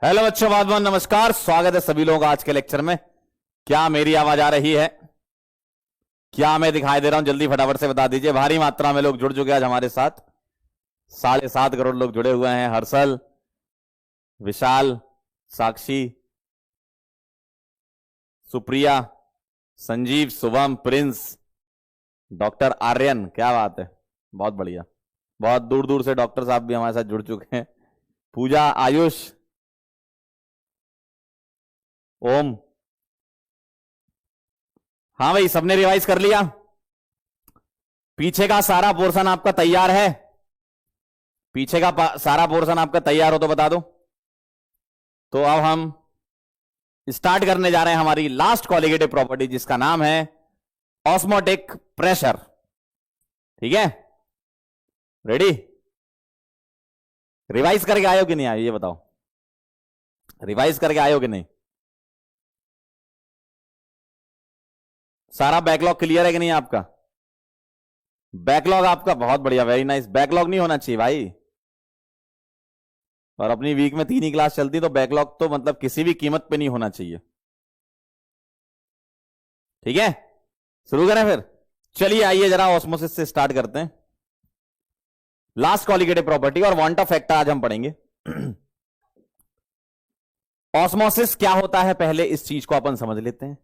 Hello बच्चों, बहुत बहुत नमस्कार। स्वागत है सभी लोगों का आज के लेक्चर में। क्या मेरी आवाज आ रही है? क्या मैं दिखाई दे रहा हूं? जल्दी फटाफट से बता दीजिए। भारी मात्रा में लोग जुड़ चुके हैं आज हमारे साथ। 7.5 करोड़ लोग जुड़े हुए हैं। हर्षल, विशाल, साक्षी, सुप्रिया, संजीव, शुभम, प्रिंस, डॉक्टर आर्यन। क्या बात है, बहुत बढ़िया। बहुत दूर दूर से डॉक्टर साहब भी हमारे साथ जुड़ चुके हैं। पूजा, आयुष, ओम। हाँ भाई, सबने रिवाइज कर लिया? पीछे का सारा पोर्शन आपका तैयार है? पीछे का सारा पोर्शन आपका तैयार हो तो बता दो। तो अब हम स्टार्ट करने जा रहे हैं हमारी लास्ट कॉलिगेटिव प्रॉपर्टी, जिसका नाम है ऑस्मोटिक प्रेशर। ठीक है, रेडी? रिवाइज करके आयो कि नहीं आयो, ये बताओ। रिवाइज करके आयो कि नहीं? सारा बैकलॉग क्लियर है कि नहीं आपका? बैकलॉग आपका बहुत बढ़िया, वेरी नाइस। बैकलॉग नहीं होना चाहिए भाई। और अपनी वीक में 3 ही क्लास चलती, तो बैकलॉग तो मतलब किसी भी कीमत पे नहीं होना चाहिए। ठीक है, शुरू करें फिर। चलिए आइए जरा ऑस्मोसिस से स्टार्ट करते हैं। लास्ट कॉलिगेटिव प्रॉपर्टी और वांट ऑफ फैक्टर आज हम पढ़ेंगे। ऑस्मोसिस क्या होता है, पहले इस चीज को अपन समझ लेते हैं।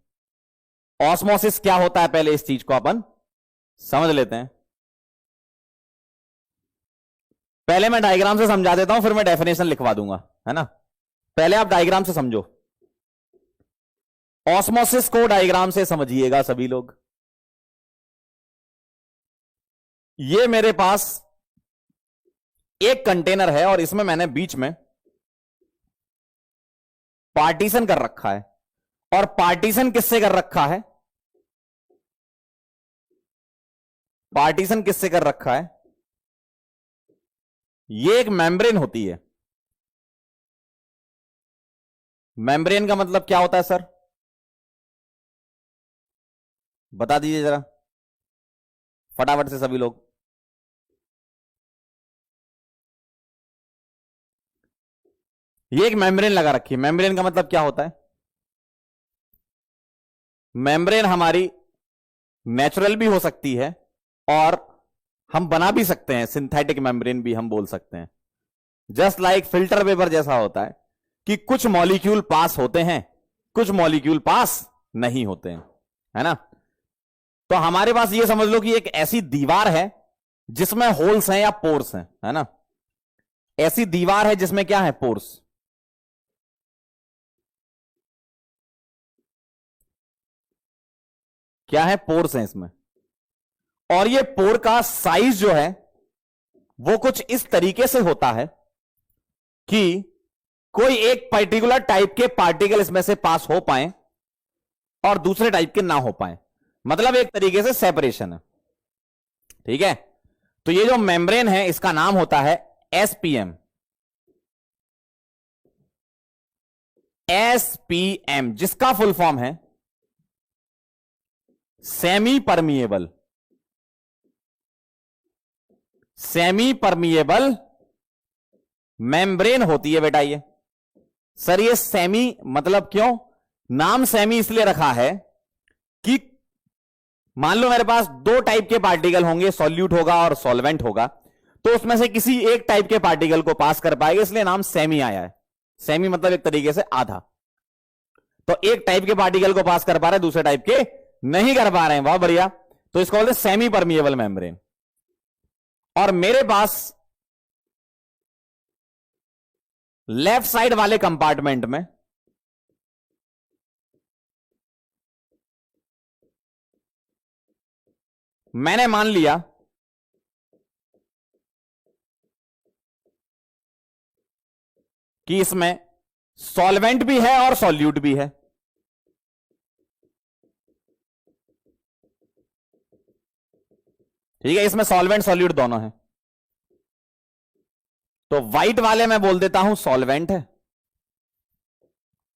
ऑस्मोसिस क्या होता है, पहले इस चीज को अपन समझ लेते हैं। पहले मैं डायग्राम से समझा देता हूं, फिर मैं डेफिनेशन लिखवा दूंगा, है ना। पहले आप डायग्राम से समझो। ऑस्मोसिस को डायग्राम से समझिएगा सभी लोग। ये मेरे पास एक कंटेनर है और इसमें मैंने बीच में पार्टीशन कर रखा है। और पार्टीशन किससे कर रखा है? पार्टीशन किससे कर रखा है? ये एक मेम्ब्रेन होती है। मेम्ब्रेन का मतलब क्या होता है सर? बता दीजिए जरा फटाफट से सभी लोग। ये एक मेम्ब्रेन लगा रखी है। मेम्ब्रेन का मतलब क्या होता है? मेम्ब्रेन हमारी नेचुरल भी हो सकती है और हम बना भी सकते हैं, सिंथेटिक मेम्ब्रेन भी हम बोल सकते हैं। जस्ट लाइक फिल्टर पेपर जैसा होता है कि कुछ मॉलिक्यूल पास होते हैं, कुछ मॉलिक्यूल पास नहीं होते हैं, है ना। तो हमारे पास ये समझ लो कि एक ऐसी दीवार है जिसमें होल्स हैं या पोर्स हैं, है ना। ऐसी दीवार है जिसमें क्या है? पोर्स। क्या है? पोर्स हैं इसमें। और ये पोर का साइज जो है वो कुछ इस तरीके से होता है कि कोई एक पर्टिकुलर टाइप के पार्टिकल इसमें से पास हो पाए और दूसरे टाइप के ना हो पाए। मतलब एक तरीके से सेपरेशन है। ठीक है, तो ये जो मेम्ब्रेन है इसका नाम होता है एसपीएम। एसपीएम जिसका फुल फॉर्म है semi permeable. Semi permeable membrane होती है बेटा ये। सर ये सेमी मतलब क्यों? नाम सेमी इसलिए रखा है कि मान लो मेरे पास 2 टाइप के पार्टिकल होंगे, सॉल्यूट होगा और सॉल्वेंट होगा, तो उसमें से किसी एक टाइप के पार्टिकल को पास कर पाएगा, इसलिए नाम सेमी आया है। सेमी मतलब एक तरीके से आधा। तो एक टाइप के पार्टिकल को पास कर पा रहे हैं, दूसरे टाइप के नहीं कर पा रहे हैं। बहुत बढ़िया, तो इसको बोलते हैं सेमी परमिएबल मेम्ब्रेन। और मेरे पास लेफ्ट साइड वाले कंपार्टमेंट में मैंने मान लिया कि इसमें सॉल्वेंट भी है और सॉल्यूट भी है। ठीक है, इसमें सॉल्वेंट सॉल्यूट दोनों है। तो व्हाइट वाले मैं बोल देता हूं सॉल्वेंट है,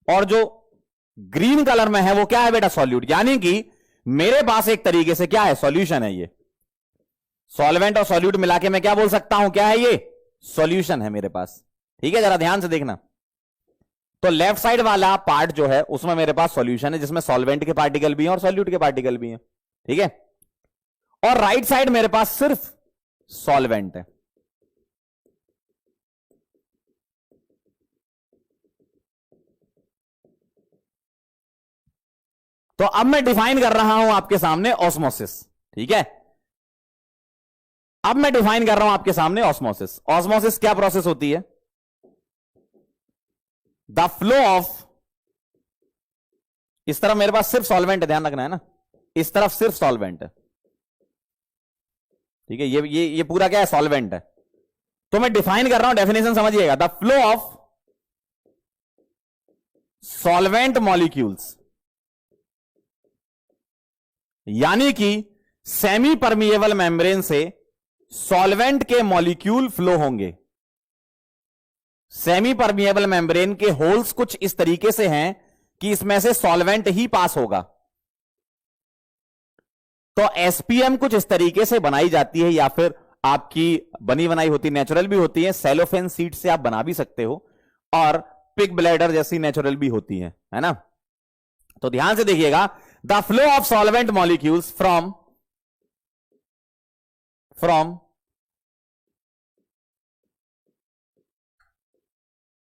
और जो ग्रीन कलर में है वो क्या है बेटा? सॉल्यूट। यानी कि मेरे पास एक तरीके से क्या है? सॉल्यूशन है ये। सॉल्वेंट और सॉल्यूट मिला के मैं क्या बोल सकता हूं? क्या है ये? सॉल्यूशन है मेरे पास। ठीक है, जरा ध्यान से देखना। तो लेफ्ट साइड वाला पार्ट जो है उसमें मेरे पास सॉल्यूशन है जिसमें सॉल्वेंट के पार्टिकल भी हैं और सॉल्यूट के पार्टिकल भी हैं, ठीक है। और राइट साइड मेरे पास सिर्फ सॉल्वेंट है। तो अब मैं डिफाइन कर रहा हूं आपके सामने ऑस्मोसिस, ठीक है। अब मैं डिफाइन कर रहा हूं आपके सामने ऑस्मोसिस। ऑस्मोसिस क्या प्रोसेस होती है? द फ्लो ऑफ, इस तरफ मेरे पास सिर्फ सॉल्वेंट है, ध्यान रखना है ना, इस तरफ सिर्फ सॉल्वेंट है, ठीक है। ये पूरा क्या है? सॉल्वेंट है। तो मैं डिफाइन कर रहा हूं, डेफिनेशन समझिएगा। The flow of solvent molecules, यानी कि सेमी परमिएबल मेम्ब्रेन से सॉल्वेंट के मॉलिक्यूल फ्लो होंगे। सेमी परमिएबल मेम्ब्रेन के होल्स कुछ इस तरीके से हैं कि इसमें से सॉल्वेंट ही पास होगा। तो एसपीएम कुछ इस तरीके से बनाई जाती है, या फिर आपकी बनी बनाई होती, नेचुरल भी होती है, सेलोफेन सीड से आप बना भी सकते हो, और पिग ब्लैडर जैसी नेचुरल भी होती है ना। तो ध्यान से देखिएगा, the flow of solvent molecules from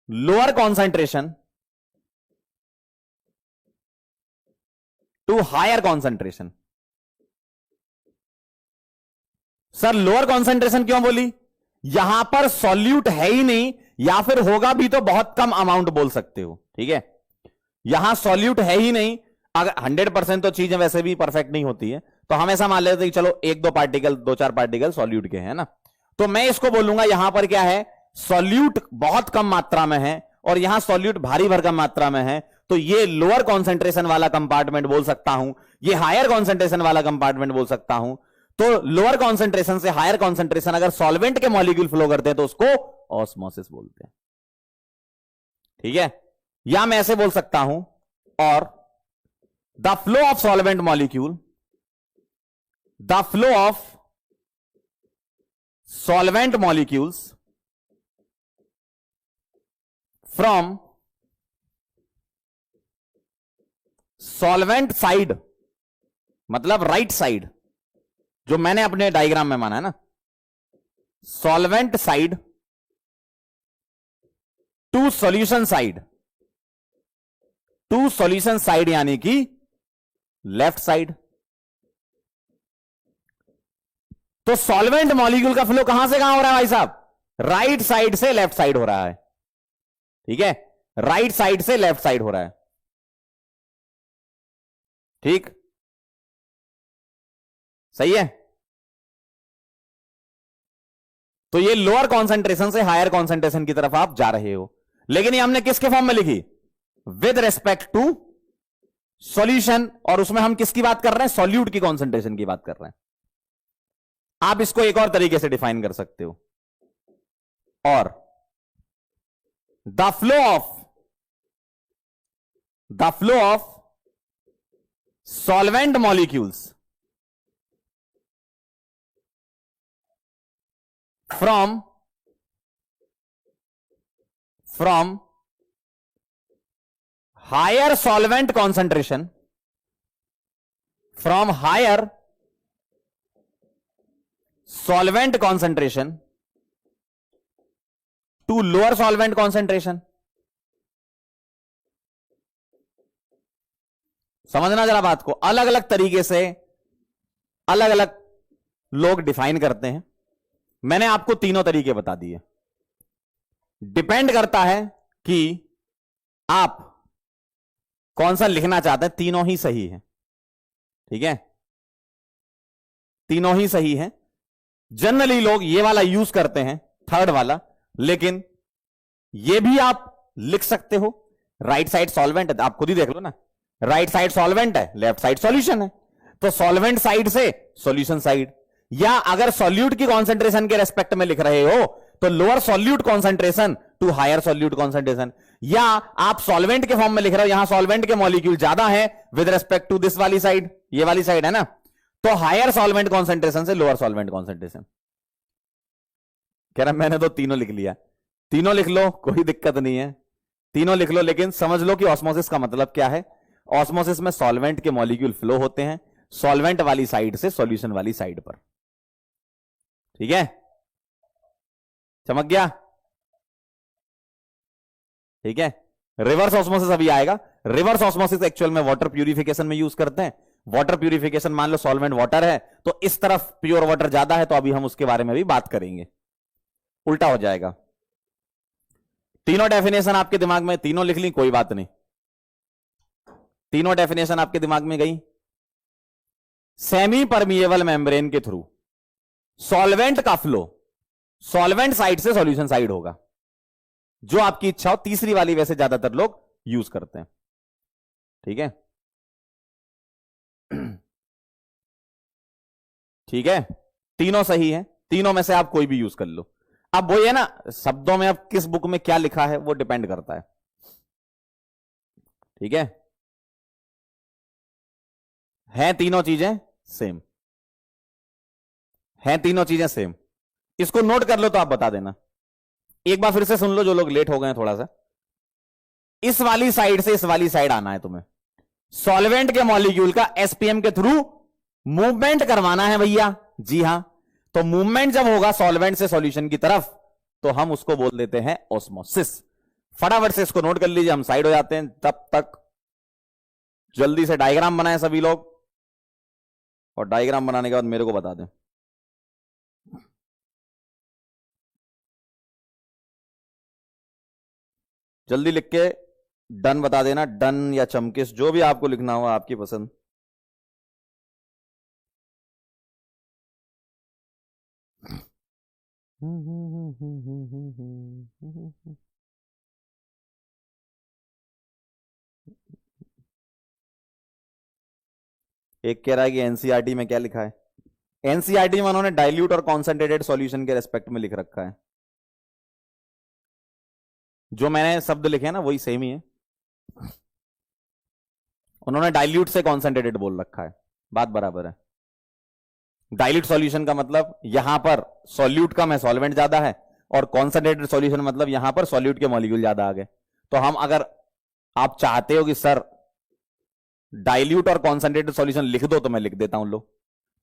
lower concentration to higher concentration. Sir lower concentration क्यों बोली? यहां पर सॉल्यूट है ही नहीं, या फिर होगा भी तो बहुत कम अमाउंट बोल सकते हो, ठीक है। यहां सॉल्यूट है ही नहीं, अगर 100% तो चीजें वैसे भी परफेक्ट नहीं होती है, तो हम ऐसा मान लेते हैं कि चलो एक दो पार्टिकल, दो चार पार्टिकल सॉल्यूट के हैं ना, तो मैं इसको बोलूंगा यहां पर क्या है? सॉल्यूट बहुत कम मात्रा में है, और यहां सॉल्यूट भारी भरकम मात्रा में है, तो ये लोअर कॉन्सेंट्रेशन वाला कंपार्टमेंट बोल सकता हूं, ये हायर कॉन्सेंट्रेशन वाला कंपार्टमेंट बोल सकता हूं। तो लोअर कॉन्सेंट्रेशन से हायर कॉन्सेंट्रेशन अगर सॉल्वेंट के मॉलिक्यूल फ्लो करते हैं तो उसको ऑस्मोसिस बोलते हैं, ठीक है। या मैं ऐसे बोल सकता हूं, और the flow of solvent molecule, the flow of solvent molecules from solvent side, मतलब राइट साइड, जो मैंने अपने डायग्राम में माना है ना, solvent side to solution side, to solution side यानी कि लेफ्ट साइड। तो सॉल्वेंट मॉलिक्यूल का फ्लो कहां से कहां हो रहा है भाई साहब? राइट साइड से लेफ्ट साइड हो रहा है, ठीक है। राइट साइड से लेफ्ट साइड हो रहा है, ठीक, सही है। तो ये लोअर कॉन्सेंट्रेशन से हायर कॉन्सेंट्रेशन की तरफ आप जा रहे हो, लेकिन ये हमने किसके फॉर्म में लिखी? विद रेस्पेक्ट टू सॉल्यूशन, और उसमें हम किसकी बात कर रहे हैं? सॉल्यूट की कॉन्सेंट्रेशन की बात कर रहे हैं। आप इसको एक और तरीके से डिफाइन कर सकते हो, और the flow of solvent molecules from higher solvent concentration, from higher solvent concentration to lower solvent concentration. समझना जरा बात को, अलग अलग तरीके से अलग अलग लोग डिफाइन करते हैं। मैंने आपको तीनों तरीके बता दिए। डिपेंड करता है कि आप कौन सा लिखना चाहते हैं, तीनों ही सही है, ठीक है, तीनों ही सही है। जनरली लोग ये वाला यूज करते हैं, थर्ड वाला, लेकिन ये भी आप लिख सकते हो। राइट साइड सॉल्वेंट है, आप खुद ही देख लो ना, राइट साइड सॉल्वेंट है, लेफ्ट साइड सॉल्यूशन है, तो सॉल्वेंट साइड से सॉल्यूशन साइड। या अगर सॉल्यूट की कॉन्सेंट्रेशन के रेस्पेक्ट में लिख रहे हो तो lower solute concentration to higher solute concentration, या आप सॉल्वेंट के फॉर्म में लिख रहे हो, यहां सॉल्वेंट के मॉलिक्यूल ज्यादा है विद रेस्पेक्ट टू दिस वाली साइड, ये वाली साइड है ना, तो हायर सॉल्वेंट कॉन्सेंट्रेशन से लोअर सॉल्वेंट कॉन्सेंट्रेशन। कह रहा मैंने तो तीनों लिख लिया, तीनों लिख लो, कोई दिक्कत नहीं है, तीनों लिख लो, लेकिन समझ लो कि ऑस्मोसिस का मतलब क्या है। ऑस्मोसिस में सॉल्वेंट के मॉलिक्यूल फ्लो होते हैं सॉल्वेंट वाली साइड से सॉल्यूशन वाली साइड पर। ठीक है, चमक गया? ठीक है। रिवर्स ऑस्मोसिस अभी आएगा। रिवर्स ऑस्मोसिस एक्चुअल में वाटर प्यूरिफिकेशन में यूज करते हैं। वाटर प्यूरिफिकेशन, मान लो सॉल्वेंट वाटर है तो इस तरफ प्योर वाटर ज्यादा है, तो अभी हम उसके बारे में भी बात करेंगे। उल्टा हो जाएगा। तीनों डेफिनेशन आपके दिमाग में, तीनों लिख ली, कोई बात नहीं। तीनों डेफिनेशन आपके दिमाग में गई। सेमी परमिएबल मेम्ब्रेन के थ्रू सॉल्वेंट का फ्लो सॉल्वेंट साइड से सॉल्यूशन साइड होगा, जो आपकी इच्छा हो। तीसरी वाली वैसे ज्यादातर लोग यूज करते हैं। ठीक है, ठीक है, तीनों सही है। तीनों में से आप कोई भी यूज कर लो। अब वो ये ना, शब्दों में अब किस बुक में क्या लिखा है वो डिपेंड करता है। ठीक है तीनों चीजें सेम, हैं तीनों चीजें सेम। इसको नोट कर लो तो आप बता देना। एक बार फिर से सुन लो जो लोग लेट हो गए हैं थोड़ा सा। इस वाली साइड से इस वाली साइड आना है तुम्हें। सॉल्वेंट के मॉलिक्यूल का एसपीएम के थ्रू मूवमेंट करवाना है भैया। जी हां, तो मूवमेंट जब होगा सॉल्वेंट से सॉल्यूशन की तरफ तो हम उसको बोल देते हैं ऑस्मोसिस। फटाफट से इसको नोट कर लीजिए, हम साइड हो जाते हैं। तब तक जल्दी से डायग्राम बनाएं सभी लोग, और डायग्राम बनाने के बाद मेरे को बता दें। जल्दी लिख के डन बता देना, डन या चमकिस, जो भी आपको लिखना हो, आपकी पसंद। एक कह रहा है कि एनसीईआरटी में क्या लिखा है। एनसीईआरटी में उन्होंने डाइल्यूट और कॉन्सेंट्रेटेड सॉल्यूशन के रेस्पेक्ट में लिख रखा है। जो मैंने शब्द लिखे हैं ना वही सेम ही है। उन्होंने डाइल्यूट से कॉन्सेंट्रेटेड बोल रखा है, बात बराबर है। डाइल्यूट सॉल्यूशन का मतलब यहां पर सॉल्यूट कम है, सॉल्वेंट ज्यादा है, और कॉन्सेंट्रेटेड सॉल्यूशन मतलब यहां पर सॉल्यूट के मॉलिक्यूल ज्यादा आ गए। तो हम, अगर आप चाहते हो कि सर डाइल्यूट और कॉन्सेंट्रेटेड सॉल्यूशन लिख दो तो मैं लिख देता हूं लो।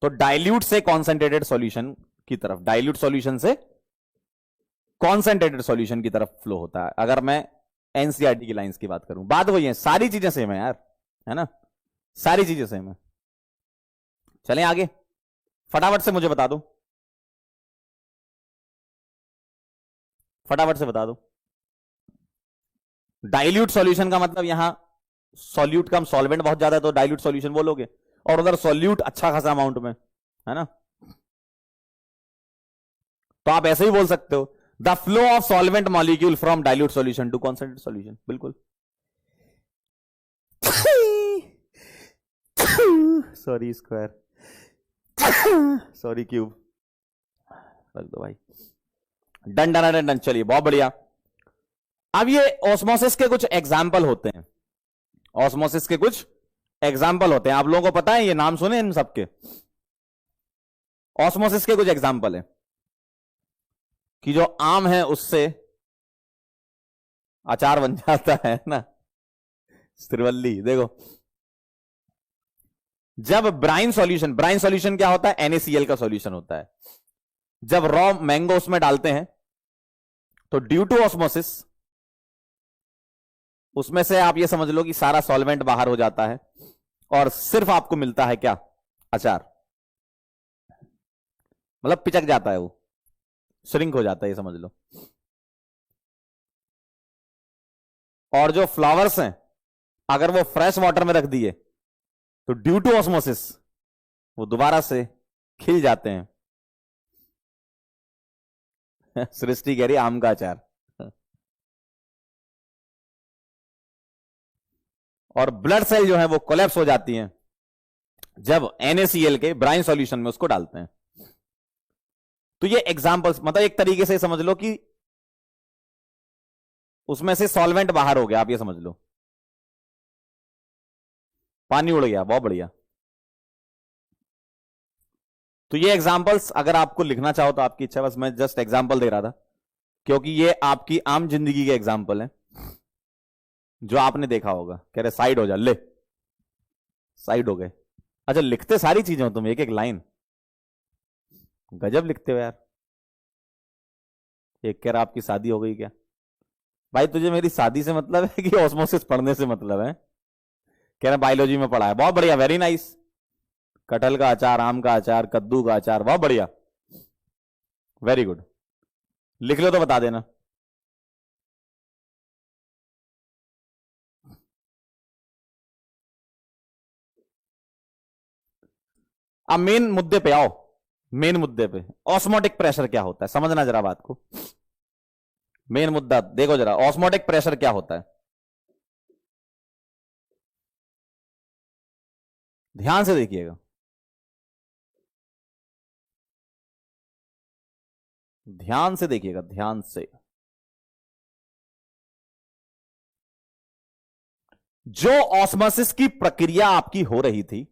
तो डाइल्यूट से कॉन्सेंट्रेटेड सॉल्यूशन की तरफ, डाइल्यूट सॉल्यूशन से कॉन्सेंट्रेटेड सॉल्यूशन की तरफ फ्लो होता है, अगर मैं एनसीईआरटी की लाइंस की बात करूं। बात वही है, सारी चीजें सेम है यार, है ना, सारी चीजें सेम है। चलें आगे, फटाफट से मुझे बता दो, फटाफट से बता दो। डाइल्यूट सॉल्यूशन का मतलब यहां सॉल्यूट कम, सॉल्वेंट बहुत ज्यादा है तो डाइल्यूट सॉल्यूशन बोलोगे, और उधर सॉल्यूट अच्छा खासा अमाउंट में, है ना। तो आप ऐसे ही बोल सकते हो, the flow of solvent molecule from dilute solution to concentrated solution. बिल्कुल, सॉरी स्क्वायर, सॉरी क्यूब, रख दो भाई। डन डन डन डन, चलिए बहुत बढ़िया। अब ये ऑस्मोसिस के कुछ एग्जाम्पल होते हैं, ऑस्मोसिस के कुछ एग्जाम्पल होते हैं। आप लोगों को पता है, ये नाम सुने इन सबके। ऑस्मोसिस के कुछ एग्जाम्पल है कि जो आम है उससे अचार बन जाता है ना, श्रीवल्ली। देखो, जब ब्राइन सॉल्यूशन, ब्राइन सॉल्यूशन क्या होता है, NaCl का सॉल्यूशन होता है। जब रॉ मैंगो उसमें डालते हैं तो ड्यू टू ऑस्मोसिस उसमें से आप ये समझ लो कि सारा सॉल्वेंट बाहर हो जाता है और सिर्फ आपको मिलता है क्या, अचार। मतलब पिचक जाता है, वो श्रिंक हो जाता है, ये समझ लो। और जो फ्लावर्स हैं अगर वो फ्रेश वाटर में रख दिए तो ड्यू टू ऑस्मोसिस वो दोबारा से खिल जाते हैं। सृष्टि कह रही आम का अचार। और ब्लड सेल जो है वो कोलैप्स हो जाती हैं जब NaCl के ब्राइन सॉल्यूशन में उसको डालते हैं। तो ये एग्जांपल्स, मतलब एक तरीके से समझ लो कि उसमें से सॉल्वेंट बाहर हो गया, आप ये समझ लो, पानी उड़ गया। बहुत बढ़िया। तो ये एग्जांपल्स अगर आपको लिखना चाहो तो आपकी इच्छा, बस मैं जस्ट एग्जांपल दे रहा था क्योंकि ये आपकी आम जिंदगी के एग्जांपल हैं। जो आपने देखा होगा, कह रहे साइड हो जा, ले साइड हो गए। अच्छा, लिखते सारी चीजें हो तुम, एक एक लाइन, गजब लिखते हो यार। एक कह रहा आपकी शादी हो गई क्या? भाई तुझे मेरी शादी से मतलब है कि ऑस्मोसिस पढ़ने से मतलब है? कह रहे बायोलॉजी में पढ़ा है, बहुत बढ़िया, वेरी नाइस। कटहल का अचार, आम का अचार, कद्दू का अचार, बहुत बढ़िया, वेरी गुड। लिख लो तो बता देना। अब मेन मुद्दे पे आओ, मेन मुद्दे पे, ऑस्मोटिक प्रेशर क्या होता है, समझना जरा बात को। मेन मुद्दा देखो जरा, ऑस्मोटिक प्रेशर क्या होता है, ध्यान से देखिएगा, ध्यान से देखिएगा, ध्यान से। जो ऑस्मोसिस की प्रक्रिया आपकी हो रही थी,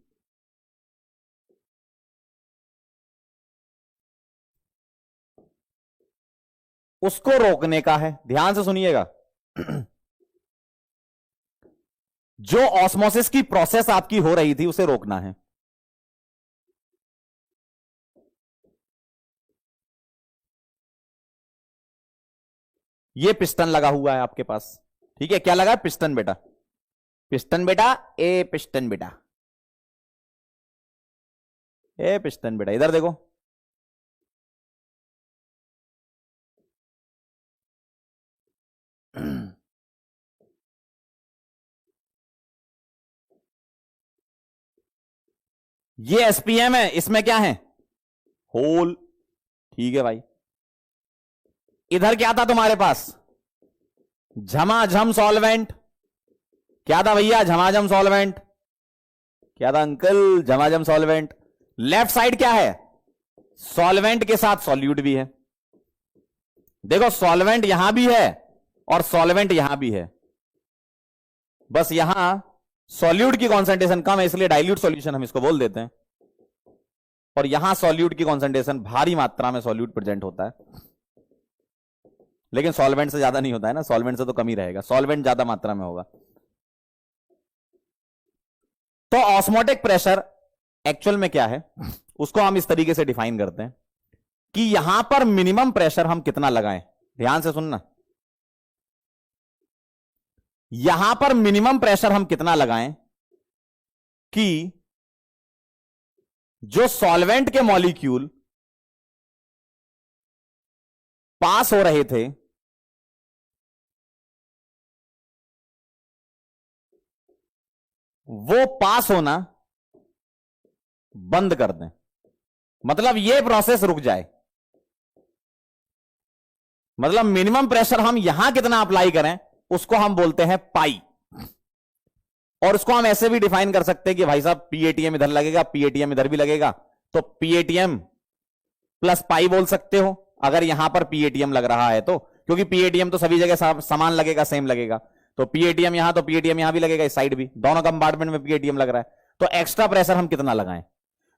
उसको रोकने का है, ध्यान से सुनिएगा। जो ऑस्मोसिस की प्रोसेस आपकी हो रही थी उसे रोकना है। ये पिस्टन लगा हुआ है आपके पास, ठीक है, क्या लगा है? पिस्टन बेटा, पिस्टन बेटा, ए पिस्टन बेटा, ए पिस्टन बेटा, इधर देखो। ये एसपीएम है, इसमें क्या है? होल, ठीक है भाई। इधर क्या था तुम्हारे पास? झमाझम सॉल्वेंट, क्या था भैया? झमाझम सॉल्वेंट, क्या था अंकल? झमाझम सॉल्वेंट। लेफ्ट साइड क्या है? सॉल्वेंट के साथ सॉल्यूट भी है। देखो सॉल्वेंट यहां भी है और सॉल्वेंट यहां भी है, बस यहां सॉल्यूट की कॉन्सेंट्रेशन कम है, इसलिए डाइल्यूट सॉल्यूशन हम इसको बोल देते हैं, और यहां सॉल्यूट की कॉन्सेंट्रेशन भारी मात्रा में सॉल्यूट प्रेजेंट होता है, लेकिन सॉल्वेंट से ज्यादा नहीं होता है ना, सॉल्वेंट से तो कम ही रहेगा, सॉल्वेंट ज्यादा मात्रा में होगा। तो ऑस्मोटिक प्रेशर एक्चुअल में क्या है, उसको हम इस तरीके से डिफाइन करते हैं कि यहां पर मिनिमम प्रेशर हम कितना लगाएं। ध्यान से सुनना, यहां पर मिनिमम प्रेशर हम कितना लगाएं कि जो सॉल्वेंट के मॉलिक्यूल पास हो रहे थे वो पास होना बंद कर दें, मतलब ये प्रोसेस रुक जाए। मतलब मिनिमम प्रेशर हम यहां कितना अप्लाई करें उसको हम बोलते हैं पाई, और उसको हम ऐसे भी डिफाइन कर सकते हैं कि भाई साहब पीएटीएम इधर लगेगा, पीएटीएम इधर भी लगेगा, तो पीएटीएम प्लस पाई बोल सकते हो अगर यहां पर पीएटीएम लग रहा है तो, क्योंकि पीएटीएम तो सभी जगह समान लगेगा, सेम लगेगा, तो पीएटीएम यहां तो पीएटीएम यहां भी लगेगा, इस साइड भी, दोनों कंपार्टमेंट में पीएटीएम लग रहा है, तो एक्स्ट्रा प्रेशर हम कितना लगाएं,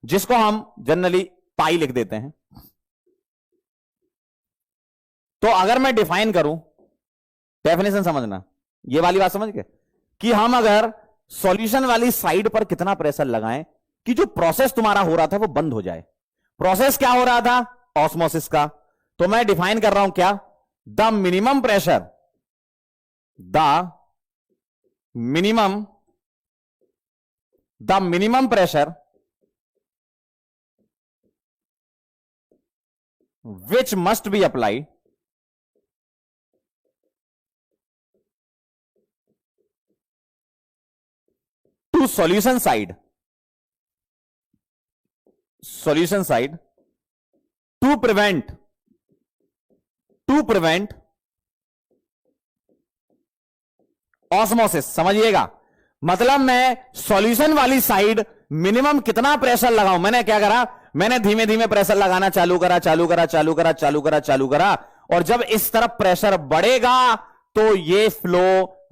जिसको हम जनरली पाई लिख देते हैं। तो अगर मैं डिफाइन करूं, डेफिनेशन समझना, ये वाली बात समझ गए, कि हम अगर सॉल्यूशन वाली साइड पर कितना प्रेशर लगाएं कि जो प्रोसेस तुम्हारा हो रहा था वो बंद हो जाए। प्रोसेस क्या हो रहा था? ऑस्मोसिस का। तो मैं डिफाइन कर रहा हूं क्या? The minimum pressure, the minimum pressure which must be applied to solution side to prevent osmosis. समझिएगा, मतलब मैं सॉल्यूशन वाली साइड मिनिमम कितना प्रेशर लगाऊं, मैंने क्या करा, मैंने धीमे धीमे प्रेशर लगाना चालू करा, और जब इस तरफ प्रेशर बढ़ेगा तो ये फ्लो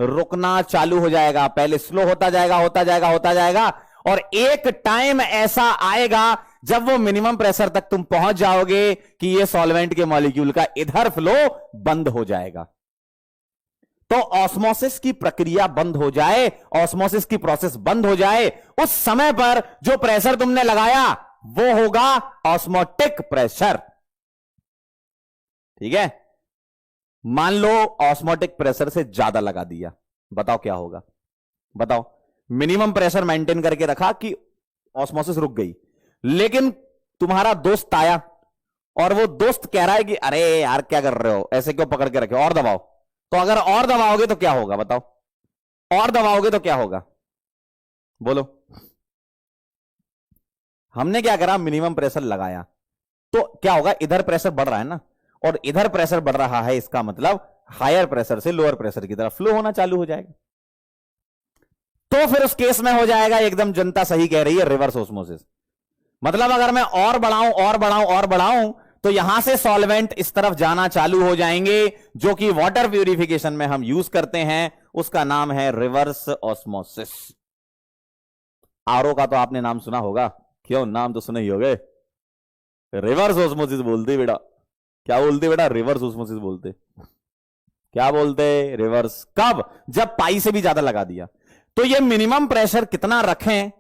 रुकना चालू हो जाएगा। पहले स्लो होता जाएगा, और एक टाइम ऐसा आएगा जब वो मिनिमम प्रेशर तक तुम पहुंच जाओगे कि ये सॉल्वेंट के मॉलिक्यूल का इधर फ्लो बंद हो जाएगा। तो ऑस्मोसिस की प्रक्रिया बंद हो जाए, ऑस्मोसिस की प्रोसेस बंद हो जाए, उस समय पर जो प्रेशर तुमने लगाया वो होगा ऑस्मोटिक प्रेशर। ठीक है, मान लो ऑस्मोटिक प्रेशर से ज्यादा लगा दिया, बताओ क्या होगा? बताओ, मिनिमम प्रेशर मेंटेन करके रखा कि ऑस्मोसिस रुक गई, लेकिन तुम्हारा दोस्त आया और वो दोस्त कह रहा है कि अरे यार क्या कर रहे हो, ऐसे क्यों पकड़ के रखे, और दबाओ। तो अगर और दबाओगे तो क्या होगा बताओ? और दबाओगे तो क्या होगा? बोलो। हमने क्या करा, मिनिमम प्रेशर लगाया, तो क्या होगा, इधर प्रेशर बढ़ रहा है ना, और इधर प्रेशर बढ़ रहा है, इसका मतलब हायर प्रेशर से लोअर प्रेशर की तरफ फ्लो होना चालू हो जाएगा। तो फिर उस केस में हो जाएगा, एकदम जनता सही कह रही है, रिवर्स ऑस्मोसिस। मतलब अगर मैं और बढ़ाऊं और बढ़ाऊं और बढ़ाऊं तो यहां से सॉल्वेंट इस तरफ जाना चालू हो जाएंगे, जो कि वाटर प्यूरिफिकेशन में हम यूज करते हैं, उसका नाम है रिवर्स ऑस्मोसिस। आरओ का तो आपने नाम सुना होगा, क्यों नाम तो सुने ही होगे। रिवर्स ऑस्मोसिस बोलते बेटा, क्या बोलते बेटा? रिवर्स ऑस्मोसिस बोलते। क्या बोलते? रिवर्स। कब? जब पाई से भी ज्यादा लगा दिया। तो ये मिनिमम प्रेशर कितना रखें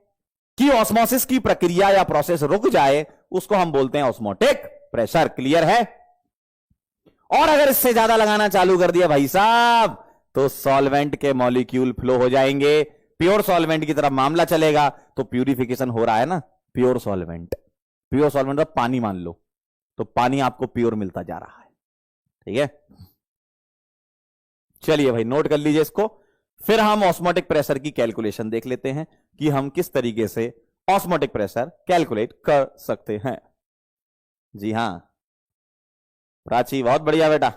कि ऑस्मोसिस की प्रक्रिया या प्रोसेस रुक जाए, उसको हम बोलते हैं ऑस्मोटिक प्रेशर। क्लियर है? और अगर इससे ज्यादा लगाना चालू कर दिया भाई साहब, तो सॉल्वेंट के मॉलिक्यूल फ्लो हो जाएंगे, प्योर सॉल्वेंट की तरफ मामला चलेगा। तो प्यूरिफिकेशन हो रहा है ना, प्योर सॉल्वेंट, प्योर सॉल्वेंट तो पानी मान लो, तो पानी आपको प्योर मिलता जा रहा है। ठीक है, चलिए भाई नोट कर लीजिए इसको। फिर हम ऑस्मोटिक प्रेशर की कैलकुलेशन देख लेते हैं कि हम किस तरीके से ऑस्मोटिक प्रेशर कैलकुलेट कर सकते हैं। जी हां, प्राची बहुत बढ़िया बेटा।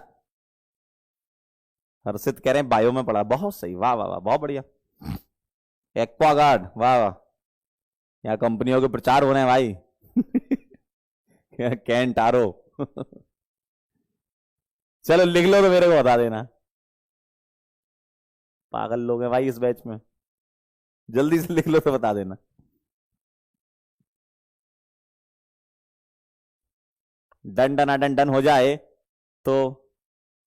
हर्षित कह रहे हैं बायो में पढ़ा, बहुत सही, वाह वाह वाह, बहुत बढ़िया। एक्वागार्ड, वाह वाह, यहाँ कंपनियों के प्रचार हो रहे हैं भाई। कैंट आरो। चलो लिख लो तो मेरे को बता देना। पागल लोग हैं भाई इस बैच में, जल्दी से लिख लो तो बता देना। डन डन डन डन हो जाए तो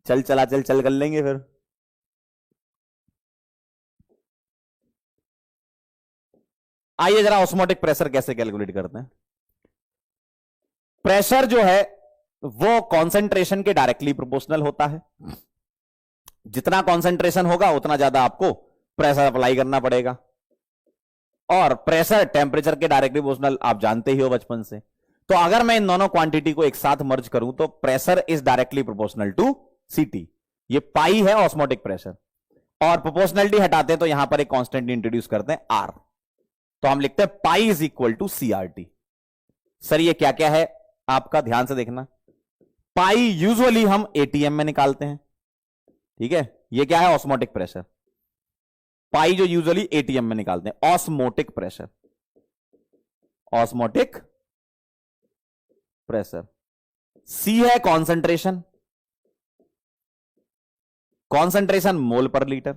चल चला चल चल कर लेंगे फिर। आइए जरा ऑस्मोटिक प्रेशर कैसे कैलकुलेट करते हैं। प्रेशर जो है वो कॉन्सेंट्रेशन के डायरेक्टली प्रोपोर्शनल होता है। जितना कॉन्सेंट्रेशन होगा उतना ज्यादा आपको प्रेशर अप्लाई करना पड़ेगा, और प्रेशर टेम्परेचर के डायरेक्टली प्रोपोर्शनल आप जानते ही हो बचपन से। तो अगर मैं इन दोनों क्वांटिटी को एक साथ मर्ज करूं तो pressure is directly proportional to CT. ये पाई है ऑस्मोटिक प्रेशर, और प्रोपोर्शनलिटी हटाते हैं तो यहां पर एक कांस्टेंट इंट्रोड्यूस करते हैं आर, तो हम लिखते हैं pi is equal to CRT. Sir ये क्या क्या है आपका ध्यान से देखना। पाई यूजुअली हम एटीएम में निकालते हैं, ठीक है, ये क्या है ऑस्मोटिक प्रेशर। पाई जो यूजुअली एटीएम में निकालते हैं, ऑस्मोटिक प्रेशर, ऑस्मोटिक प्रेशर। सी है कॉन्सेंट्रेशन, कॉन्सेंट्रेशन मोल पर लीटर।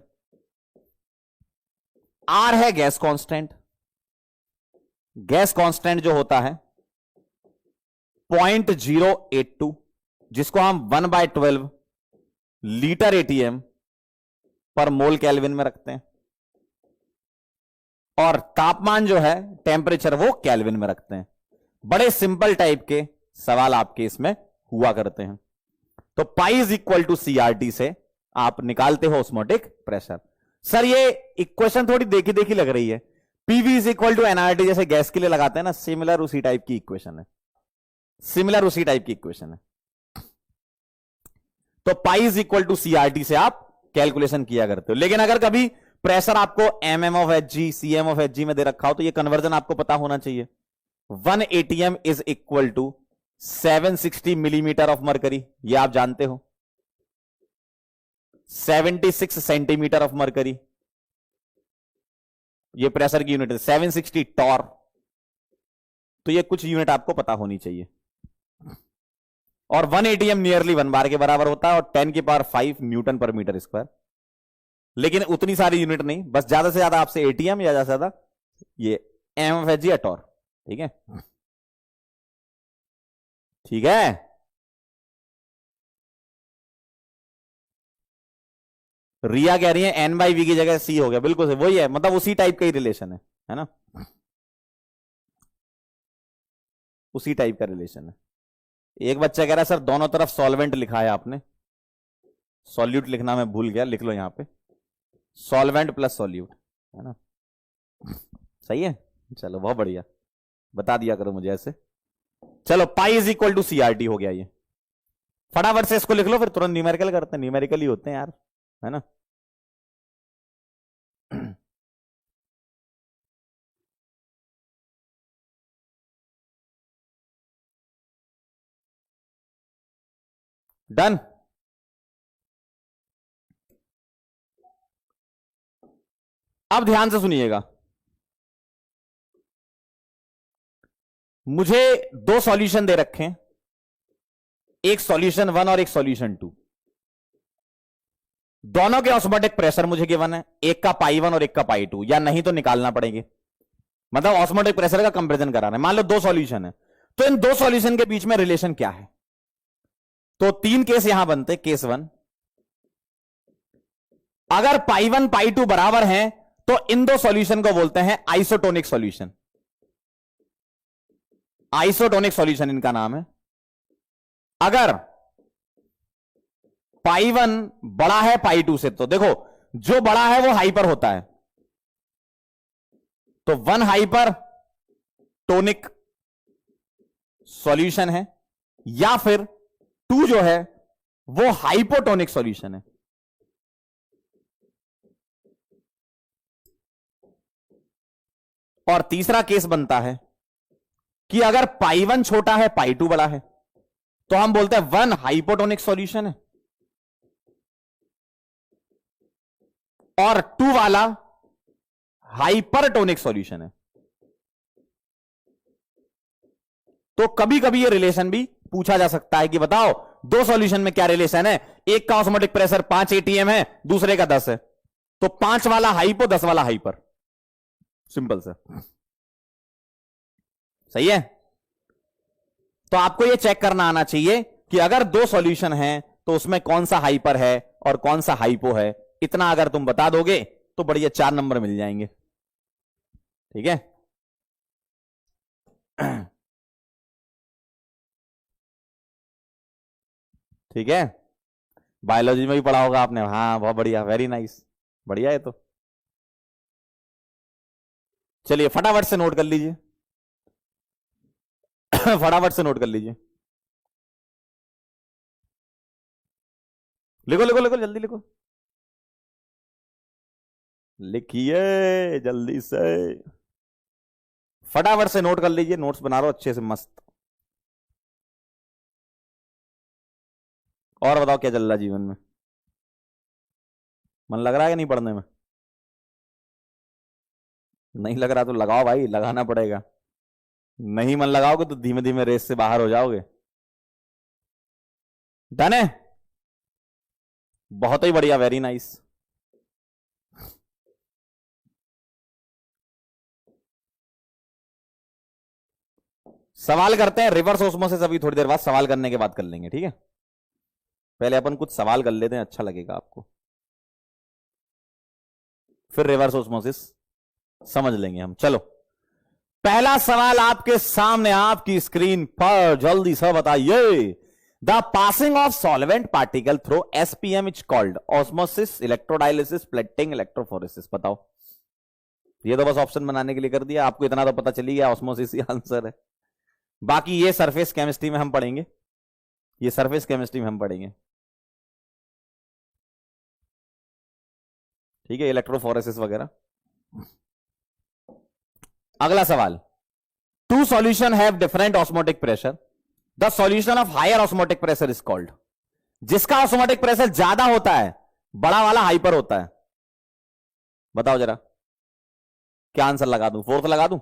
आर है गैस कांस्टेंट, गैस कांस्टेंट जो होता है 0.082, जिसको हम 1/12 लीटर एटीएम पर मोल केल्विन में रखते हैं, और तापमान जो है टेम्परेचर वो केल्विन में रखते हैं। बड़े सिंपल टाइप के सवाल आपके इसमें हुआ करते हैं। तो pi is equal to CRT से आप निकालते हो ऑस्मोटिक प्रेशर। सर ये इक्वेशन थोड़ी देखी देखी लग रही है, PV is equal to NRT जैसे गैस के लिए लगाते हैं ना, सिमिलर उसी टाइप की इक्वेशन है, सिमिलर उसी टाइप की इक्वेशन है। तो pi is equal to CRT से आप कैलकुलेशन किया करते हो। लेकिन अगर कभी प्रेशर आपको MM of H G, CM of H G में दे रखा हो तो ये कन्वर्जन आपको पता होना चाहिए। 1 ATM is equal to 760 millimetre of mercury, ये आप जानते हो। 76 सेंटीमीटर ऑफ मरकरी ये प्रेशर की यूनिट है, 760 टॉर। तो ये कुछ यूनिट आपको पता होनी चाहिए। और 1 एटीएम नियरली 1 बार के बराबर होता है, और 10 की पावर 5 न्यूटन पर मीटर स्क्वायर। लेकिन उतनी सारी यूनिट नहीं, बस ज्यादा से ज्यादा आपसे एटीएम या ज्यादा से ज्यादा ये एमएफएच या टॉर। ठीक है, ठीक है। रिया कह रही है एन बाई वी की जगह सी हो गया, बिल्कुल से वही है, मतलब उसी टाइप का ही रिलेशन है ना, उसी टाइप का रिलेशन है। एक बच्चा कह रहा है सर दोनों तरफ सॉल्वेंट लिखा है आपने, सॉल्यूट लिखना मैं भूल गया, लिख लो यहां पे सॉल्वेंट प्लस सॉल्यूट, है ना, सही है, चलो बहुत बढ़िया, बता दिया करो मुझे ऐसे। चलो pi is equal to CRT हो गया ये, फटाफट से इसको लिख लो, फिर तुरंत न्यूमेरिकल करते हैं, न्यूमेरिकल ही होते हैं यार, है ना। डन। अब ध्यान से सुनिएगा, मुझे दो सॉल्यूशन दे रखे हैं, एक सॉल्यूशन 1 और एक सॉल्यूशन 2, दोनों के ऑस्मोटिक प्रेशर मुझे गिवन है, एक का पाई 1 और एक का पाई 2, या नहीं तो निकालना पड़ेंगे, मतलब ऑस्मोटिक प्रेशर का कंपैरिजन कराना है। मान लो दो सॉल्यूशन है, तो इन दो सॉल्यूशन के बीच में रिलेशन क्या है, तो तीन केस यहां बनते। केस 1, अगर पाई 1 पाई 2 बराबर हैं तो इन दो सॉल्यूशन को बोलते हैं आइसोटोनिक सॉल्यूशन, आइसोटोनिक सॉल्यूशन इनका नाम है। अगर पाई 1 बड़ा है पाई 2 से, तो देखो जो बड़ा है वो हाइपर होता है, तो 1 हाइपर टोनिक सॉल्यूशन है, या फिर 2 जो है वो हाइपोटोनिक सॉल्यूशन है। और तीसरा केस बनता है कि अगर पाई 1 छोटा है पाई 2 बड़ा है, तो हम बोलते हैं 1 हाइपोटोनिक सॉल्यूशन है और 2 वाला हाइपरटोनिक सॉल्यूशन है। तो कभी कभी ये रिलेशन भी पूछा जा सकता है कि बताओ दो सॉल्यूशन में क्या रिलेशन है, एक का ऑस्मोटिक प्रेशर 5 एटीएम है, दूसरे का 10 है, तो 5 वाला हाइपो 10 वाला हाइपर, सिंपल सा, सही है। तो आपको यह चेक करना आना चाहिए कि अगर दो सॉल्यूशन हैं तो उसमें कौन सा हाइपर है और कौन सा हाइपो है, इतना अगर तुम बता दोगे तो बढ़िया 4 नंबर मिल जाएंगे, ठीक है। ठीक है, बायोलॉजी में भी पढ़ा होगा आपने, हाँ बहुत बढ़िया, वेरी नाइस, बढ़िया है। तो चलिए फटाफट से नोट कर लीजिए, फटाफट से नोट कर लीजिए, लिखो लिखो लिखो जल्दी लिखो, लिखिए जल्दी से, फटाफट से नोट कर लीजिए, नोट्स बना रहा हो अच्छे से मस्त। और बताओ क्या चल रहा है जीवन में, मन लग रहा है कि नहीं पढ़ने में, नहीं लग रहा तो लगाओ भाई, लगाना पड़ेगा, नहीं मन लगाओगे तो धीमे धीमे रेस से बाहर हो जाओगे। डन है, बहुत ही बढ़िया, वेरी नाइस। सवाल करते हैं रिवर्स ऑस्मोसिस, अभी थोड़ी देर बाद सवाल करने के बाद कर लेंगे, ठीक है। पहले अपन कुछ सवाल कर लेते हैं, अच्छा लगेगा आपको, फिर रिवर्स ऑस्मोसिस समझ लेंगे हम। चलो पहला सवाल आपके सामने, आपकी स्क्रीन पर, जल्दी से बताइए। The passing of solvent particle through SPM is called osmosis, electrodialysis, plating, electrophoresis. बताओ, ये तो बस ऑप्शन बनाने के लिए कर दिया, आपको इतना तो पता चली गया ऑस्मोसिस ही आंसर है। बाकी ये सरफेस केमिस्ट्री में हम पढ़ेंगे, ये सरफेस केमिस्ट्री में हम पढ़ेंगे, ठीक है, इलेक्ट्रोफोरेसिस वगैरह। अगला सवाल, two solution have different osmotic pressure, the solution of higher osmotic pressure is called. जिसका ऑस्मोटिक प्रेशर ज्यादा होता है, बड़ा वाला हाइपर होता है। बताओ जरा, क्या आंसर लगा दूं, फोर्थ लगा दूं?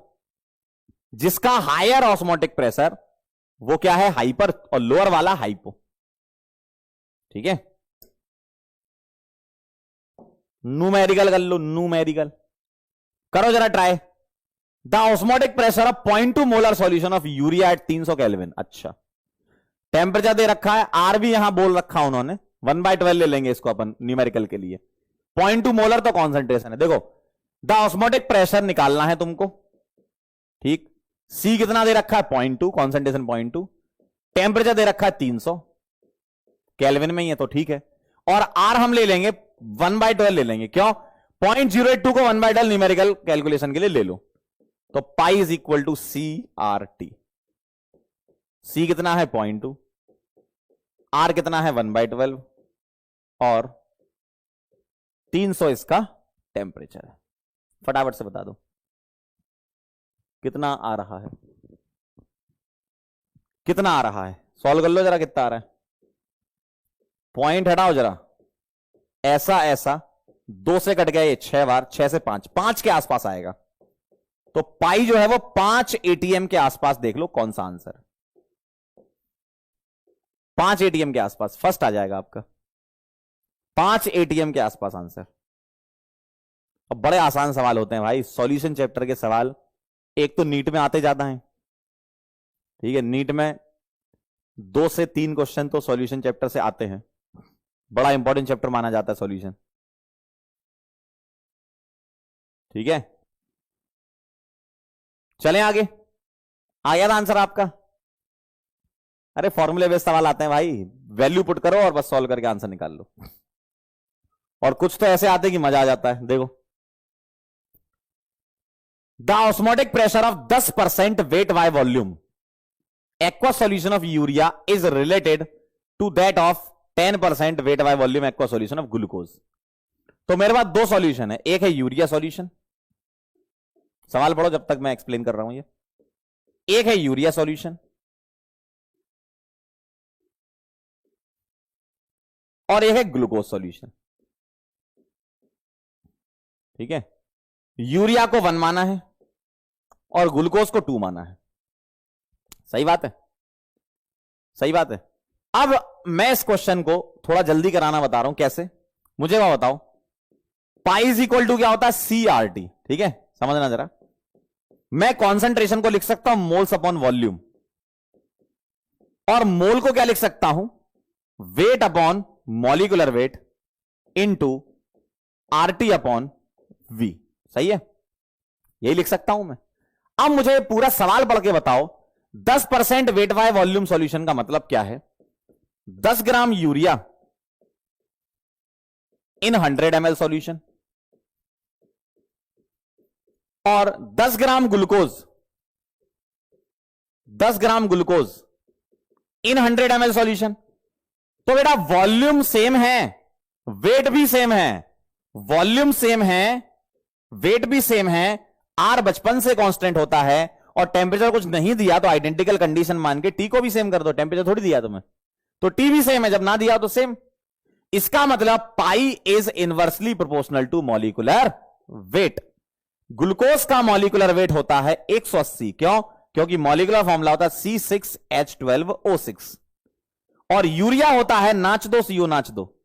जिसका हायर ऑस्मोटिक प्रेशर वो क्या है, हाइपर, और लोअर वाला हाइपो, ठीक है। न्यूमेरिकल कर लो, न्यूमेरिकल करो जरा try. The osmotic pressure of 0.2 molar solution of urea at 300 kelvin. अच्छा, टेम्परेचर दे रखा है, आर भी यहां बोल रखा उन्होंने, 1/12 ले लेंगे इसको अपन न्यूमेरिकल के लिए। 0.2 मोलर तो कॉन्सेंट्रेशन है। देखो द ऑस्मोटिक प्रेशर निकालना है तुमको, ठीक। सी कितना दे रखा है 0.2, कॉन्सेंट्रेशन 0.2। टेम्परेचर दे रखा है 300 केल्विन में ही है, तो ठीक है। और आर हम ले लेंगे 1/12 ले लेंगे, क्यों? 0.082 को 1/12 न्यूमेरिकल कैलकुलेशन के लिए ले लो। तो pi is equal to C R T. C कितना है 0.2, आर कितना है 1/12 और 300 इसका टेम्परेचर है। फटाफट से बता दो कितना आ रहा है, कितना आ रहा है, सॉल्व कर लो जरा, कितना आ रहा है। पॉइंट हटाओ जरा, ऐसा ऐसा 2 से कट गया ये 6 बार, 6 से 5 के आसपास आएगा। तो पाई जो है वो 5 एटीएम के आसपास, देख लो कौन सा आंसर, 5 एटीएम के आसपास फर्स्ट आ जाएगा आपका, 5 एटीएम के आसपास आंसर। अब बड़े आसान सवाल होते हैं भाई, सॉल्यूशन चैप्टर के सवाल एक तो नीट में आते जाता है, ठीक है। नीट में 2 से 3 क्वेश्चन तो सॉल्यूशन चैप्टर से आते हैं, बड़ा इंपॉर्टेंट चैप्टर माना जाता है सॉल्यूशन, ठीक है। चलें आगे, आ गया था आंसर आपका। अरे फॉर्मूले बेस्ड सवाल आते हैं भाई, वैल्यू पुट करो और बस सॉल्व करके आंसर निकाल लो। और कुछ तो ऐसे आते हैं कि मजा आ जाता है। देखो the osmotic pressure of 10% weight by volume aqua solution of urea is related to that of 10% weight by volume aqua solution of glucose. तो मेरे पास 2 सॉल्यूशन है, एक है यूरिया सॉल्यूशन, सवाल पढ़ो जब तक मैं एक्सप्लेन कर रहा हूं ये। एक है यूरिया सॉल्यूशन और एक है ग्लूकोज सॉल्यूशन, ठीक है। यूरिया को 1 माना है और ग्लूकोज को 2 माना है, सही बात है, सही बात है। अब मैं इस क्वेश्चन को थोड़ा जल्दी कराना बता रहा हूं, कैसे, मुझे क्या बताओ। पाई इज इक्वल टू क्या होता है सी आर टी, ठीक है, समझना जरा। मैं कॉन्सेंट्रेशन को लिख सकता हूं मोल्स अपॉन वॉल्यूम, और मोल को क्या लिख सकता हूं weight upon molecular weight into RT upon V, सही है, यही लिख सकता हूं मैं। अब मुझे पूरा सवाल पढ़ के बताओ 10% वेट बाय वॉल्यूम सॉल्यूशन का मतलब क्या है। 10 gram urea in 100 ml solution और 10 gram glucose, 10 gram glucose in 100 ml solution. तो बेटा वॉल्यूम सेम है, वेट भी सेम है, वॉल्यूम सेम है, वेट भी सेम है, आर बचपन से कांस्टेंट होता है, और टेम्परेचर कुछ नहीं दिया तो आइडेंटिकल कंडीशन मान के टी को भी सेम कर दो, टेम्परेचर थोड़ी दिया तुम्हें, तो टी भी सेम है, जब ना दिया तो सेम। इसका मतलब pi is inversely proportional to molecular weight. Glucose का मॉलिक्यूलर वेट होता है 180, क्यों? क्योंकि मॉलिक्यूलर फॉर्मूला होता है C6H12O6, और यूरिया होता है नाच दो सीओ नाच दो,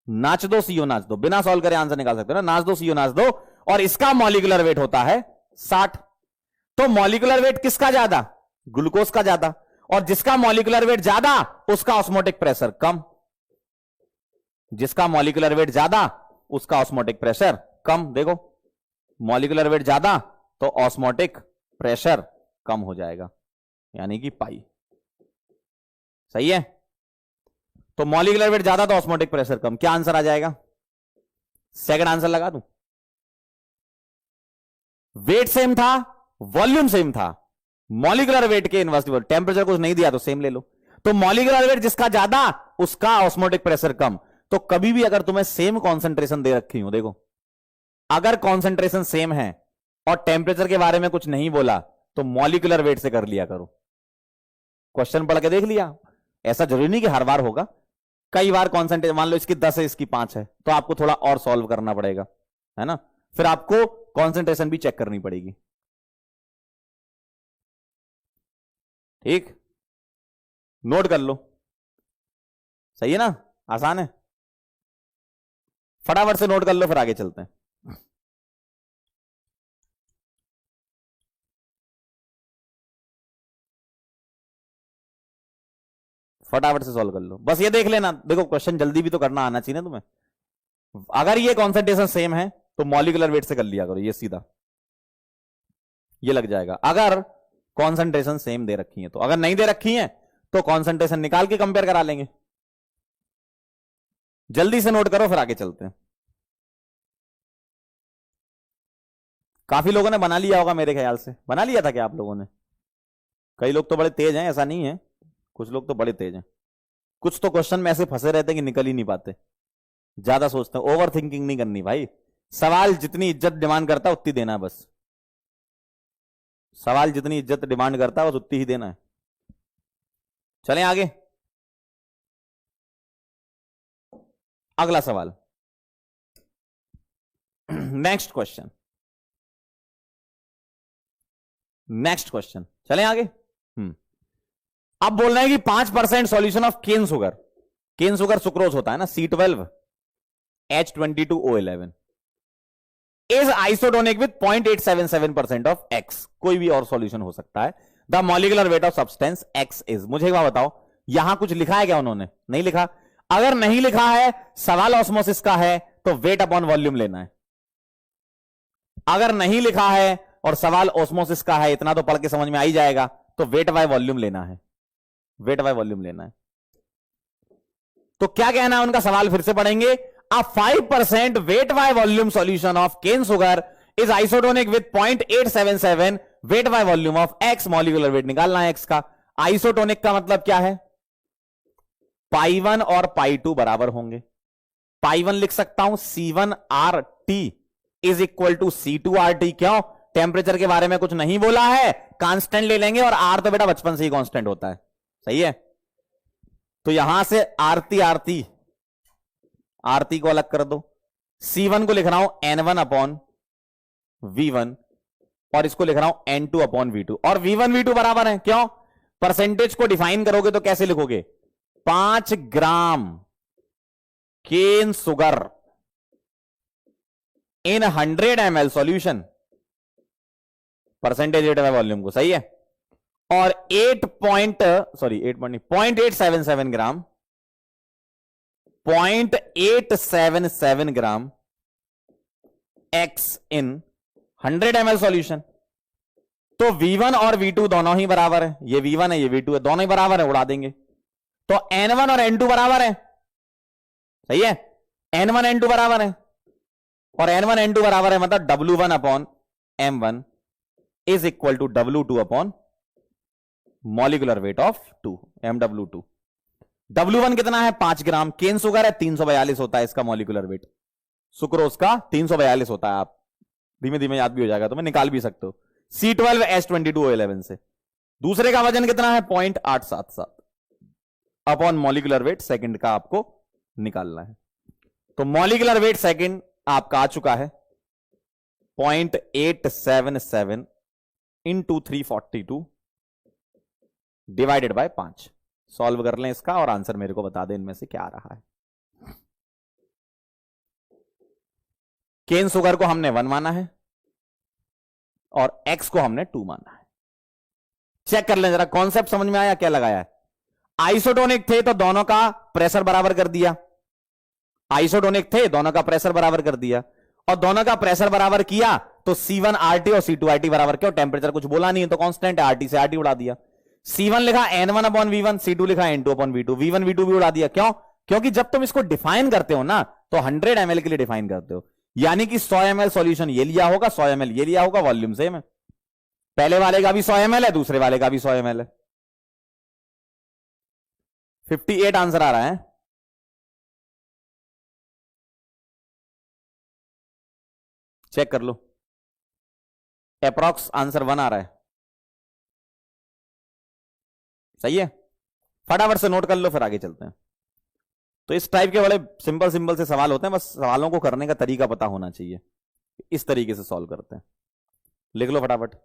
नाच दो सीओ नाच दो, बिना सॉल्व करे आंसर निकाल सकते हो ना, नाच दो सीओ नाच दो, और इसका मॉलिक्यूलर वेट होता है 60। तो मॉलिक्यूलर वेट किसका ज्यादा? ग्लूकोज का ज्यादा, और जिसका मॉलिक्यूलर वेट ज्यादा उसका ऑस्मोटिक प्रेशर कम, जिसका मॉलिक्यूलर वेट ज्यादा उसका ऑस्मोटिक प्रेशर कम। देखो मॉलिक्यूलर वेट ज्यादा तो ऑस्मोटिक प्रेशर कम हो जाएगा, यानी कि पाई, सही है। तो मॉलिक्यूलर वेट ज्यादा तो ऑस्मोटिक प्रेशर कम, क्या आंसर आ जाएगा? सेकंड आंसर लगा दूं, वेट सेम था, वॉल्यूम सेम था, मॉलिक्यूलर वेट के इनवर्सली, टेम्परेचर कुछ नहीं दिया तो सेम ले लो। तो मॉलिक्यूलर वेट जिसका ज्यादा उसका ऑस्मोटिक प्रेशर कम। तो कभी भी अगर तुम्हें सेम कॉन्सेंट्रेशन दे रखी हो, देखो अगर कॉन्सेंट्रेशन सेम है और टेम्परेचर के बारे में कुछ नहीं बोला तो मॉलिक्यूलर वेट से कर लिया करो। क्वेश्चन पढ़ के देख लिया, ऐसा जरूरी नहीं कि हर बार होगा, कई बार कॉन्सेंट्रेशन, मान लो इसकी 10 है इसकी 5 है, तो आपको थोड़ा और सॉल्व करना पड़ेगा, है ना, फिर आपको कॉन्सेंट्रेशन भी चेक करनी पड़ेगी, ठीक, नोट कर लो, सही है ना, आसान है, फटाफट से नोट कर लो फिर आगे चलते हैं। फटाफट से सॉल्व कर लो, बस ये देख लेना, देखो क्वेश्चन जल्दी भी तो करना आना चाहिए ना तुम्हें, अगर ये कॉन्सेंट्रेशन सेम है तो मॉलिक्यूलर वेट से कर लिया करो, ये सीधा ये लग जाएगा। अगर कॉन्सेंट्रेशन सेम दे रखी है तो, अगर नहीं दे रखी है तो कॉन्सेंट्रेशन निकाल के कंपेयर करा लेंगे। जल्दी से नोट करो फिर आगे चलते हैं। काफी लोगों ने बना लिया होगा, मेरे ख्याल से बना लिया था क्या आप लोगों ने? कई लोग तो बड़े तेज हैं, ऐसा नहीं है, कुछ लोग तो बड़े तेज हैं। कुछ तो क्वेश्चन में ऐसे फंसे रहते हैं कि निकल ही नहीं पाते, ज्यादा सोचते हैं। ओवर थिंकिंग नहीं करनी भाई, सवाल जितनी इज्जत डिमांड करता है उतनी देना है बस। सवाल जितनी इज्जत डिमांड करता है बस उतनी ही देना है। चलें आगे, अगला सवाल, नेक्स्ट क्वेश्चन, नेक्स्ट क्वेश्चन, चलें आगे। अब बोल रहे हैं कि 5% solution of cane sugar, cane sugar sucrose होता है ना, C12H22O11 is isotonic with 0.877% of X. कोई भी और सॉल्यूशन हो सकता है। The molecular weight of substance X is. मुझे एक बात बताओ, यहां कुछ लिखा है क्या उन्होंने? नहीं लिखा। अगर नहीं लिखा है, सवाल ऑस्मोसिस का है, तो वेट अपॉन वॉल्यूम लेना है। अगर नहीं लिखा है और सवाल ऑस्मोसिस का है, इतना तो पढ़ के समझ में आ ही जाएगा, तो वेट बाय वॉल्यूम लेना है, वेट बाय वॉल्यूम लेना है। तो क्या कहना है उनका सवाल, फिर से पढ़ेंगे। A 5% weight by volume solution of cane sugar is isotonic with 0.877 weight by volume of X। molecular weight निकालना है X का। आइसोटोनिक का मतलब क्या है? पाई1 और पाई2 बराबर होंगे। पाई1 लिख सकता हूं C1RT is equal to C2RT। क्यों? टेम्परेचर के बारे में कुछ नहीं बोला है, कांस्टेंट ले लेंगे, और R तो बेटा बचपन से ही कांस्टेंट होता है, सही है। तो यहां से आरती को अलग कर दो। C1 को लिख रहा हूं N1 अपॉन V1 और इसको लिख रहा हूं N2 अपॉन V2। और V1 V2 बराबर है, क्यों? परसेंटेज को डिफाइन करोगे तो कैसे लिखोगे? 5 gram cane sugar in 100 ml solution, percentage rate by volume को, सही है। और 0.877 gram, 0.877 gram X in 100 ml solution. तो V1 और V2 दोनों ही बराबर है, ये V1 है ये V2 है, दोनों ही बराबर है, उड़ा देंगे। तो N1 और N2 बराबर है, सही है। N1 N2 बराबर है, और N1 N2 बराबर है, मतलब W1 अपॉन M1 is equal to W2 upon molecular weight of 2, MW2। W1 कितना है? 5 ग्राम। केन सुगर है 342 होता है इसका मॉलिक्यूलर वेट, सुक्रोज का 342 होता है। आप धीमे धीमे याद भी हो जाएगा, तो मैं निकाल भी सकते हो C12H22O11 से। दूसरे का वजन कितना है? 0.877 अपॉन मॉलिक्यूलर वेट सेकंड का आपको निकालना है। तो मॉलिक्यूलर वेट सेकंड आपका आ चुका है 0.877 इंटू 342 डिवाइडेड बाय 5। सॉल्व कर लें इसका और आंसर मेरे को बता दें इनमें से क्या आ रहा है। केन सुगर को हमने 1 माना है और एक्स को हमने 2 माना है। चेक कर लें जरा, कॉन्सेप्ट समझ में आया? क्या लगाया है? आइसोटोनिक थे तो दोनों का प्रेशर बराबर कर दिया, आइसोटोनिक थे दोनों का प्रेशर बराबर कर दिया, और दोनों का प्रेशर बराबर किया तो C1RT और C2RT बराबर, क्यों? टेम्परेचर कुछ बोला नहीं है तो कांस्टेंट है, RT से RT उड़ा दिया। C1 लिखा N1 अपॉन V1, C2 लिखा N2 upon V2, V1 V2 भी उड़ा दिया। क्यों? क्योंकि जब तुम इसको डिफाइन करते हो ना तो 100 ml के लिए डिफाइन करते हो, यानी कि 100 ml सॉल्यूशन ये लिया होगा, 100 ml ये लिया होगा, वॉल्यूम सेम है। पहले वाले का भी 100 ml है, दूसरे वाले का भी 100 ml है। 58 आंसर आ रहा है। चेक कर लो, अप्रॉक्स आंसर 1 आ रहा है, सही है। फटाफट से नोट कर लो फिर आगे चलते हैं। तो इस टाइप के बड़े सिंपल सिंपल से सवाल होते हैं, बस सवालों को करने का तरीका पता होना चाहिए। इस तरीके से सॉल्व करते हैं, लिख लो फटाफट।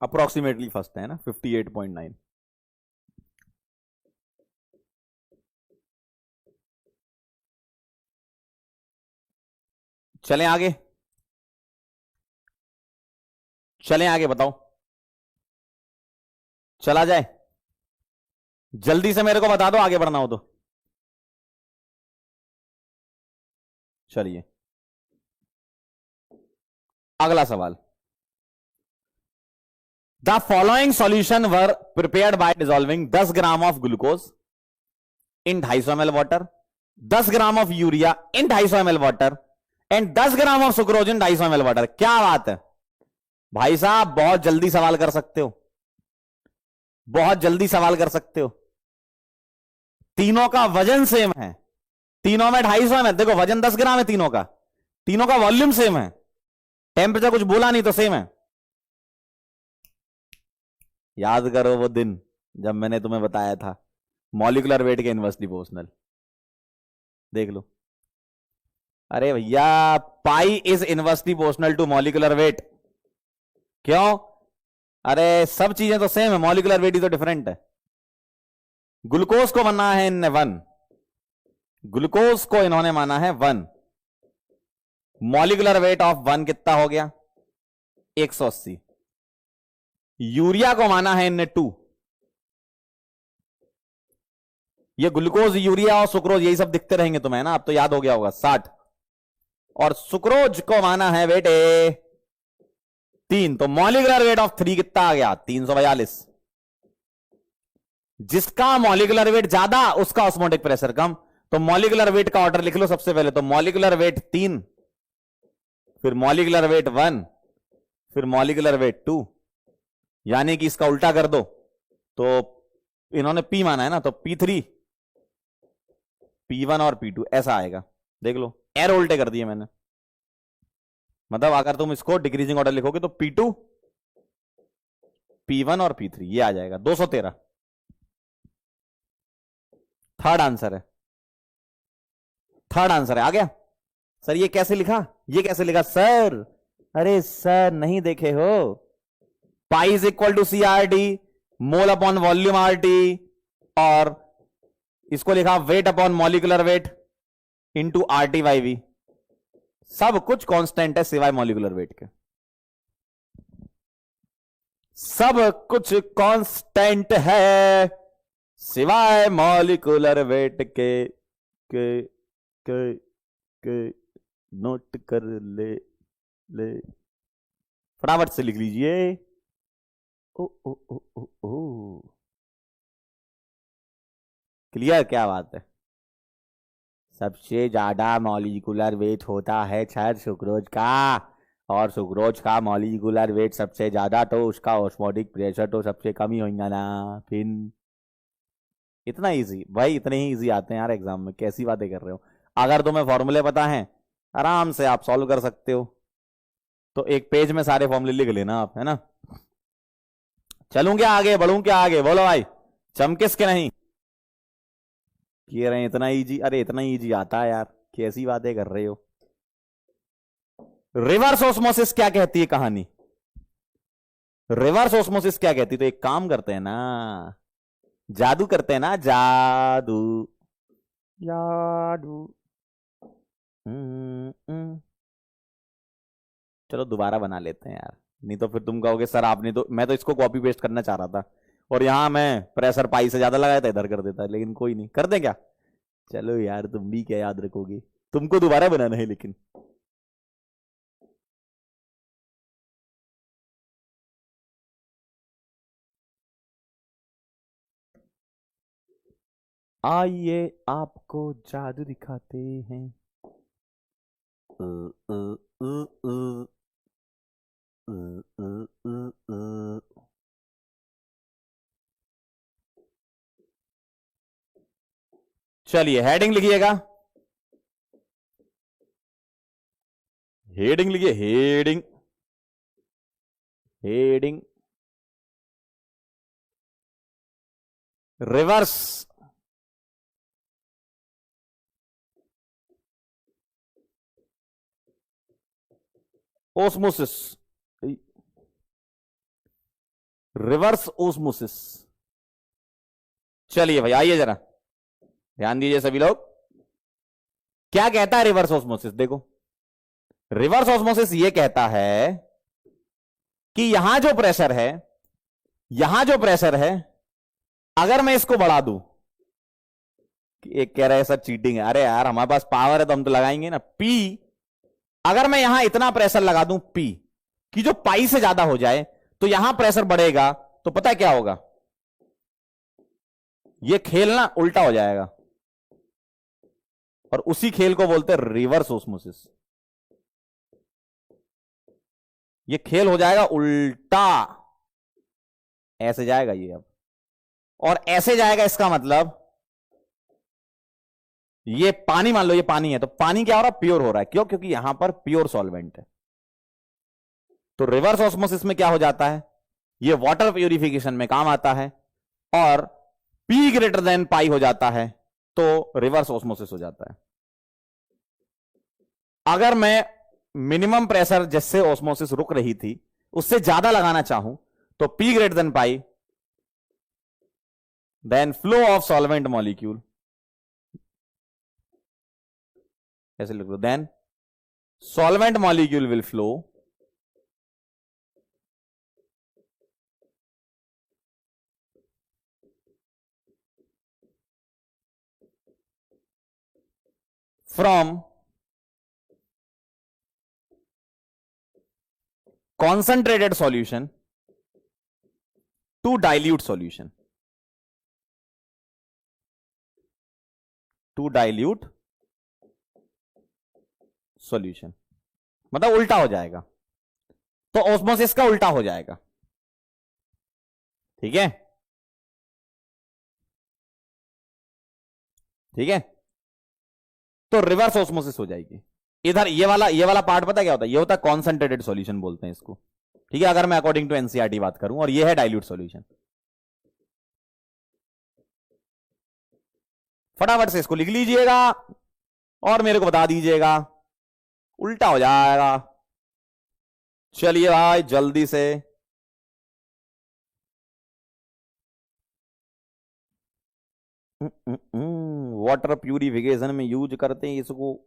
अप्रोक्सीमेटली फर्स्ट है ना, 58.9। चलें आगे, चलें आगे, बताओ चला जाए, जल्दी से मेरे को बता दो आगे बढ़ना हो तो। चलिए अगला सवाल, the following solution were prepared by dissolving 10 gram of glucose in 250 ml water, 10 gram of urea in 250 ml water and 10 gram of sucrose in 250 ml water. क्या बात है भाई साहब, बहुत जल्दी सवाल कर सकते हो, बहुत जल्दी सवाल कर सकते हो। तीनों का वजन सेम है, तीनों में 250 है, देखो वजन 10 ग्राम है तीनों का, तीनों का वॉल्यूम सेम है, टेम्परेचर कुछ बोला नहीं तो सेम है। याद करो वो दिन जब मैंने तुम्हें बताया था मॉलिक्यूलर वेट के इनवर्सली प्रोपोर्शनल, देख लो। अरे भैया pi is inversely proportional to molecular weight, क्यों? अरे सब चीजें तो सेम है, मॉलिक्यूलर वेट ही तो डिफरेंट है। ग्लूकोज को माना है इनने 1, ग्लूकोज को इन्होंने माना है 1, मॉलिक्यूलर वेट ऑफ 1 कितना हो गया 180। यूरिया को माना है इनने 2, ये ग्लूकोज यूरिया और सुक्रोज यही सब दिखते रहेंगे तुम्हें ना, अब तो याद हो गया होगा 60, और सुक्रोज को माना है बेटे 3, तो मॉलिक्यूलर वेट ऑफ 3 कितना आ गया 342। जिसका मॉलिक्यूलर वेट ज्यादा उसका ऑस्मोटिक प्रेशर कम, तो मॉलिक्यूलर वेट का ऑर्डर लिख लो सबसे पहले, तो मॉलिक्यूलर वेट 3, फिर मॉलिक्यूलर वेट 1, फिर मॉलिक्यूलर वेट 2, यानी कि इसका उल्टा कर दो, तो इन्होंने P माना है ना, तो P3, P1 और P2 ऐसा आएगा। देख लो एरो उल्टे कर दिए मैंने, मतलब अगर तुम इसको डिक्रीजिंग ऑर्डर लिखोगे तो P2, P1 और P3 ये आ जाएगा 213। थर्ड आंसर है, थर्ड आंसर है, आ गया। सर ये कैसे लिखा, ये कैसे लिखा सर? अरे सर नहीं देखे हो, pi is equal to C R D, mole upon volume R T, और इसको लिखा weight upon molecular weight into R T by V. सब कुछ कांस्टेंट है सिवाय मॉलिक्यूलर वेट के, सब कुछ कांस्टेंट है सिवाय मॉलिक्यूलर वेट के नोट कर ले फटाफट से लिख लीजिए। ओ ओ ओ ओ ओ क्लियर, क्या बात है। सबसे ज्यादा मॉलिक्यूलर वेट होता है सर सुक्रोज का, और सुक्रोज का मॉलिक्यूलर वेट सबसे ज्यादा, तो उसका ऑस्मोटिक प्रेशर तो सबसे कम ही होगा ना। फिर इतना इजी भाई, इतने ही इजी आते हैं यार एग्जाम में, कैसी बातें कर रहे हो। अगर तुम्हें फॉर्मूले पता है आराम से आप सॉल्व कर सकते हो, तो एक पेज में सारे फॉर्मूले लिख लेना आप, है ना। चलूं क्या आगे, बढ़ूं क्या आगे, बोलो भाई, चमकिस के नहीं कह रहे हैं इतना इजी। अरे इतना इजी आता है यार, कैसी बातें कर रहे हो। रिवर्स ऑस्मोसिस क्या कहती है कहानी, रिवर्स ऑस्मोसिस क्या कहती है? तो एक काम करते हैं ना, जादू करते हैं ना, जादू जादू। चलो दोबारा बना लेते हैं यार, नहीं तो फिर तुम कहोगे सर आपने तो, मैं तो इसको कॉपी पेस्ट करना चाह रहा था और यहां मैं प्रेशर पाई से ज्यादा लगाया था, इधर कर देता, लेकिन कोई नहीं, कर दें क्या? चलो यार तुम भी क्या याद रखोगे, तुमको दोबारा बनाना है। लेकिन आइए आपको जादू दिखाते हैं। उ, उ, उ, उ, उ, उ, उ, उ। चलिए हेडिंग लिखिएगा, हेडिंग लिखिए, heading heading reverse osmosis, reverse osmosis. चलिए भाई आइए जरा ध्यान दीजिए सभी लोग, क्या कहता है रिवर्स ओस्मोसिस। देखो रिवर्स ऑस्मोसिस ये कहता है कि यहां जो प्रेशर है, यहां जो प्रेशर है, अगर मैं इसको बढ़ा दूं, एक कह रहा है सर चीटिंग है, अरे यार हमारे पास पावर है तो हम तो लगाएंगे ना। पी, अगर मैं यहां इतना प्रेशर लगा दूं पी कि जो पाई से ज्यादा हो जाए, तो यहां प्रेशर बढ़ेगा, तो पता है क्या होगा, ये खेल ना उल्टा हो जाएगा, और उसी खेल को बोलते हैं रिवर्स ऑस्मोसिस। ये खेल हो जाएगा उल्टा, ऐसे जाएगा ये अब, और ऐसे जाएगा, इसका मतलब ये पानी, मान लो ये पानी है, तो पानी क्या हो रहा है, प्योर हो रहा है। क्यों? क्योंकि यहां पर प्योर सॉल्वेंट है। तो रिवर्स ऑस्मोसिस में क्या हो जाता है, ये वाटर प्यूरिफिकेशन में काम आता है, और P ग्रेटर देन पाई हो जाता है, तो रिवर्स ऑस्मोसिस हो जाता है। अगर मैं मिनिमम प्रेशर जिससे ऑस्मोसिस रुक रही थी उससे ज्यादा लगाना चाहूं, तो P greater than pi, then flow of solvent molecule, ऐसे लिख दो, then solvent molecule will flow from concentrated solution to dilute solution, to dilute solution, मतलब उल्टा हो जाएगा, तो ऑस्मोसिस का उल्टा हो जाएगा। ठीक है, ठीक है, तो रिवर्स ऑस्मोसिस हो जाएगी। इधर ये वाला पार्ट पता क्या होता है, ये होता है कॉन्सेंट्रेटेड सॉल्यूशन बोलते हैं इसको। ठीक है, अगर मैं अकॉर्डिंग टू एनसीईआरटी बात करूं, और ये है डाइल्यूट सॉल्यूशन। फटाफट से इसको लिख लीजिएगा और मेरे को बता दीजिएगा, उल्टा हो जाएगा। चलिए भाई जल्दी से, वाटर प्यूरिफिकेशन में यूज करते हैं इसको।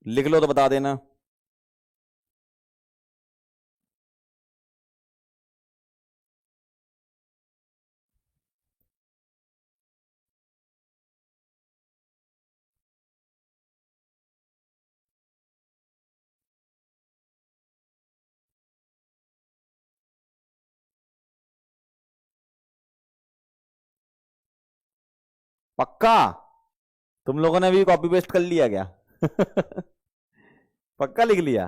लिख लो तो बता देना। पक्का तुम लोगों ने भी कॉपी पेस्ट कर लिया क्या? पक्का लिख लिया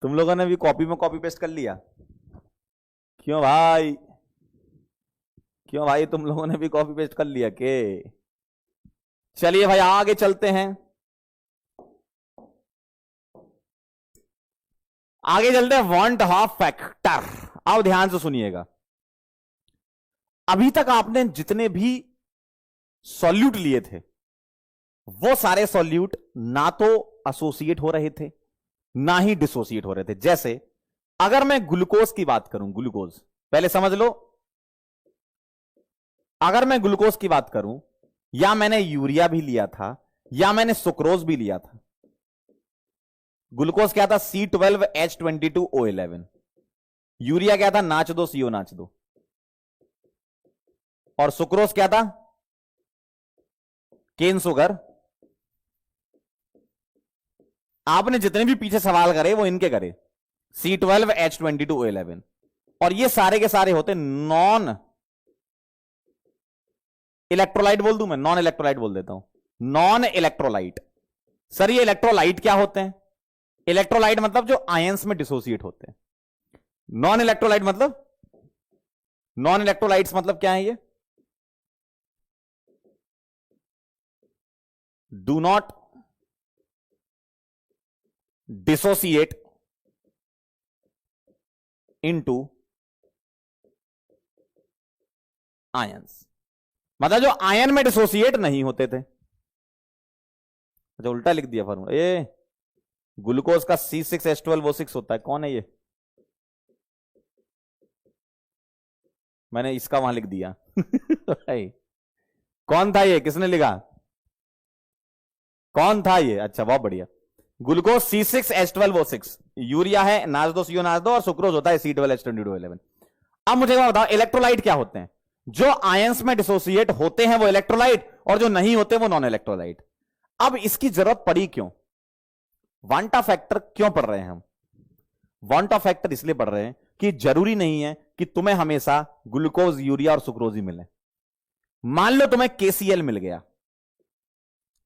तुम लोगों ने भी, कॉपी में कॉपी पेस्ट कर लिया? क्यों भाई, क्यों भाई, तुम लोगों ने भी कॉपी पेस्ट कर लिया के? चलिए भाई आगे चलते हैं, आगे चलते हैं। वांट हाफ फैक्टर, अब ध्यान से सुनिएगा। अभी तक आपने जितने भी सॉल्यूट लिए थे, वो सारे सॉल्यूट ना तो एसोसिएट हो रहे थे ना ही डिसोसिएट हो रहे थे। जैसे अगर मैं ग्लूकोज की बात करूं, ग्लूकोज पहले समझ लो, अगर मैं ग्लूकोज की बात करूं, या मैंने यूरिया भी लिया था या मैंने सुक्रोज भी लिया था। ग्लूकोज क्या था, C12H22O11, यूरिया क्या था, नाच दो CO नाच दो, और सुक्रोज क्या था, केन सुगर। आपने जितने भी पीछे सवाल करे वो इनके करे, C12H22O11, और ये सारे के सारे होते नॉन इलेक्ट्रोलाइट। बोल दूं मैं, नॉन इलेक्ट्रोलाइट बोल देता हूं, नॉन इलेक्ट्रोलाइट। सर ये इलेक्ट्रोलाइट क्या होते हैं? इलेक्ट्रोलाइट मतलब जो आयंस में डिसोसिएट होते हैं। नॉन इलेक्ट्रोलाइट मतलब, नॉन इलेक्ट्रोलाइट्स मतलब क्या है ये, do not dissociate into ions, मतलब जो आयन में डिसोसिएट नहीं होते थे। अच्छा उल्टा लिख दिया फॉर्मूला, ये ग्लूकोज का C6H12O6 होता है। कौन है ये? मैंने इसका वहां लिख दिया कौन था ये? किसने लिखा? कौन था ये? अच्छा, बहुत बढ़िया। ग्लूकोज C6H12O6, यूरिया है नाच दो और सुक्रोज होता है C12H2211। अब मुझे बताओ इलेक्ट्रोलाइट क्या होते हैं? जो आयंस में डिसोसिएट होते हैं वो इलेक्ट्रोलाइट, और जो नहीं होते वो नॉन इलेक्ट्रोलाइट। अब इसकी जरूरत पड़ी क्यों? वांटा फैक्टर क्यों पढ़ रहे हैं हम? वांटा फैक्टर इसलिए पढ़ रहे हैं कि जरूरी नहीं है कि तुम्हें हमेशा ग्लूकोज, यूरिया और सुक्रोज ही मिले। मान लो तुम्हें KCl मिल गया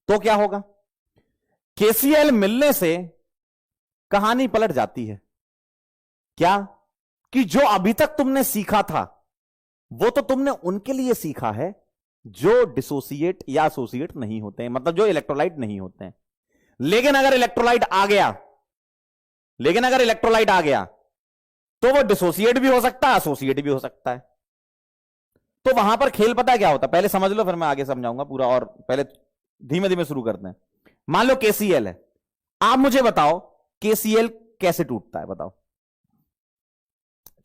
तो क्या होगा? KCl मिलने से कहानी पलट जाती है। क्या? कि जो अभी तक तुमने सीखा था वो तो तुमने उनके लिए सीखा है जो डिसोसिएट या एसोसिएट नहीं होते हैं, मतलब जो इलेक्ट्रोलाइट नहीं होते हैं। लेकिन अगर इलेक्ट्रोलाइट आ गया तो वो डिसोसिएट भी हो सकता है, एसोसिएट भी हो सकता है। तो वहां पर खेल पता क्या होता है? पहले समझ लो, फिर मैं आगे समझाऊंगा पूरा, और पहले धीमे धीमे शुरू करते हैं। मान लो KCl है, आप मुझे बताओ KCl कैसे टूटता है? बताओ,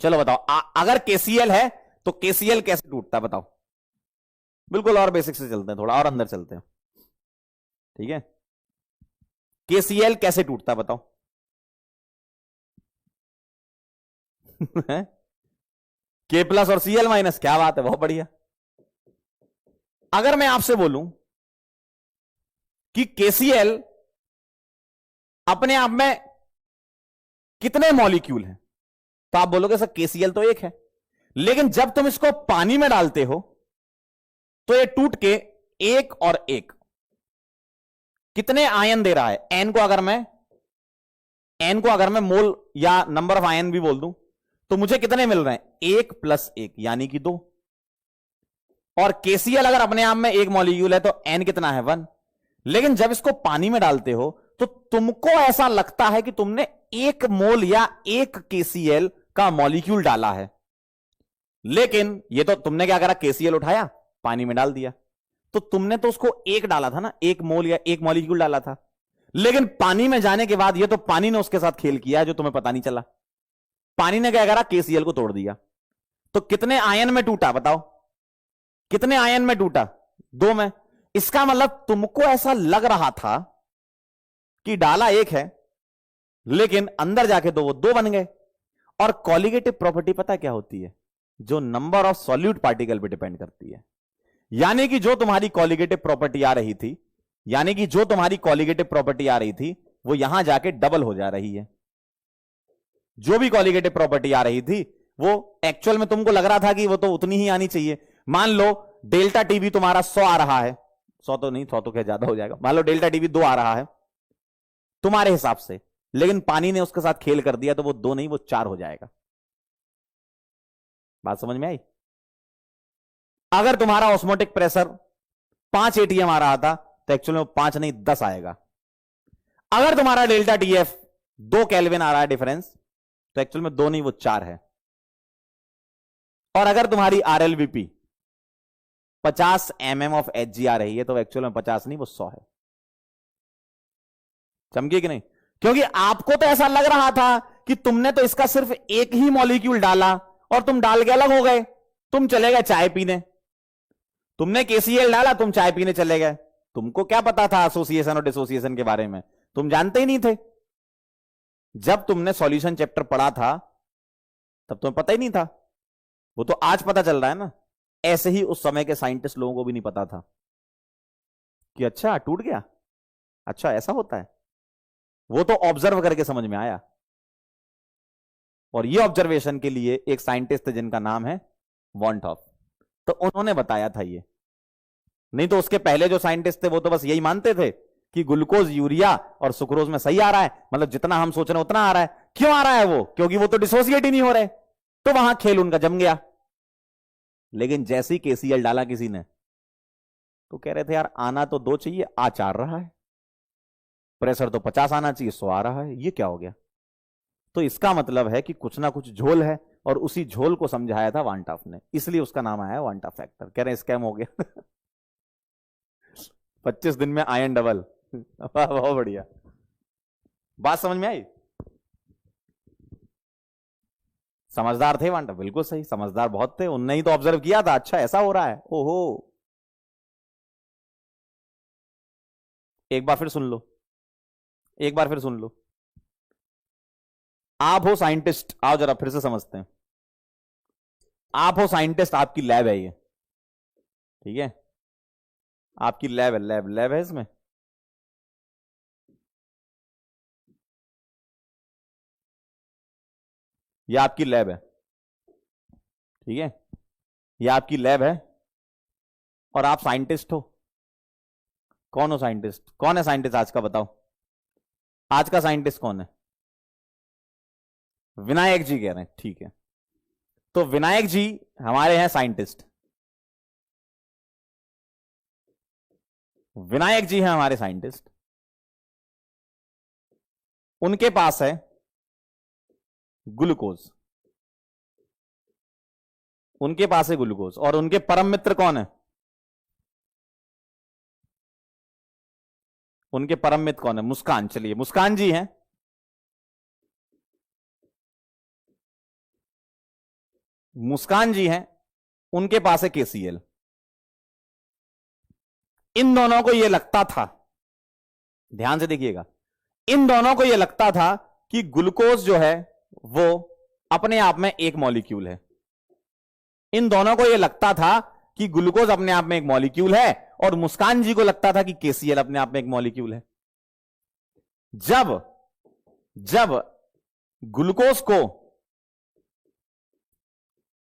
चलो बताओ। अगर KCl है तो KCl कैसे टूटता है बताओ? बिल्कुल, और बेसिक से चलते हैं, थोड़ा और अंदर चलते हैं, ठीक है? KCl कैसे टूटता है बताओ? K+ और Cl-, क्या बात है, बहुत बढ़िया। अगर मैं आपसे बोलूं कि KCl अपने आप में कितने मॉलिक्यूल हैं, तो आप बोलोगे सर KCl तो एक है। लेकिन जब तुम इसको पानी में डालते हो तो ये टूट के एक और एक कितने आयन दे रहा है? N को अगर मैं मोल या नंबर ऑफ आयन भी बोल दूं तो मुझे कितने मिल रहे हैं? 1 + 1 यानी कि 2। और KCl अगर अपने आप में एक मॉलिक्यूल है तो N कितना है? 1। लेकिन जब इसको पानी में डालते हो तो तुमको ऐसा लगता है कि तुमने 1 मोल या 1 KCl का मॉलिक्यूल डाला है। लेकिन ये तो तुमने क्या करा? KCl उठाया, पानी में डाल दिया, तो तुमने तो उसको 1 डाला था ना, 1 मोल या 1 मॉलिक्यूल डाला था। लेकिन पानी में जाने के बाद ये तो पानी ने उसके साथ खेल किया है जो तुम्हें पता नहीं चला। पानी ने क्या करा? KCl को तोड़ दिया। तो कितने आयन में टूटा बताओ? कितने आयन में टूटा? 2 में। इसका मतलब तुमको ऐसा लग रहा था कि डाला 1 है, लेकिन अंदर जाके तो वो 2 बन गए। और कॉलिगेटिव प्रॉपर्टी पता क्या होती है? जो नंबर ऑफ सॉल्यूट पार्टिकल पे डिपेंड करती है। यानी कि जो तुम्हारी कॉलिगेटिव प्रॉपर्टी आ रही थी, वो यहां जाके डबल हो जा रही है। जो भी कॉलिगेटिव प्रॉपर्टी आ रही थी वो एक्चुअल में तुमको लग रहा था कि वो तो उतनी ही आनी चाहिए। मान लो डेल्टा टीवी तुम्हारा 100 आ रहा है, 100 तो नहीं, 100 तो क्या ज्यादा हो जाएगा। मान लो डेल्टा टीवी 2 आ रहा है तुम्हारे हिसाब से, लेकिन पानी ने उसके साथ खेल कर दिया तो वो 2 नहीं, वो 4 हो जाएगा। बात समझ में आई? अगर तुम्हारा ऑस्मोटिक प्रेशर 5 ATM आ रहा था तो एक्चुअल में 5 नहीं 10 आएगा। अगर तुम्हारा डेल्टा TF 2 केल्विन आ रहा है डिफरेंस, तो एक्चुअल में 2 नहीं वो 4 है। और अगर तुम्हारी RLVP 50 mm ऑफ Hg आ रही है तो एक्चुअल में 50 नहीं वो 100 है। चमकी कि नहीं? क्योंकि आपको तो ऐसा लग रहा था कि तुमने तो इसका सिर्फ एक ही मॉलिक्यूल डाला और तुम डाल के अलग हो गए। तुम चले गए चाय पीने, तुमने KCl डाला, तुम चाय पीने चले गए। तुमको क्या पता था एसोसिएशन और डिसोसिएशन के बारे में? तुम जानते ही नहीं थे। जब तुमने सॉल्यूशन चैप्टर पढ़ा था तब तुम्हें पता ही नहीं था, वो तो आज पता चल रहा है ना। ऐसे ही उस समय के साइंटिस्ट लोगों को भी नहीं पता था कि अच्छा टूट गया, अच्छा ऐसा होता है। वो तो ऑब्जर्व करके समझ में आया। और ये ऑब्जर्वेशन के लिए एक साइंटिस्ट थे जिनका नाम है वॉन टॉप, तो उन्होंने बताया था ये। नहीं तो उसके पहले जो साइंटिस्ट थे वो तो बस यही मानते थे कि ग्लूकोज, यूरिया और सुक्रोज में सही आ रहा है, मतलब जितना हम सोच रहे हैं उतना आ रहा है। क्यों आ रहा है वो? क्योंकि वो तो डिसोसिएट ही नहीं हो रहे। तो वहां खेल उनका जम गया। लेकिन जैसे ही KCl डाला किसी ने तो कह रहे थे यार आना तो 2 चाहिए, आ 4 रहा है। प्रेशर तो 50 आना चाहिए, 100 आ रहा है, ये क्या हो गया? तो इसका मतलब है कि कुछ ना कुछ झोल है, और उसी झोल को समझाया था वांटाफ ने, इसलिए उसका नाम आया वांटा फैक्टर। कह रहे हैं स्कैम हो गया 25 दिन में आयन डबल बहुत बढ़िया। बात समझ में आई? समझदार थे वांटा, बिल्कुल सही, समझदार बहुत थे, उनने ही तो ऑब्जर्व किया था, अच्छा ऐसा हो रहा है, ओहो। एक बार फिर सुन लो, एक बार फिर सुन लो। आप हो साइंटिस्ट, आओ जरा फिर से समझते हैं। आप हो साइंटिस्ट, आपकी लैब है ये, ठीक है, आपकी लैब है, लैब लैब है इसमें। ये आपकी लैब है, ठीक है, ये आपकी लैब है, और आप साइंटिस्ट हो। कौन हो साइंटिस्ट? कौन है साइंटिस्ट आज का, बताओ, आज का साइंटिस्ट कौन है? विनायक जी कह रहे हैं, ठीक है। तो विनायक जी हमारे हैं साइंटिस्ट, विनायक जी हैं हमारे साइंटिस्ट। उनके पास है ग्लूकोज, उनके पास है ग्लूकोज, और उनके परम मित्र कौन है? उनके परम मित्र कौन है? मुस्कान। चलिए मुस्कान जी हैं, मुस्कान जी हैं, उनके पास है केसीएल। इन दोनों को यह लगता था, ध्यान से देखिएगा, इन दोनों को यह लगता था कि ग्लूकोज जो है वो अपने आप में एक मॉलिक्यूल है। इन दोनों को यह लगता था कि ग्लूकोज अपने आप में एक मॉलिक्यूल है, और मुस्कान जी को लगता था कि केसीएल अपने आप में एक मॉलिक्यूल है। जब जब ग्लूकोज को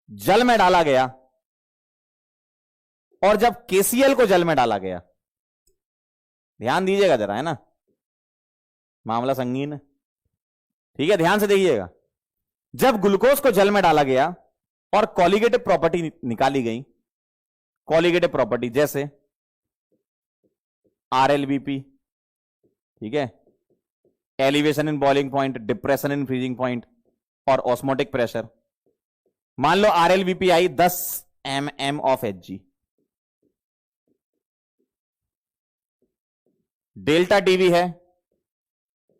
जल में डाला गया, और जब केसीएल को जल में डाला गया, ध्यान दीजिएगा जरा, है ना, मामला संगीन है, ठीक है, ध्यान से देखिएगा। जब ग्लूकोज को जल में डाला गया और कॉलिगेटिव प्रॉपर्टी निकाली गई, कॉलिगेटिव प्रॉपर्टी जैसे आरएलबीपी, ठीक है, elevation in boiling point, depression in freezing point, और ऑस्मोटिक प्रेशर। मान लो आरएलबीपी आई 10 mm of Hg, delta TV है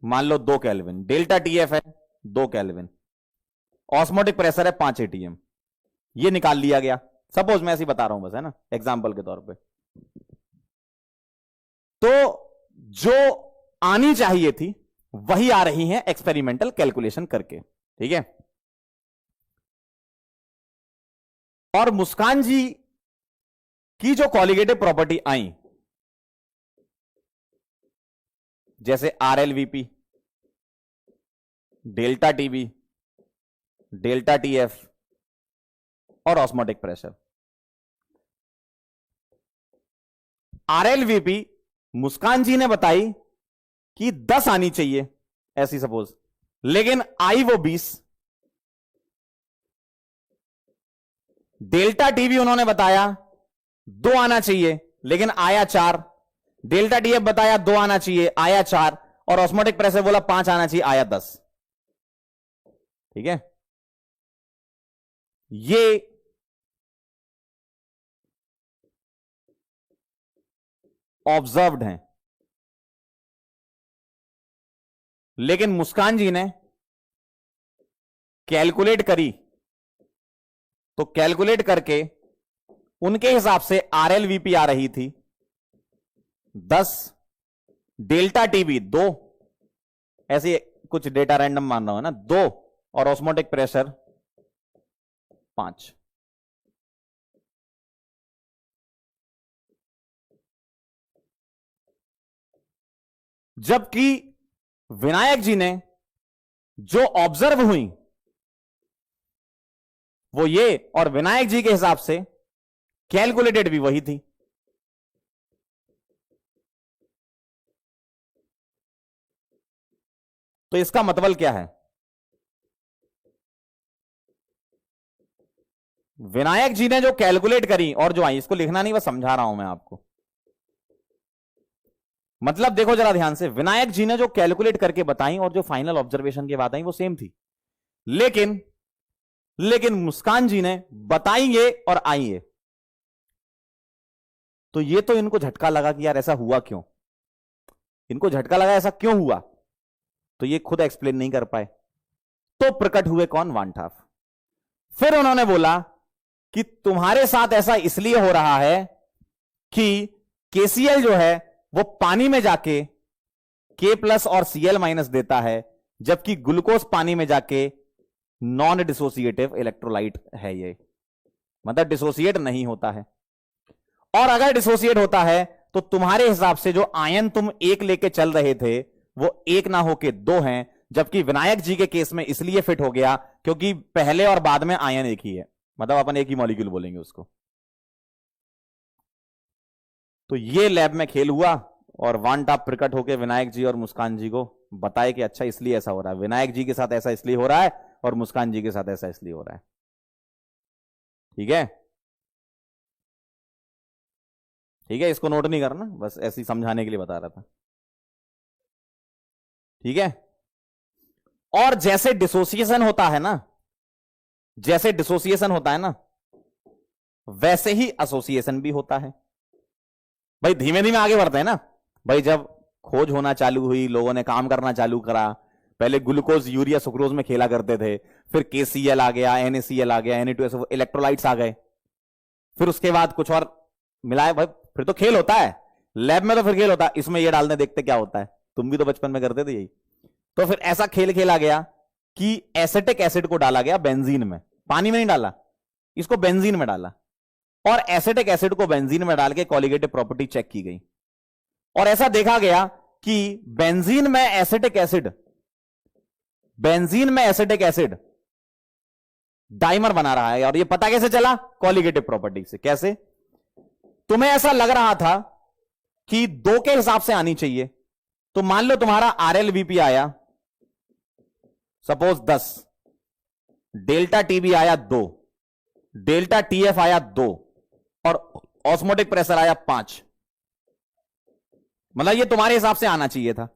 मान लो 2 केल्विन, डेल्टा टीएफ है 2 केल्विन, ऑस्मोटिक प्रेशर है 5 atm। ये निकाल लिया गया, सपोज मैं ऐसे ही बता रहा हूं बस, है ना, एग्जांपल के तौर पे। तो जो आनी चाहिए थी वही आ रही है एक्सपेरिमेंटल कैलकुलेशन करके, ठीक है। और मुस्कान जी की जो कॉलिगेटिव प्रॉपर्टी आई, जैसे आरएलवीपी, डेल्टा टीबी, डेल्टा टीएफ और ऑस्मोटिक प्रेशर। आरएलवीपी मुस्कान जी ने बताई कि 10 आनी चाहिए ऐसी सपोज, लेकिन आई वो 20। डेल्टा टीबी उन्होंने बताया 2 आना चाहिए, लेकिन आया 4। डेल्टा टीएफ बताया 2 आना चाहिए, आया 4, और ऑस्मोटिक प्रेशर बोला 5 आना चाहिए, आया 10, ठीक है। ये ऑब्जर्व्ड हैं, लेकिन मुस्कान जी ने कैलकुलेट करी, तो कैलकुलेट करके उनके हिसाब से आरएलवीपी आ रही थी 10, डेल्टा टीबी 2, ऐसे कुछ डेटा रैंडम मान रहा हूं ना, 2, और ऑस्मोटिक प्रेशर 5। जबकि विनायक जी ने जो ऑब्जर्व हुई वो ये, और विनायक जी के हिसाब से कैलकुलेटेड भी वही थी। तो इसका मतलब क्या है? विनायक जी ने जो कैलकुलेट करी और जो आई, इसको लिखना नहीं, बस समझा रहा हूं मैं आपको। मतलब देखो जरा ध्यान से, विनायक जी ने जो कैलकुलेट करके बताई और जो फाइनल ऑब्जर्वेशन के बाद आई वो सेम थी, लेकिन मुस्कान जी ने बताई ये और आई ये। तो ये तो इनको झटका लगा कि यार ऐसा हुआ क्यों, इनको झटका लगा ऐसा क्यों हुआ। तो ये खुद एक्सप्लेन नहीं कर पाए, तो प्रकट हुए कौन? वान टाफ। फिर उन्होंने बोला कि तुम्हारे साथ ऐसा इसलिए हो रहा है कि KCl जो है वो पानी में जाके K+ और Cl- देता है, जबकि ग्लूकोज पानी में जाके नॉन डिसोसिएटिव इलेक्ट्रोलाइट है ये, मतलब डिसोसिएट नहीं होता है। और अगर डिसोसिएट होता है तो तुम्हारे हिसाब से जो आयन तुम एक लेके चल रहे थे वो एक ना होके दो हैं, जबकि विनायक जी के केस में इसलिए फिट हो गया क्योंकि पहले और बाद में आयन एक ही है, मतलब अपन एक ही मॉलिक्यूल बोलेंगे उसको। तो ये लैब में खेल हुआ और वान टाफ प्रकट होकर विनायक जी और मुस्कान जी को बताए कि अच्छा इसलिए ऐसा हो रहा है, विनायक जी के साथ ऐसा इसलिए हो रहा है और मुस्कान जी के साथ ऐसा इसलिए हो रहा है। ठीक है, ठीक है, इसको नोट नहीं करना, बस ऐसे ही समझाने के लिए बता रहा था। ठीक है, और जैसे डिसोसिएशन होता है ना, जैसे डिसोसिएशन होता है ना, वैसे ही एसोसिएशन भी होता है। भाई धीमे धीमे आगे बढ़ते हैं ना भाई। जब खोज होना चालू हुई, लोगों ने काम करना चालू करा, पहले ग्लूकोज यूरिया सुक्रोज में खेला करते थे, फिर KCl आ गया, NaCl आ गया, Na2SO, इलेक्ट्रोलाइट्स आ गए, फिर उसके बाद कुछ और मिलाए, भाई फिर तो खेल होता है लैब में, तो फिर खेल होता है। इसमें ये डालने देखते क्या होता है, तुम भी तो बचपन में करते थे यही। तो फिर ऐसा खेल खेला गया कि एसिटिक एसिड को डाला गया बेंजीन में, पानी में नहीं डाला, इसको बेंजीन में डाला, और एसिटिक एसिड को बेंजीन में डाल के कॉलिगेटिव प्रॉपर्टी चेक की गई, और ऐसा देखा गया कि बेंजीन में एसिटिक एसिड, बेंजीन में एसिटिक एसिड डाइमर बना रहा है। और ये पता कैसे चला? कॉलिगेटिव प्रॉपर्टी से। कैसे? तुम्हें ऐसा लग रहा था कि 2 के हिसाब से आनी चाहिए, तो मान लो तुम्हारा RLVP आया सपोज 10, डेल्टा TB आया 2, डेल्टा TF आया 2, और ऑस्मोटिक प्रेशर आया 5। मतलब ये तुम्हारे हिसाब से आना चाहिए था।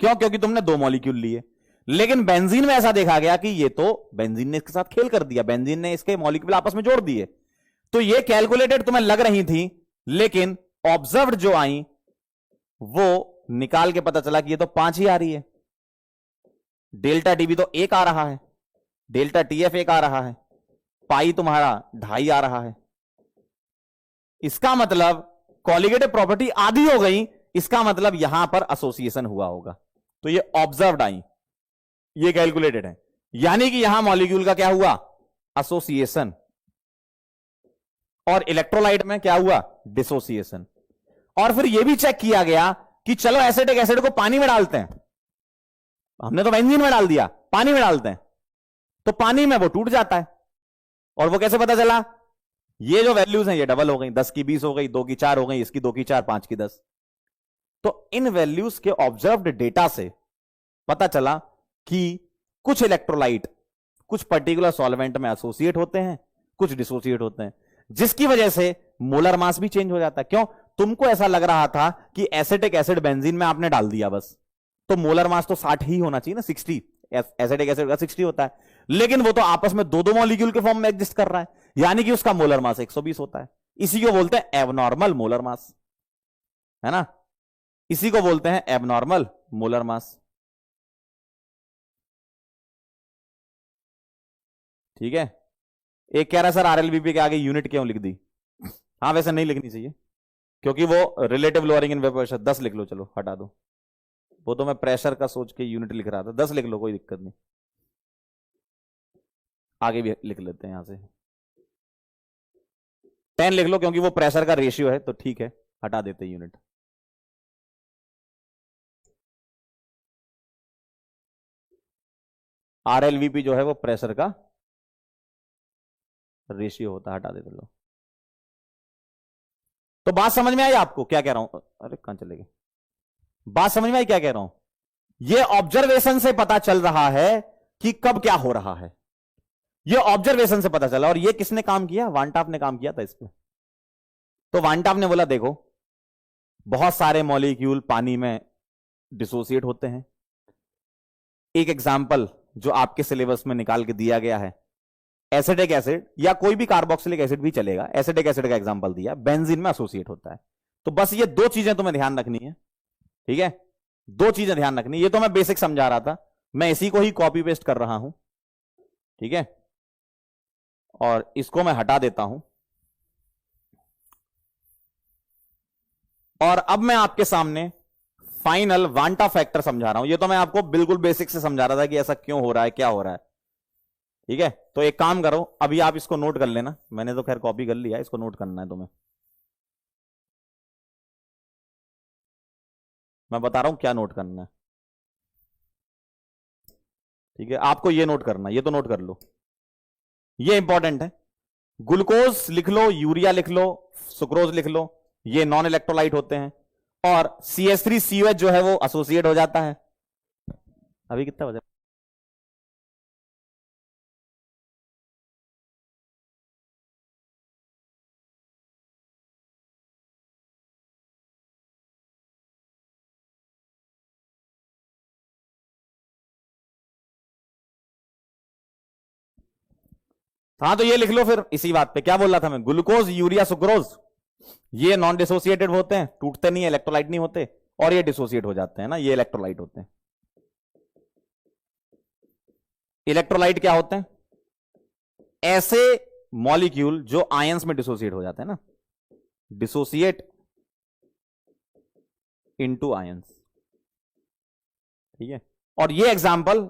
क्यों? क्योंकि तुमने 2 मॉलिक्यूल लिए। लेकिन बेंजीन में ऐसा देखा गया कि ये तो बेंजीन ने इसके साथ खेल कर दिया, बेंजीन ने इसके मॉलिक्यूल आपस में जोड़ दिए। तो ये कैलकुलेटेड तुम्हें लग रही थी, लेकिन ऑब्जर्व्ड जो आई वो निकाल के पता चला कि ये तो 5 ही आ रही है। डेल्टा TB तो 1 आ रहा है, डेल्टा TF 1 आ रहा है, पाई तुम्हारा 2.5 आ रहा है। इसका मतलब कॉलिगेटिव प्रॉपर्टी आधी हो गई, इसका मतलब यहां पर एसोसिएशन हुआ होगा। तो ये ऑब्जर्व्ड आई, ये कैलकुलेटेड है, यानी कि यहां मॉलिक्यूल का क्या हुआ? एसोसिएशन। और इलेक्ट्रोलाइट में क्या हुआ? डिसोसिएशन। और फिर यह भी चेक किया गया कि चलो एसिटिक एसिड को पानी में डालते हैं, हमने तो बेंजीन में डाल दिया, पानी में डालते हैं, तो पानी में वो टूट जाता है। और वो कैसे पता चला? ये जो वैल्यूज हैं ये डबल हो गई, 10 की 20 हो गई, 2 की 4 हो गई, इसकी 2 की 4, 5 की 10। तो इन वैल्यूज के ऑब्जर्व्ड डेटा से पता चला कि कुछ इलेक्ट्रोलाइट कुछ पर्टिकुलर सॉल्वेंट में एसोसिएट होते हैं, कुछ डिसोसिएट होते हैं, जिसकी वजह से मोलर मास भी चेंज हो जाता है। क्यों? तुमको ऐसा लग रहा था कि एसिटिक एसिड बेंजीन में आपने डाल दिया बस, तो मोलर मास तो 60 ही होना चाहिए ना, 60। एसिटिक एसिड का 60 होता है, लेकिन वो तो आपस में 2-2 मॉलिक्यूल के फॉर्म में एग्जिस्ट कर रहा है, यानी कि उसका मोलर मास 120 होता है। इसी को बोलते हैं एबनॉर्मल मोलर मास, है ना? इसी को बोलते हैं एबनॉर्मल मोलर मास। ठीक है। एक कह रहा है सर RLVP के आगे यूनिट क्यों लिख दी? हाँ वैसे नहीं लिखनी चाहिए, क्योंकि वो relative lowering in vapour pressure. 10 लिख लो, चलो हटा दो, वो तो मैं प्रेशर का सोच के यूनिट लिख रहा था। 10 लिख लो, कोई दिक्कत नहीं, आगे भी लिख लेते हैं, यहां से 10 लिख लो, क्योंकि वो प्रेशर का रेशियो है, तो ठीक है हटा देते यूनिट। RLVP जो है वो प्रेशर का रेशियो होता है, हटा देते लो। तो बात समझ में आई आपको क्या कह रहा हूं? अरे कहां चले गए? बात समझ में आई क्या कह रहा हूं? ये ऑब्जर्वेशन से पता चल रहा है कि कब क्या हो रहा है, ये ऑब्जर्वेशन से पता चला। और ये किसने काम किया? वान टाफ ने काम किया था इस पे। तो वान टाफ ने बोला देखो, बहुत सारे मॉलिक्यूल पानी में डिसोसिएट होते हैं। एक एग्जाम्पल जो आपके सिलेबस में निकाल के दिया गया है, एसिटिक एसिड या कोई भी कार्बोक्सिलिक एसिड भी चलेगा, एसिटिक एसिड का एग्जांपल दिया, बेंजीन में एसोसिएट होता है। तो बस ये 2 चीजें तुम्हें ध्यान रखनी है, ठीक है? दो चीजें ध्यान रखनी, ये तो मैं बेसिक समझा रहा था, मैं इसी को ही कॉपी पेस्ट कर रहा हूं, ठीक है, और इसको मैं हटा देता हूं। और अब मैं आपके सामने फाइनल वांटा फैक्टर समझा रहा हूं। ये तो मैं आपको बिल्कुल बेसिक से समझा रहा था कि ऐसा क्यों हो रहा है, क्या हो रहा है, ठीक है। तो एक काम करो, अभी आप इसको नोट कर लेना, मैंने तो खैर कॉपी कर लिया, इसको नोट करना है तुम्हें। मैं बता रहा हूं क्या नोट करना है, ठीक है। आपको ये नोट करना है, ये तो नोट कर लो, ये इंपॉर्टेंट है। ग्लूकोज लिख लो, यूरिया लिख लो, सुक्रोज लिख लो, ये नॉन इलेक्ट्रोलाइट होते हैं। और CH3COH जो है वो एसोसिएट हो जाता है। अभी कितना बजा? हाँ, तो ये लिख लो फिर इसी बात पे, क्या बोल रहा था मैं, ग्लूकोज यूरिया सुक्रोज ये नॉन डिसोसिएटेड होते हैं, टूटते नहीं, इलेक्ट्रोलाइट नहीं होते, और ये डिसोसिएट हो जाते हैं ना, ये इलेक्ट्रोलाइट होते हैं। इलेक्ट्रोलाइट क्या होते हैं? ऐसे मॉलिक्यूल जो आयंस में डिसोसिएट हो जाते हैं ना, डिसोसिएट इनटू आयंस, ठीक है। और ये एग्जांपल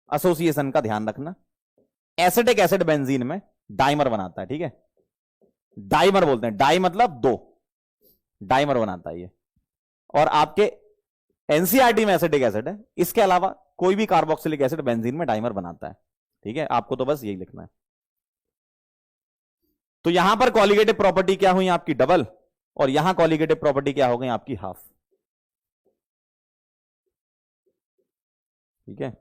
एसोसिएशन का ध्यान रखना, एसिटिक एसिड बेंजीन में डाइमर बनाता है, ठीक है, डाइमर बोलते हैं, डाई मतलब दो, डाइमर बनाता है ये। और आपके एनसीईआरटी में एसिटिक एसिड है, इसके अलावा कोई भी कार्बोक्सिलिक एसिड बेंजीन में डाइमर बनाता है, ठीक है। आपको तो बस यही लिखना है। तो यहां पर कॉलिगेटिव प्रॉपर्टी क्या हुई आपकी, डबल, और यहां कॉलिगेटिव प्रॉपर्टी क्या हो गई आपकी, हाफ, ठीक है।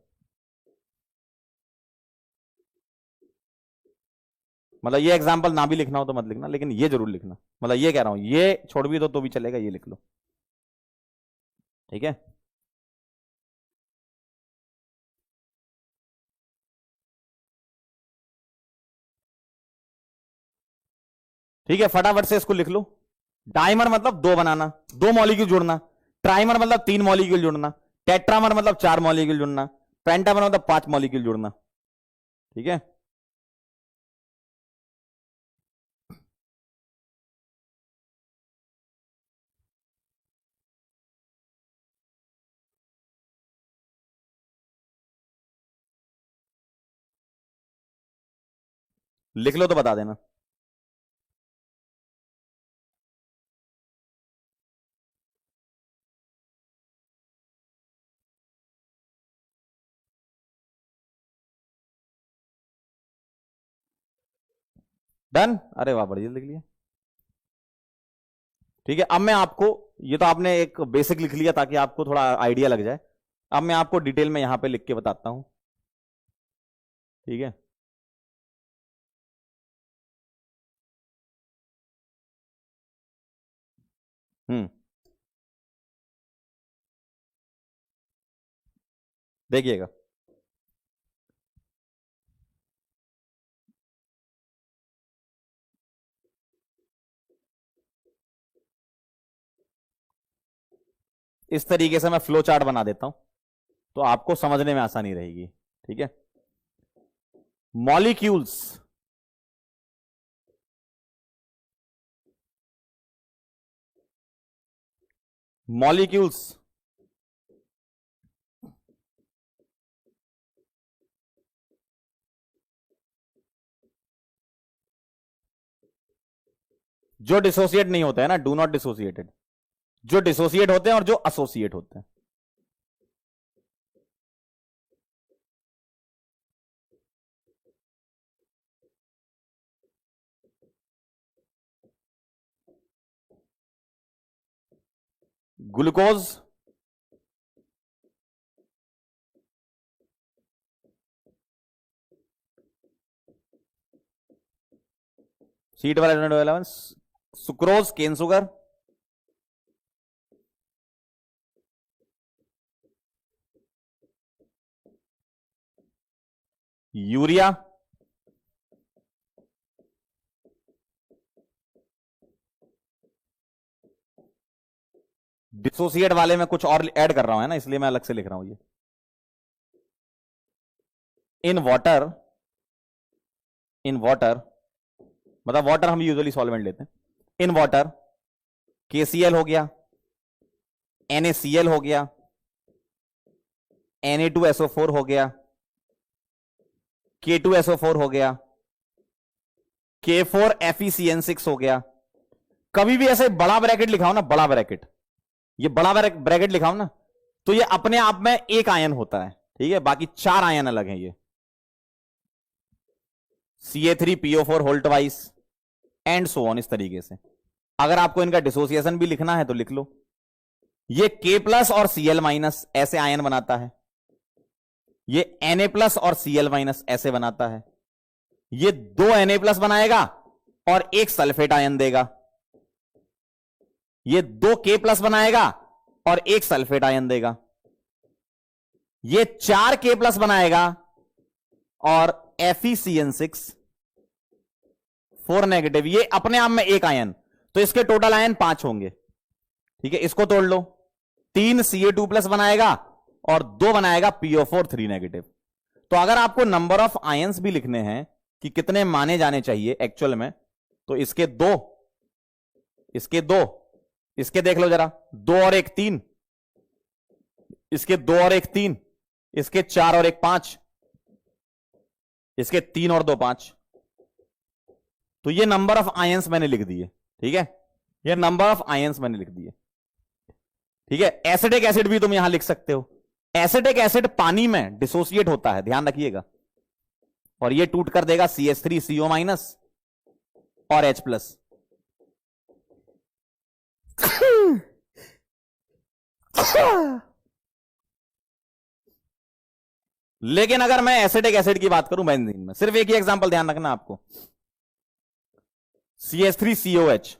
मतलब ये एग्जांपल ना भी लिखना हो तो मत लिखना, लेकिन ये जरूर लिखना, मतलब ये कह रहा हूं, ये छोड़ भी दो तो भी चलेगा, ये लिख लो, ठीक है। ठीक है, फटाफट से इसको लिख लो। डाइमर मतलब दो बनाना, दो मॉलिक्यूल जोड़ना, ट्राइमर मतलब तीन मॉलिक्यूल जोड़ना, टेट्रामर मतलब चार मॉलिक्यूल जोड़ना, पेंटामर मतलब पांच मॉलिक्यूल जोड़ना, ठीक है। लिख लो तो बता देना। डन, अरे वाह, बड़ी जल्दी लिख लिया, ठीक है। अब मैं आपको, ये तो आपने एक बेसिक लिख लिया ताकि आपको थोड़ा आइडिया लग जाए, अब मैं आपको डिटेल में यहां पे लिख के बताता हूं, ठीक है। हम्म, देखिएगा, इस तरीके से मैं फ्लो चार्ट बना देता हूं तो आपको समझने में आसानी रहेगी, ठीक है। मॉलिक्यूल्स, मॉलिक्यूल्स जो डिसोसिएट नहीं होते हैं ना, डू नॉट डिसोसिएटेड, जो डिसोसिएट होते हैं और जो एसोसिएट होते हैं। ग्लूकोज, सीट वाला, सुक्रोज केन सुगर, यूरिया, डिसोसिएट वाले में कुछ और ऐड कर रहा हूं है ना, इसलिए मैं अलग से लिख रहा हूं ये। इन वाटर मतलब वाटर हम यूजुअली सॉल्वेंट लेते हैं। इन वाटर KCl हो गया, NaCl हो गया, Na2SO4 हो गया, K2SO4 हो गया, K4FeCN6 हो गया। कभी भी ऐसे बड़ा ब्रैकेट लिखाओ ना, बड़ा ब्रैकेट, ये बड़ा ब्रैकेट लिखाओ ना, तो ये अपने आप में एक आयन होता है, ठीक है, बाकी 4 आयन अलग हैं ये। Ca3PO4 whole twice and so on, इस तरीके से। अगर आपको इनका डिसोसिएशन भी लिखना है तो लिख लो। ये K+ और Cl- ऐसे आयन बनाता है, ये Na+ और Cl- ऐसे बनाता है, ये 2 Na+ बनाएगा और एक सल्फेट आयन देगा, ये 2 K+ बनाएगा और एक सल्फेट आयन देगा, ये 4 K+ बनाएगा और FeCN6 4 नेगेटिव, ये अपने आप में एक आयन, तो इसके टोटल आयन 5 होंगे, ठीक है। इसको तोड़ लो, 3 Ca2+ बनाएगा और 2 बनाएगा PO4 3 नेगेटिव। तो अगर आपको नंबर ऑफ आयंस भी लिखने हैं कि कितने माने जाने चाहिए एक्चुअल में, तो इसके 2, इसके 2, इसके देख लो जरा, 2 और 1 3, इसके 2 और 1 3, इसके 4 और 1 5, इसके 3 और 2 5। तो ये नंबर ऑफ आयंस मैंने लिख दिए, ठीक है, ये नंबर ऑफ आयंस मैंने लिख दिए, ठीक है। एसिटिक एसिड भी तुम यहां लिख सकते हो। एसिटिक एसिड पानी में डिसोसिएट होता है, ध्यान रखिएगा, और ये टूट कर देगा CH3CO- और H+। लेकिन अगर मैं एसिटिक एसिड की बात करूं बेंजीन में, सिर्फ एक ही एग्जांपल ध्यान रखना आपको, CH3COH,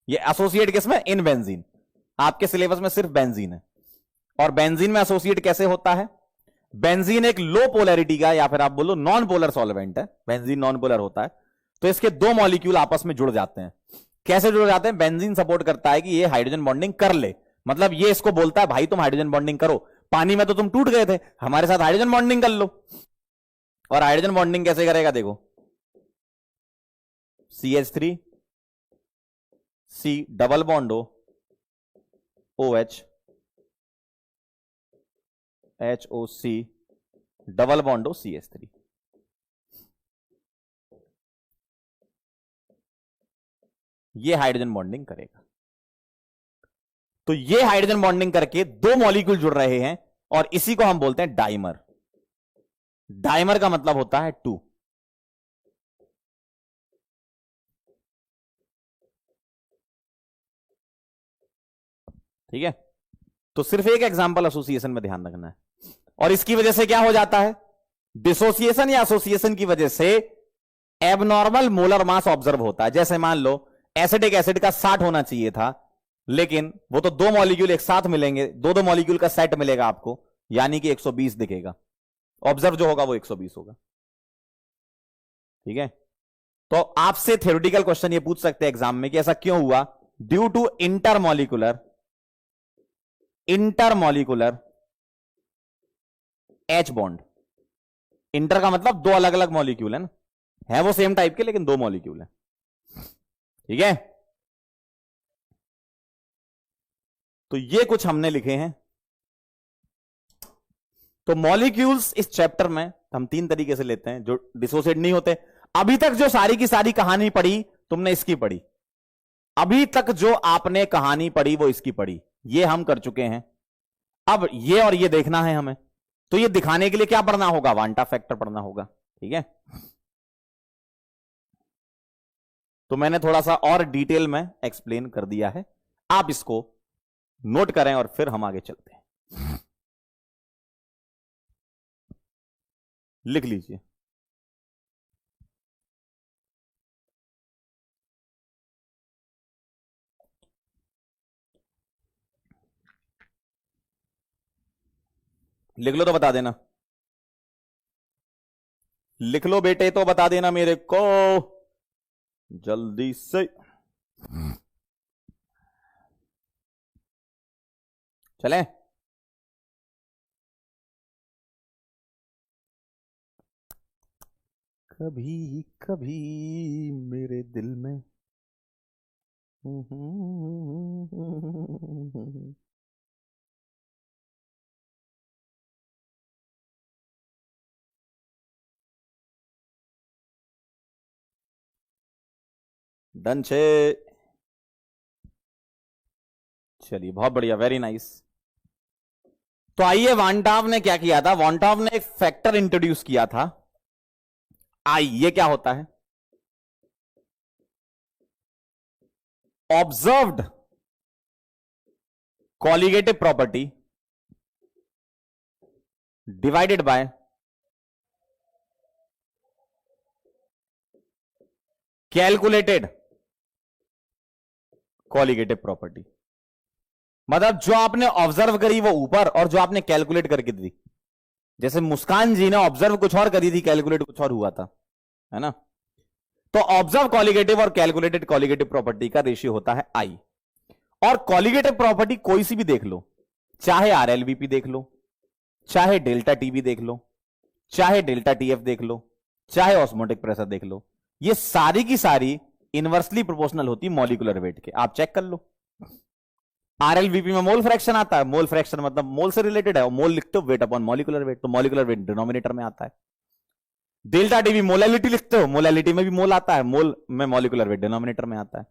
ये एसोसिएट किसमें, इन बेंजीन। आपके सिलेबस में सिर्फ बेंजीन है, और बेंजीन में एसोसिएट कैसे होता है, बेंजीन एक लो पोलैरिटी का, या फिर आप बोलो नॉन पोलर सॉल्वेंट है, बेंजीन नॉन पोलर होता है, तो इसके 2 मॉलिक्यूल आपस में जुड़ जाते हैं। कैसे जुड़ जाते हैं, बेंजीन सपोर्ट करता है कि ये हाइड्रोजन बॉन्डिंग कर ले, मतलब ये इसको बोलता है भाई तुम हाइड्रोजन बॉन्डिंग करो, पानी में तो तुम टूट गए थे, हमारे साथ हाइड्रोजन बॉन्डिंग कर लो। और हाइड्रोजन बॉन्डिंग कैसे करेगा, देखो, CH3 C डबल बॉन्ड हो, OH HOC डबल बॉन्ड हो CH3, ये हाइड्रोजन बॉन्डिंग करेगा। तो ये हाइड्रोजन बॉन्डिंग करके 2 मॉलिक्यूल जुड़ रहे हैं, और इसी को हम बोलते हैं डाइमर। डाइमर का मतलब होता है 2। ठीक है, तो सिर्फ एक एग्जांपल एसोसिएशन में ध्यान रखना है। और इसकी वजह से क्या हो जाता है, डिसोसिएशन या एसोसिएशन की वजह से एबनॉर्मल मोलर मास ऑब्जर्व होता है। जैसे मान लो एसिटिक एसिड का 60 होना चाहिए था, लेकिन वो तो 2 मॉलिक्यूल एक साथ मिलेंगे, 2-2 मॉलिक्यूल का सेट मिलेगा आपको, यानी कि 120 दिखेगा, ऑब्जर्व जो होगा वो 120 होगा। ठीक है, तो आपसे थ्योरेटिकल क्वेश्चन ये पूछ सकते हैं एग्जाम में कि ऐसा क्यों हुआ, due to intermolecular H bond. Inter का मतलब 2 अलग अलग मॉलिक्यूल है ना, है वो सेम टाइप के लेकिन 2 मॉलिक्यूल है। ठीक है, तो ये कुछ हमने लिखे हैं। तो मॉलिक्यूल्स इस चैप्टर में हम 3 तरीके से लेते हैं जो डिसोसिएट नहीं होते। अभी तक जो सारी की सारी कहानी पढ़ी तुमने इसकी पढ़ी, अभी तक जो आपने कहानी पढ़ी वो इसकी पढ़ी, ये हम कर चुके हैं। अब ये और ये देखना है हमें, तो ये दिखाने के लिए क्या पढ़ना होगा, वांटा फैक्टर पढ़ना होगा। ठीक है, तो मैंने थोड़ा सा और डिटेल में एक्सप्लेन कर दिया है, आप इसको नोट करें और फिर हम आगे चलते हैं। लिख लीजिए, लिख लो तो बता देना, लिख लो बेटे तो बता देना मेरे को जल्दी से। चले? कभी कभी मेरे दिल में डन छे। चलिए बहुत बढ़िया, वेरी नाइस। तो आइए, वांटाव ने क्या किया था? वांटाव ने एक फैक्टर इंट्रोड्यूस किया था, आई। ये क्या होता है? Observed colligative property divided by calculated colligative property. मतलब जो आपने ऑब्जर्व करी वो ऊपर, और जो आपने कैलकुलेट करके दी। जैसे मुस्कान जी ने ऑब्जर्व कुछ और करी थी, कैलकुलेट कुछ और हुआ था, है ना? तो ऑब्जर्व कॉलिगेटिव और कैलकुलेटेड कॉलिगेटिव प्रॉपर्टी का रेशियो होता है आई। और कॉलिगेटिव प्रॉपर्टी कोई सी भी देख लो, चाहे आरएलवीपी देख लो, चाहे डेल्टा टीबी देख लो, चाहे डेल्टा टीएफ देख लो, चाहे ऑस्मोटिक प्रेशर देख लो, ये सारी की सारी इनवर्सली प्रोपोर्शनल होती मॉलिक्यूलर वेट के। आप चेक कर लो। आरएलवीपी में मोल फ्रैक्शन आता है, मोल फ्रैक्शन मतलब मोल से रिलेटेड है, और मोल लिखते हो वेट अपॉन मॉलिक्यूलर वेट, तो मॉलिक्यूलर वेट डिनोमिनेटर में आता है। डेल्टा टीबी मोलैलिटी लिखते हो, मोलैलिटी में भी मोल आता है, मोल में मॉलिक्यूलर वेट डिनोमिनेटर में आता है।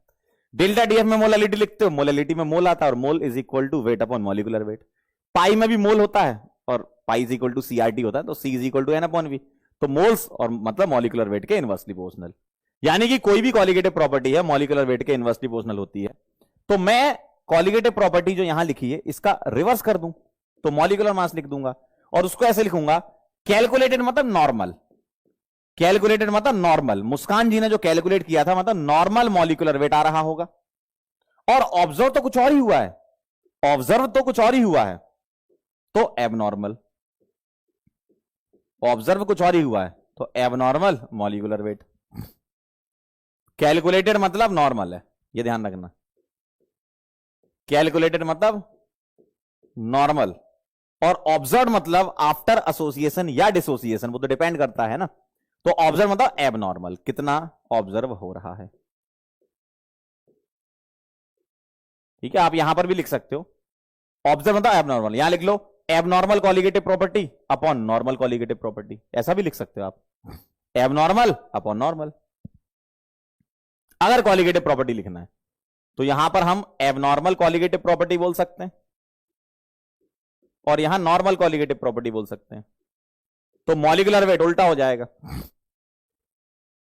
डेल्टा डीएफ में मोलैलिटी लिखते हो, मोलैलिटी में मोल आता है, और mole is equal to weight upon molecular weight. Pi में भी मोल होता है, और pi is equal to CRT होता है, तो c is equal to n upon v. तो मोल्स और मतलब मॉलिक्यूलर वेट के इनवर्सली प्रोपोर्शनल, यानी कि कोई भी कॉलिगेटिव प्रॉपर्टी है मॉलिक्यूलर वेट के इनवर्सली प्रोपोर्शनल होती है। तो मैं कॉलिगेटिव प्रॉपर्टी जो यहां लिखी है इसका रिवर्स कर दूं तो मॉलिक्यूलर मास लिख दूंगा, और उसको ऐसे लिखूंगा, कैलकुलेटेड मतलब नॉर्मल। कैलकुलेटेड मतलब नॉर्मल, मुस्कान जी ने जो कैलकुलेट किया था मतलब नॉर्मल मॉलिक्यूलर वेट आ रहा होगा। और ऑब्जर्व तो कुछ और ही हुआ है, ऑब्जर्व तो कुछ और ही हुआ है, तो एबनॉर्मल। ऑब्जर्व कुछ और ही हुआ है, तो एबनॉर्मल मॉलिक्यूलर वेट। कैलकुलेटेड मतलब नॉर्मल है, ये ध्यान रखना। कैलकुलेटेड मतलब नॉर्मल, और ऑब्जर्व मतलब आफ्टर एसोसिएशन या डिसोसिएशन, वो तो डिपेंड करता है ना। तो ऑब्जर्व मतलब एबनॉर्मल, कितना ऑब्जर्व हो रहा है। ठीक है, आप यहां पर भी लिख सकते हो, ऑब्जर्व मतलब एबनॉर्मल। यहां लिख लो abnormal colligative property upon normal colligative property, ऐसा भी लिख सकते हो आप, एबनॉर्मल अपॉन नॉर्मल। अगर कॉलिगेटिव प्रॉपर्टी लिखना है तो यहां पर हम एबनॉर्मल कॉलिगेटिव प्रॉपर्टी बोल सकते हैं, और यहां नॉर्मल कॉलिगेटिव प्रॉपर्टी बोल सकते हैं। तो मॉलिक्यूलर वेट उल्टा हो जाएगा,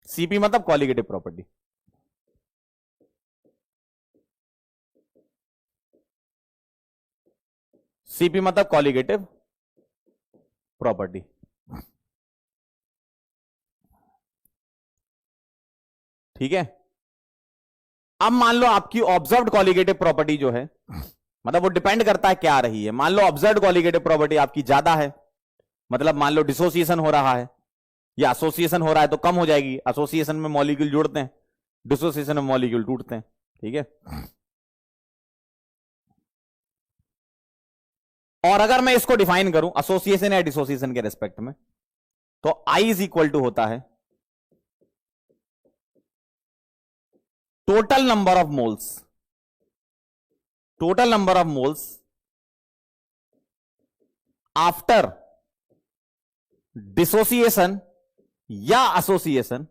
सीपी मतलब कॉलिगेटिव प्रॉपर्टी। सीपी मतलब कॉलिगेटिव प्रॉपर्टी। ठीक है, अब मान लो आपकी ऑब्जर्व्ड कॉलिगेटिव प्रॉपर्टी जो है, मतलब वो डिपेंड करता है क्या आ रही है। मान लो ऑब्जर्व्ड कॉलिगेटिव प्रॉपर्टी आपकी ज्यादा है, मतलब मान लो डिसोसिएशन हो रहा है, या एसोसिएशन हो रहा है तो कम हो जाएगी। एसोसिएशन में मॉलिक्यूल जुड़ते हैं, डिसोसिएशन में मॉलिक्यूल टूटते हैं। ठीक है, और अगर मैं इसको डिफाइन करूं एसोसिएशन या डिसोसिएशन के रेस्पेक्ट में, तो आई इज इक्वल टू होता है total number of moles, total number of moles after dissociation या association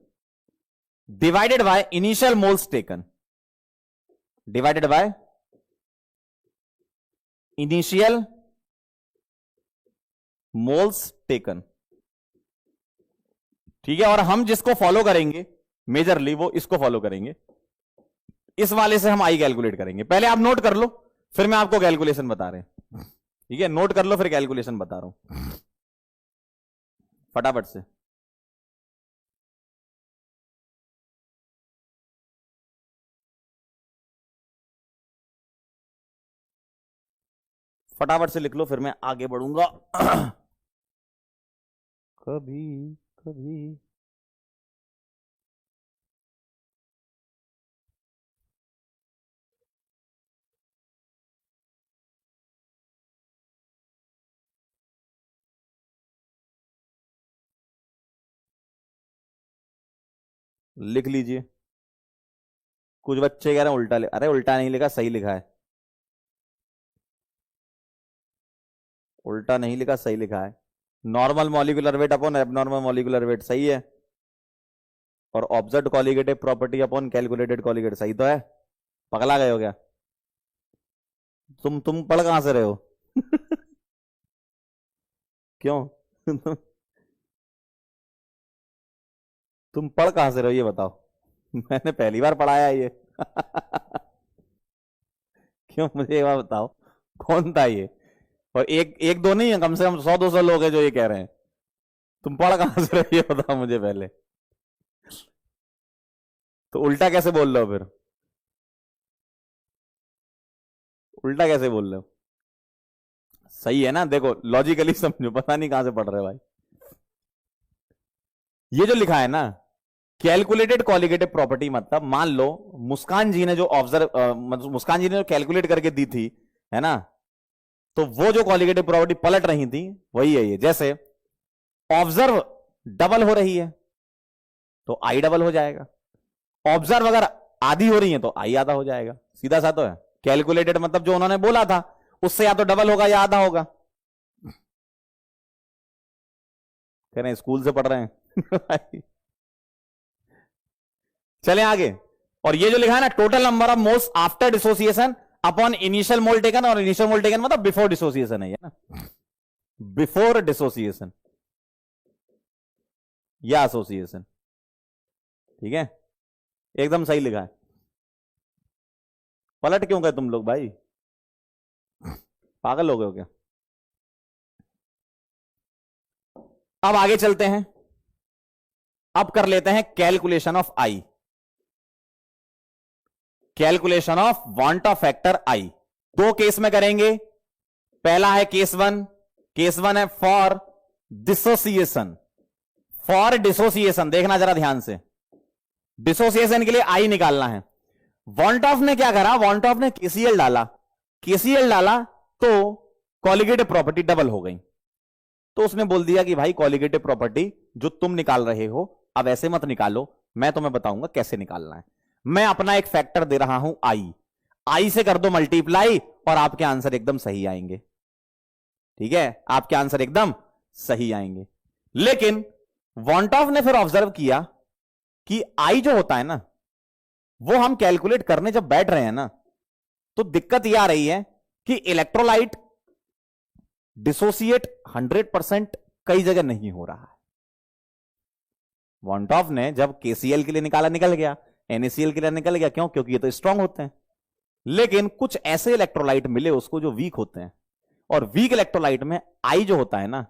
divided by initial moles taken, divided by initial moles taken. ठीक है, और हम जिसको फॉलो करेंगे मेजरली वो इसको फॉलो करेंगे, इस वाले से हम आई कैलकुलेट करेंगे। पहले आप नोट कर लो, फिर मैं आपको कैलकुलेशन बता रहे हैं। ठीक है, नोट कर लो फिर कैलकुलेशन बता रहा हूं फटाफट से। फटाफट से लिख लो फिर मैं आगे बढ़ूंगा। कभी कभी लिख लीजिए। कुछ बच्चे कह रहे हैं उल्टा अरे उल्टा नहीं लिखा, सही लिखा है। उल्टा नहीं लिखा, सही लिखा है। Normal molecular weight upon abnormal molecular weight सही है, और observed colligative property upon calculated colligate सही तो है। पगला गए हो क्या? तुम पढ़ कहां से रहे हो? क्यों? तुम पढ़ कहां से रहे हो ये बताओ? मैंने पहली बार पढ़ाया ये। क्यों, मुझे एक बार बताओ कौन था ये? और एक एक दो नहीं है, कम से कम 100-200 लोग हैं जो ये कह रहे हैं। तुम पढ़ कहां से रहे हो बताओ मुझे पहले। तो उल्टा कैसे बोल रहे हो फिर? उल्टा कैसे बोल रहे हो? सही है ना? देखो लॉजिकली समझो, पता नहीं कहां से पढ़ रहे हो भाई। ये जो लिखा है ना कैलकुलेटेड कॉलिगेटिव प्रॉपर्टी, मतलब मान लो मुस्कान जी ने जो मुस्कान जी ने जो कैलकुलेट करके दी थी, है ना, तो वो जो कॉलिगेटिव प्रॉपर्टी पलट रही थी वही है ये। जैसे ऑब्जर्व डबल हो रही है तो आई डबल हो जाएगा, ऑब्जर्व अगर आधी हो रही है तो आई आधा हो जाएगा। सीधा सा तो है। कैलकुलेटेड मतलब जो उन्होंने बोला था उससे या तो डबल होगा या आधा होगा। कह रहे हैं स्कूल से पढ़ रहे हैं। चले आगे। और ये जो लिखा है ना total number of moles after dissociation upon initial mole taken, और इनिशियल मोल टेकन मतलब बिफोर डिसोसिएशन है ये ना, बिफोर डिसोसिएशन या एसोसिएशन। ठीक है, एकदम सही लिखा है। पलट क्यों गए तुम लोग भाई? पागल हो गए हो क्या? अब आगे चलते हैं। अब कर लेते हैं calculation of I, calculation of want of factor I. दो केस में करेंगे। पहला है केस वन। केस वन है फॉर डिसोसिएशन। फॉर डिसोसिएशन देखना जरा ध्यान से, डिसोसिएशन के लिए आई निकालना है। वांट ऑफ ने क्या करा? वांट ऑफ ने केसीएल डाला। केसीएल डाला तो कॉलिगेटिव प्रॉपर्टी डबल हो गई। तो उसने बोल दिया कि भाई कॉलिगेटिव प्रॉपर्टी जो तुम निकाल रहे हो अब ऐसे मत निकालो, मैं तुम्हें बताऊंगा कैसे निकालना है। मैं अपना एक फैक्टर दे रहा हूं आई, आई से कर दो मल्टीप्लाई और आपके आंसर एकदम सही आएंगे। ठीक है, आपके आंसर एकदम सही आएंगे। लेकिन वांट ऑफ ने फिर ऑब्जर्व किया कि आई जो होता है ना वो हम कैलकुलेट करने जब बैठ रहे हैं ना तो दिक्कत यह आ रही है कि इलेक्ट्रोलाइट डिसोसिएट 100% कई जगह नहीं हो रहा है। वांट ऑफ ने जब केसीएल के लिए निकाला निकल गया, एनएसीएल के लिए निकल गया। क्यों? क्योंकि ये तो स्ट्रांग होते हैं। लेकिन कुछ ऐसे इलेक्ट्रोलाइट मिले उसको जो वीक होते हैं, और वीक इलेक्ट्रोलाइट में आई जो होता है ना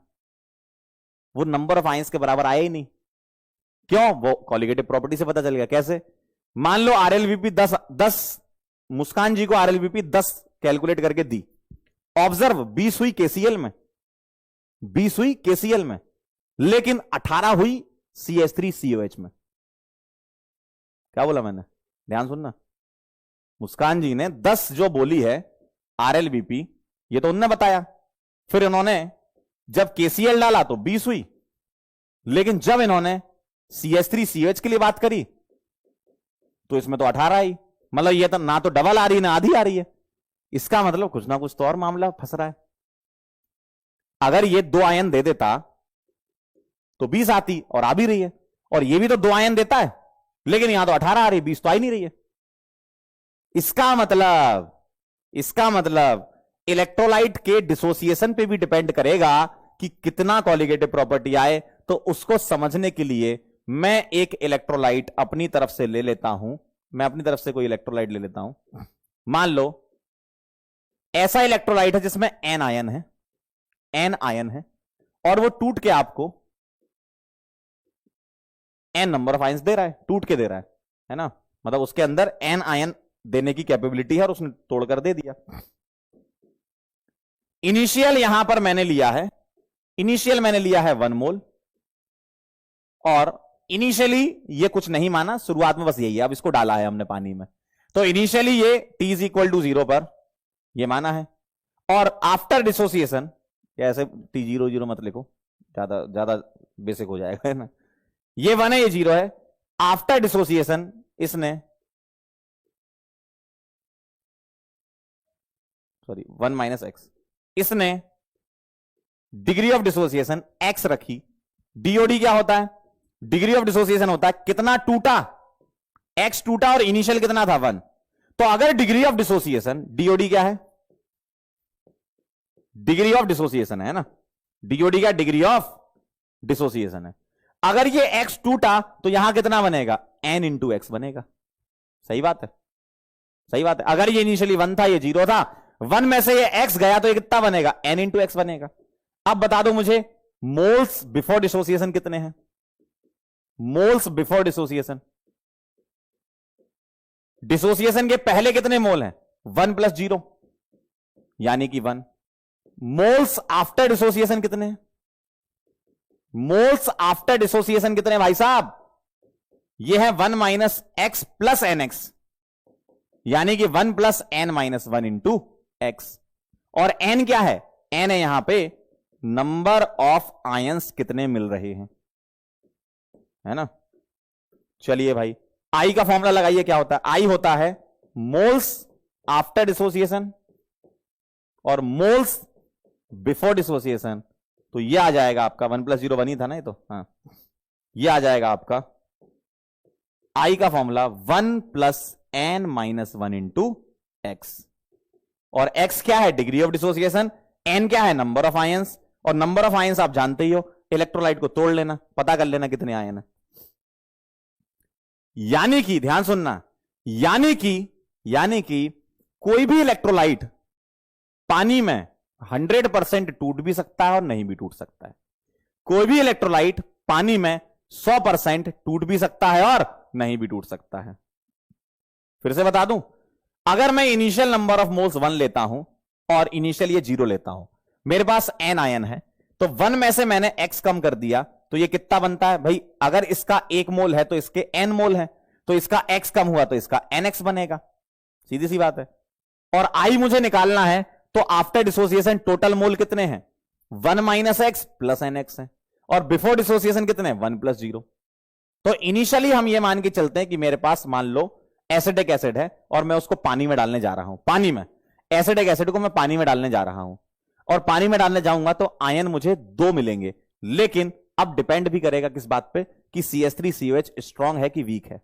वो नंबर ऑफ आयंस के बराबर आया ही नहीं। क्यों? वो कॉलिगेटिव प्रॉपर्टी से पता चल गया। कैसे? मान लो आरएलवीपी 10 मुस्कान जी को आरएलवीपी 10 कैलकुलेट करके दी। ऑब्जर्व 20 हुई केसीएल में, 20 हुई केसीएल में, लेकिन 18 हुई CH3COH में। क्या बोला मैंने? ध्यान सुनना। मुस्कान जी ने 10 जो बोली है आरएलवीपी, ये तो उन्होंने बताया। फिर इन्होंने जब केसीएल डाला तो 20 हुई, लेकिन जब इन्होंने CH3COH के लिए बात करी तो इसमें तो 18 आई। मतलब ये तो ना तो डबल आ रही है ना आधी आ रही है। इसका मतलब कुछ ना कुछ तो और मामला फंस रहा है। अगर ये 2 आयन दे देता तो 20 आती और आ भी रही है, और ये भी तो 2 आयन देता है लेकिन यहां तो 18 आ रही है, 20 तो आ ही नहीं रही है। इसका मतलब इलेक्ट्रोलाइट के डिसोसिएशन पे भी डिपेंड करेगा कि कितना कॉलिगेटिव प्रॉपर्टी आए। तो उसको समझने के लिए मैं एक इलेक्ट्रोलाइट अपनी तरफ से ले लेता हूं। मैं अपनी तरफ से कोई इलेक्ट्रोलाइट ले लेता हूं। मान लो ऐसा इलेक्ट्रोलाइट है जिसमें N आयन है, N आयन है, और वो टूट के आपको N नंबर ऑफ आयंस दे रहा है, टूट के दे रहा है ना। मतलब उसके अंदर N आयन देने की कैपेबिलिटी है और उसने तोड़कर दे दिया। इनिशियल यहां पर मैंने लिया है, इनिशियल मैंने लिया है 1 मोल, और इनिशियली ये कुछ नहीं माना, शुरुआत में बस यही है। अब इसको डाला है हमने पानी में, तो इनिशियली ये T इज इक्वल टू 0 पर ये माना है। और आफ्टर डिसोसिएशन, ऐसे T00 मत लिखो, ज्यादा बेसिक हो जाएगा, है ना। ये 1 है, ये 0 है। आफ्टर डिसोसिएशन इसने, सॉरी 1 माइनस एक्स, इसने डिग्री ऑफ डिसोसिएशन एक्स रखी। डीओडी क्या होता है? डिग्री ऑफ डिसोसिएशन होता है कितना टूटा, एक्स टूटा और इनिशियल कितना था 1। तो अगर डिग्री ऑफ डिसोसिएशन, डीओडी क्या है? डिग्री ऑफ डिसोसिएशन है ना, डीओडी क्या? डिग्री ऑफ डिसोसिएशन है। अगर ये एक्स टूटा तो यहां कितना बनेगा? एन इंटू एक्स बनेगा। सही बात है, सही बात है। अगर ये इनिशियली 1 था, ये 0 था, 1 में से ये एक्स गया तो ये कितना बनेगा? एन इंटू एक्स बनेगा। अब बता दो मुझे मोल्स बिफोर डिसोसिएशन कितने हैं? मोल्स बिफोर डिसोसिएशन, डिसोसिएशन के पहले कितने मोल हैं? 1 प्लस 0 यानी कि 1। मोल्स आफ्टर डिसोसिएशन कितने हैं? मोल्स आफ्टर डिसोसिएशन कितने भाई साहब? ये है 1 minus X plus N X, यानी कि 1 plus N minus 1 into X. और एन क्या है? एन है यहां पे नंबर ऑफ आयंस कितने मिल रहे हैं, है ना। चलिए भाई, आई का फॉर्मूला लगाइए, क्या होता है? आई होता है मोल्स आफ्टर डिसोसिएशन और मोल्स बिफोर डिसोसिएशन। तो ये आ जाएगा आपका 1 प्लस 0 1 ही था ना ये तो, हाँ, ये आ जाएगा आपका आई का formula 1 plus N minus 1 into X. और एक्स क्या है? Degree of dissociation. एन क्या है? Number of ions. और नंबर ऑफ आयंस आप जानते ही हो, इलेक्ट्रोलाइट को तोड़ लेना, पता कर लेना कितने आयन है। यानी कि ध्यान सुनना, यानी कि कोई भी इलेक्ट्रोलाइट पानी में 100% टूट भी सकता है और नहीं भी टूट सकता है। कोई भी इलेक्ट्रोलाइट पानी में 100% टूट भी सकता है और नहीं भी टूट सकता है। फिर से बता दूं, अगर मैं इनिशियल नंबर ऑफ मोल्स 1 लेता हूं और इनिशियल ये 0 लेता हूं, मेरे पास n आयन है, तो 1 में से मैंने x कम कर दिया तो ये कितना बनता है भाई? अगर इसका 1 मोल है तो इसके n मोल है, तो इसका x कम हुआ तो इसका nx बनेगा। सीधी सी बात है। और I मुझे निकालना है, तो आफ्टर डिसोसिएशन टोटल मोल कितने हैं? 1 minus X plus N X है। और बिफोर डिसोसिएशन कितने? 1 प्लस 0। तो इनिशियली हम ये मान के चलते हैं कि मेरे पास मान लो एसिडिक एसिड है और मैं उसको पानी में डालने जा रहा हूं, पानी में एसिडिक एसिड को मैं पानी में डालने जा रहा हूं, और पानी में डालने जाऊंगा तो आयन मुझे 2 मिलेंगे। लेकिन अब डिपेंड भी करेगा किस बात पे कि CH3COH स्ट्रांग है कि वीक है।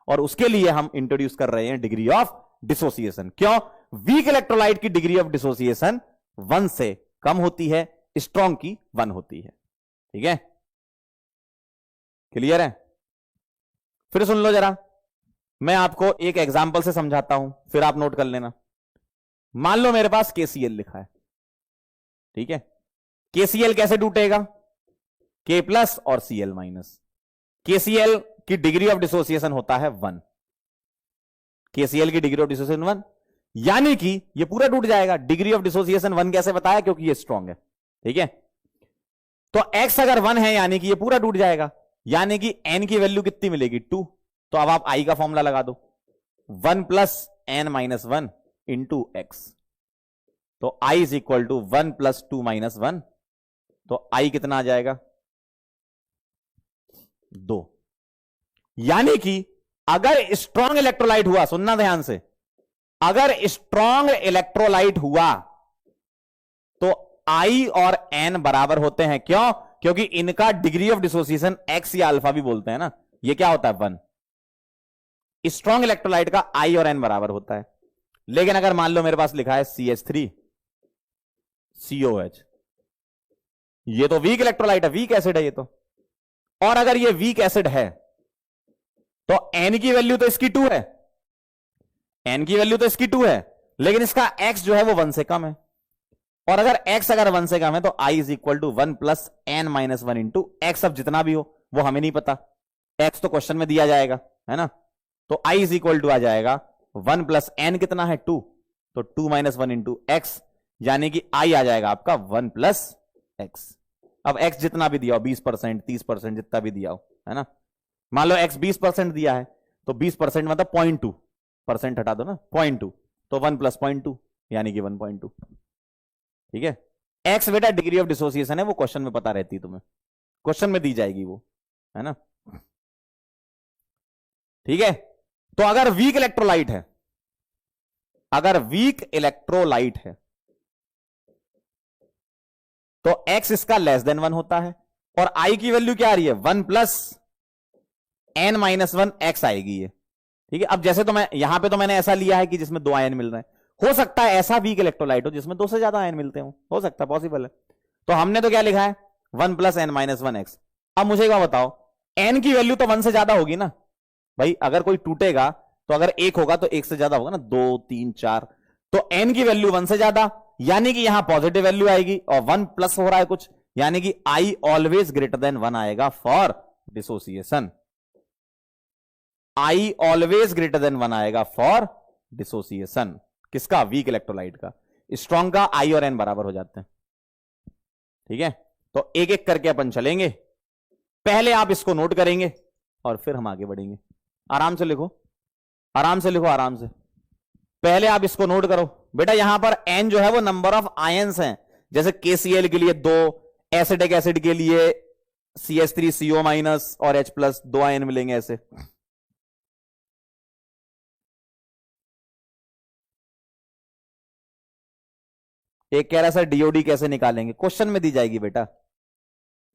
और उसके लिए हम इंट्रोड्यूस कर रहे हैं डिग्री ऑफ डिसोसिएशन। क्यों? वीक इलेक्ट्रोलाइट की डिग्री ऑफ डिसोसिएशन 1 से कम होती है, स्ट्रांग की 1 होती है। ठीक है, क्लियर है? फिर सुन लो जरा, मैं आपको एक एग्जांपल से समझाता हूं, फिर आप नोट कर लेना। मान लो मेरे पास KCl लिखा है, ठीक है। KCl कैसे टूटेगा? K प्लस और Cl माइनस। KCl की डिग्री ऑफ डिसोसिएशन होता है 1। KCl की डिग्री ऑफ डिसोसिएशन 1, यानी कि ये पूरा टूट जाएगा। डिग्री ऑफ डिसोसिएशन 1 कैसे बताया? क्योंकि ये स्ट्रांग है, ठीक है। तो x अगर 1 है यानी कि ये पूरा टूट जाएगा, यानी कि n की वैल्यू कितनी मिलेगी? 2। तो अब आप I का फॉर्मूला लगा दो, 1 plus N minus 1 into X. तो I is equal to 1 plus 2 minus 1, तो I कितना आ जाएगा? 2। यानी कि अगर स्ट्रांग इलेक्ट्रोलाइट हुआ, सुनना ध्यान से, अगर स्ट्रांग इलेक्ट्रोलाइट हुआ तो I और N बराबर होते हैं। क्यों? क्योंकि इनका डिग्री ऑफ डिसोसिएशन X या अल्फा भी बोलते हैं ना, ये क्या होता है? 1। स्ट्रांग इलेक्ट्रोलाइट का I और N बराबर होता है। लेकिन अगर मान लो मेरे पास लिखा है CH3COH, ये तो वीक इलेक्ट्रोलाइट है, वीक एसिड है ये तो। और अगर ये वीक एसिड है तो N की वैल्यू तो इसकी 2 है, N की वैल्यू तो इसकी 2 है, लेकिन इसका X जो है वो 1 से कम है। और अगर X अगर 1 से कम है तो I is equal to 1 plus N minus 1 into X. अब जितना भी हो वो हमें नहीं पता, X तो क्वेश्चन में दिया जाएगा, है ना। तो I इज इक्वल टू आ जाएगा 1 प्लस एन कितना है? 2, तो 2 माइनस 1 इंटू एक्स, यानी कि I आ जाएगा आपका 1 प्लस एक्स। अब X जितना भी दिया हो, 20%, 30%, जितना भी दिया हो, है ना। मान लो X 20% दिया है, तो 20% मतलब 0.2% हटा दो ना, 0.2, तो 1 प्लस 0.2 यानी कि 1.2। ठीक है। X बेटा डिग्री ऑफ डिसोसिएशन है, वो क्वेश्चन में पता रहती है तुम्हें, क्वेश्चन में दी जाएगी वो, है ना। ठीक है, तो अगर वीक इलेक्ट्रोलाइट है, अगर वीक इलेक्ट्रोलाइट है तो x इसका लेस देन 1 होता है, और I की वैल्यू क्या आ रही है, 1 प्लस n माइनस 1 x आएगी ये। ठीक है, अब जैसे तो मैं यहां पे तो मैंने ऐसा लिया है कि जिसमें 2 आयन मिल रहे हैं, हो सकता है ऐसा वीक इलेक्ट्रोलाइट हो जिसमें 2 से ज्यादा आयन मिलते हो सकता है, पॉसिबल है। तो हमने तो क्या लिखा है, 1 प्लस n माइनस 1 x। अब मुझे क्या बताओ, n की वैल्यू तो 1 से ज्यादा होगी ना भाई, अगर कोई टूटेगा तो अगर 1 होगा तो 1 से ज्यादा होगा ना, 2 3 4, तो n की वैल्यू 1 से ज्यादा, यानी कि यहां पॉजिटिव वैल्यू आएगी, और 1 प्लस हो रहा है कुछ, यानी कि I ऑलवेज ग्रेटर देन 1 आएगा for dissociation. I always greater than 1 आएगा फॉर डिसोसिएशन। किसका, वीक इलेक्ट्रोलाइट का। स्ट्रॉन्ग का I और N बराबर हो जाते हैं। ठीक है, तो एक एक करके अपन चलेंगे, पहले आप इसको नोट करेंगे और फिर हम आगे बढ़ेंगे। आराम से लिखो, आराम से लिखो, आराम से। पहले आप इसको नोट करो बेटा, यहां पर N जो है वो नंबर ऑफ आयंस हैं, जैसे KCl के लिए 2, एसिडिक एसिड के लिए CH3CO माइनस और H प्लस 2 आयन मिलेंगे ऐसे। एक कह रहा सर DOD कैसे निकालेंगे, क्वेश्चन में दी जाएगी बेटा,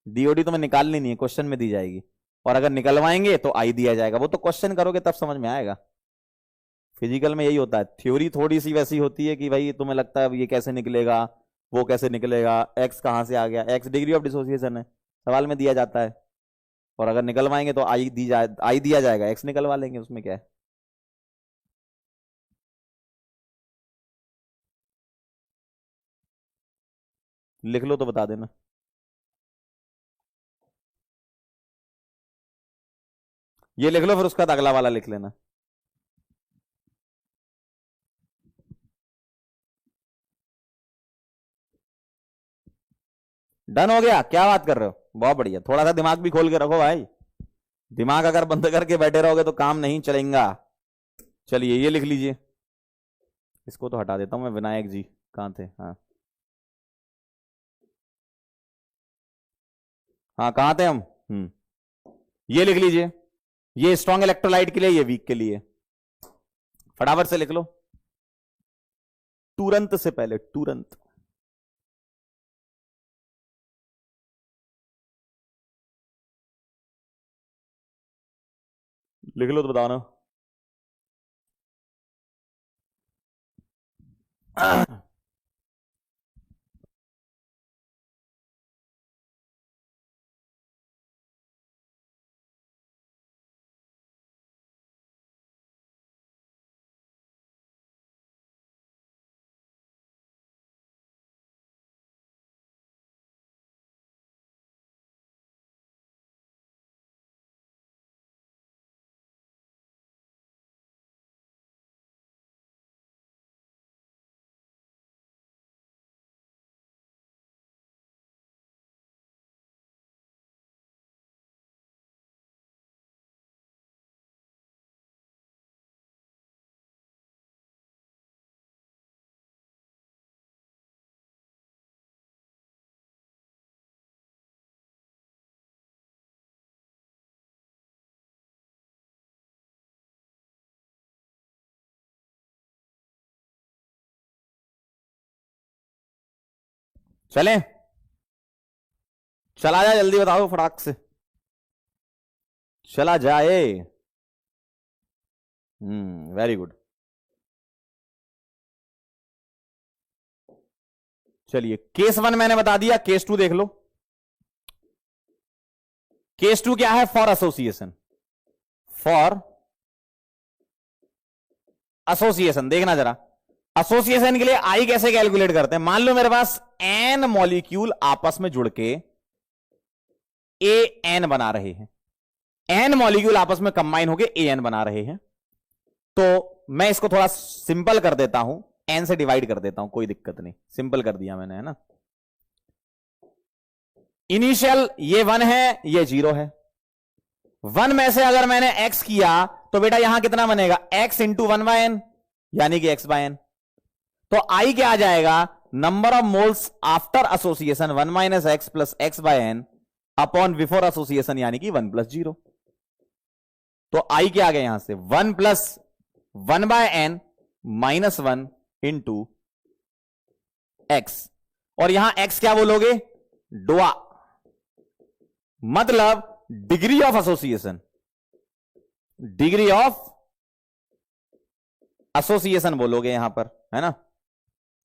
DOD तो मैं निकालनी नहीं है, क्वेश्चन में दी जाएगी, और अगर निकलवाएंगे तो I दिया जाएगा, वो तो क्वेश्चन करोगे तब समझ में आएगा। फिजिकल में यही होता है, थ्योरी थोड़ी सी वैसी होती है कि भाई तुम्हें लगता है ये कैसे निकलेगा, वो कैसे निकलेगा, एक्स कहां से आ गया, एक्स डिग्री ऑफ डिसोसिएशन है, सवाल में दिया जाता है, और अगर निकलवाएंगे तो आई दिया जाएगा, एक्स निकलवा लेंगे, उसमें क्या है। लिख लो तो बता देना। ये लिख लो, फिर उसका अगला वाला लिख लेना। डन हो गया, क्या बात कर रहे हो, बहुत बढ़िया। थोड़ा सा दिमाग भी खोल के रखो भाई, दिमाग अगर बंद करके बैठे रहोगे तो काम नहीं चलेगा। चलिए ये लिख लीजिए, इसको तो हटा देता हूं मैं, विनायक जी कहां थे, हाँ हाँ कहां थे हम, ये लिख लीजिए, ये स्ट्रॉन्ग इलेक्ट्रोलाइट के लिए, ये वीक के लिए, फटाफट से लिख लो, तुरंत से पहले, तुरंत। लिख लो तो बताओ ना। चलें, चला जाए, जल्दी बताओ फटाक से, चला जाए। Very good. चलिए केस 1 मैंने बता दिया, केस 2 देख लो। केस 2 क्या है, फॉर एसोसिएशन, फॉर एसोसिएशन। देखना जरा, एसोसिएशन के लिए आई कैसे कैलकुलेट करते हैं। मान लो मेरे पास एन मॉलिक्यूल आपस में जुड़ के ए एन बना रहे हैं, एन मॉलिक्यूल आपस में कंबाइन होके ए एन बना रहे हैं, तो मैं इसको थोड़ा सिंपल कर देता हूं, एन से डिवाइड कर देता हूं, कोई दिक्कत नहीं, सिंपल कर दिया मैंने, है ना। इनिशियल ये 1 है, ये 0 है, 1 में से अगर मैंने x किया तो बेटा यहां कितना बनेगा, x इंटू 1/n, यानी कि x बाय एन। तो I क्या आ जाएगा, number of moles after association 1 minus X plus X by N upon before association, यानी कि 1 प्लस 0। तो आई क्या आ गया यहां से 1 + 1/n - 1 इंटू एक्स, और यहां एक्स क्या बोलोगे, डोआ, मतलब degree of association, degree of association बोलोगे यहां पर, है ना।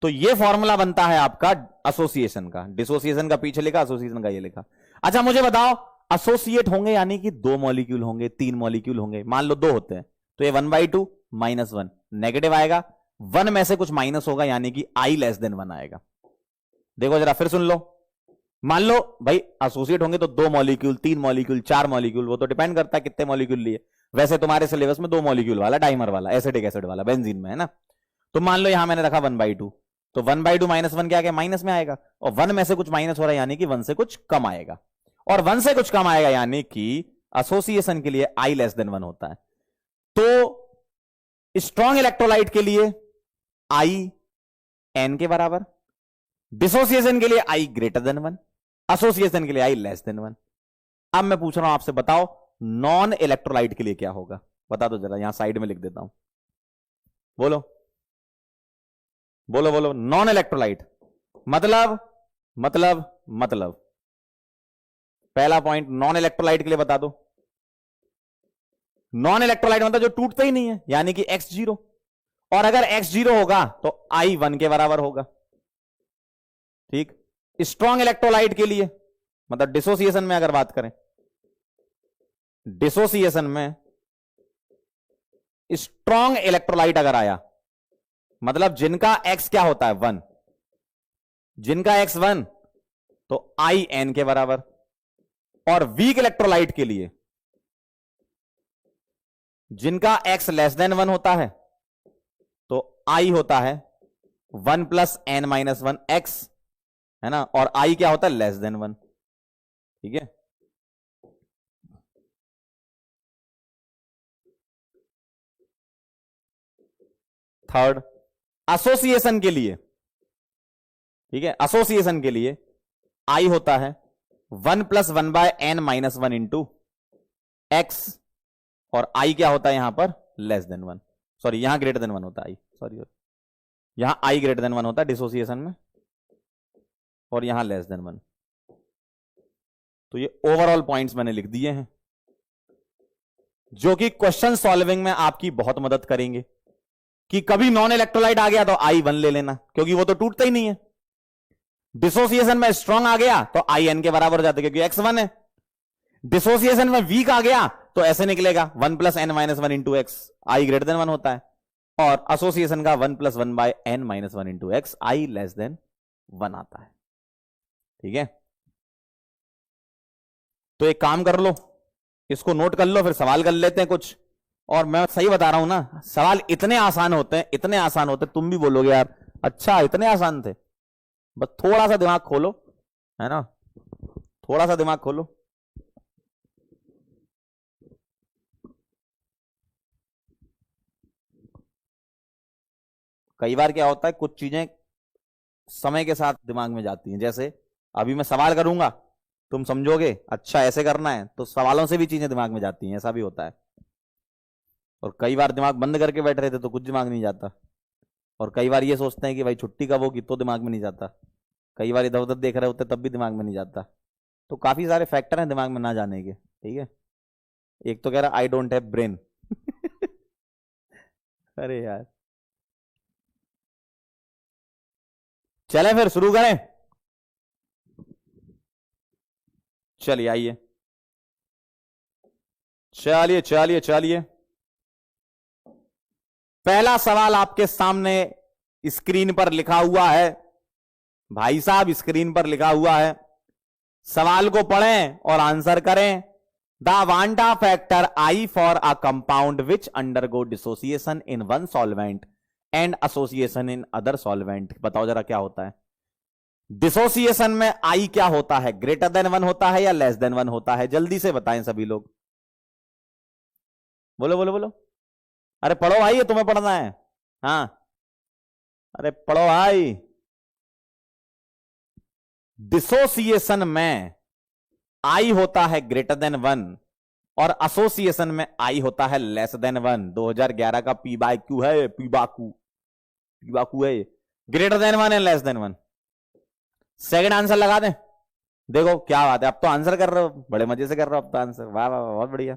तो ये फॉर्मूला बनता है आपका एसोसिएशन का, डिसोसिएशन का पीछे लिखा, एसोसिएशन का ये लिखा। अच्छा मुझे बताओ, एसोसिएट होंगे यानी कि 2 मॉलिक्यूल होंगे, 3 मॉलिक्यूल होंगे, मान लो 2 होते हैं, तो ये 1/2 - 1 नेगेटिव आएगा, 1 में से कुछ माइनस होगा यानी कि I < 1 आएगा। देखो जरा फिर सुन लो, मान लो भाई एसोसिएट होंगे तो 2 मॉलिक्यूल, 3 मॉलिक्यूल, 4 मॉलिक्यूल, वो तो डिपेंड करता है कितने मॉलिक्यूल लिए। वैसे तुम्हारे सिलेबस में 2 मॉलिक्यूल वाला, डाइमर वाला, एसिटिक एसिड वाला, बेंजीन में, है ना। तो मान लो यहां मैंने रखा 1/2, तो 1/2 - 1 क्या आ गया, माइनस में आएगा, और 1 में से कुछ माइनस हो रहा है यानी कि 1 से कुछ कम आएगा, और 1 से कुछ कम आएगा यानी कि एसोसिएशन के लिए I < 1 होता है। तो स्ट्रॉन्ग इलेक्ट्रोलाइट के लिए I n के बराबर, डिसोसिएशन के लिए I > 1, एसोसिएशन के लिए I < 1। अब मैं पूछ रहा हूं आपसे, बताओ नॉन इलेक्ट्रोलाइट के लिए क्या होगा, बता दो जरा, यहां साइड में लिख देता हूं, बोलो बोलो बोलो। नॉन इलेक्ट्रोलाइट मतलब पहला पॉइंट नॉन इलेक्ट्रोलाइट के लिए बता दो। नॉन इलेक्ट्रोलाइट मतलब जो टूटता ही नहीं है, यानी कि X0, और अगर X0 होगा तो I 1 के बराबर होगा, ठीक। स्ट्रॉन्ग इलेक्ट्रोलाइट के लिए मतलब डिसोसिएशन में अगर बात करें, डिसोसिएशन में स्ट्रॉन्ग इलेक्ट्रोलाइट अगर आया, मतलब जिनका X क्या होता है 1, जिनका X 1, तो I n के बराबर। और वीक इलेक्ट्रोलाइट के लिए जिनका X < 1 होता है, तो I होता है 1 + n - 1 X, है ना, और I क्या होता है < 1, ठीक है। थर्ड एसोसिएशन के लिए, ठीक है, एसोसिएशन के लिए I होता है 1 + 1/n - 1 इंटू एक्स, और I क्या होता है यहां पर < 1, सॉरी यहां >1 होता है I, सॉरी यहां I >1 होता है डिसोसिएशन में, और यहां < 1। तो ये ओवरऑल पॉइंट्स मैंने लिख दिए हैं जो कि क्वेश्चन सॉल्विंग में आपकी बहुत मदद करेंगे, कि कभी नॉन इलेक्ट्रोलाइट आ गया तो I 1 ले लेना, क्योंकि वो तो टूटता ही नहीं है। डिसोसिएशन में स्ट्रॉन्ग आ गया तो I n के बराबर हो जाता है, क्योंकि X 1 है। डिसोसिएशन में वीक आ गया तो ऐसे निकलेगा 1 + n - 1 इंटू एक्स, I > 1 होता है, और एसोसिएशन का 1 + 1/n - 1 इंटू एक्स, I < 1 आता है, ठीक है। तो एक काम कर लो, इसको नोट कर लो, फिर सवाल कर लेते हैं कुछ। और मैं सही बता रहा हूं ना, सवाल इतने आसान होते हैं, इतने आसान होते हैं, तुम भी बोलोगे यार अच्छा इतने आसान थे। बस थोड़ा सा दिमाग खोलो, है ना, थोड़ा सा दिमाग खोलो। कई बार क्या होता है, कुछ चीजें समय के साथ दिमाग में जाती हैं, जैसे अभी मैं सवाल करूंगा, तुम समझोगे अच्छा ऐसे करना है, तो सवालों से भी चीजें दिमाग में जाती हैं, ऐसा भी होता है। और कई बार दिमाग बंद करके बैठ रहे थे तो कुछ दिमाग नहीं जाता, और कई बार ये सोचते हैं कि भाई छुट्टी कब होगी तो दिमाग में नहीं जाता, कई बार इधर उधर देख रहे होते तब भी दिमाग में नहीं जाता। तो काफी सारे फैक्टर हैं दिमाग में ना जाने के, ठीक है। एक तो कह रहा आई डोंट हैव ब्रेन अरे यार, चलें फिर शुरू करें, चलिए आइए, चलिए चलिए चलिए। पहला सवाल आपके सामने स्क्रीन पर लिखा हुआ है, भाई साहब स्क्रीन पर लिखा हुआ है, सवाल को पढ़ें और आंसर करें। The Wanda factor I for a compound which undergo dissociation in one solvent and association in other solvent. बताओ जरा क्या होता है डिसोसिएशन में, I क्या होता है, >1 होता है या < 1 होता है, जल्दी से बताएं सभी लोग, बोलो बोलो बोलो। अरे पढ़ो भाई, ये तुम्हें पढ़ना है, हाँ अरे पढ़ो भाई। डिसोसिएशन में I होता है >1 और एसोसिएशन में आई होता है लेस देन 1। 2011 का पी बाय क्यू है, पीबाकू है, greater than 1 and less than 1। Second answer लगा दें। देखो क्या बात है, अब तो आंसर कर रहे हो, बड़े मजे से कर रहे हो अब तो आंसर। वाह वाह बहुत बढ़िया।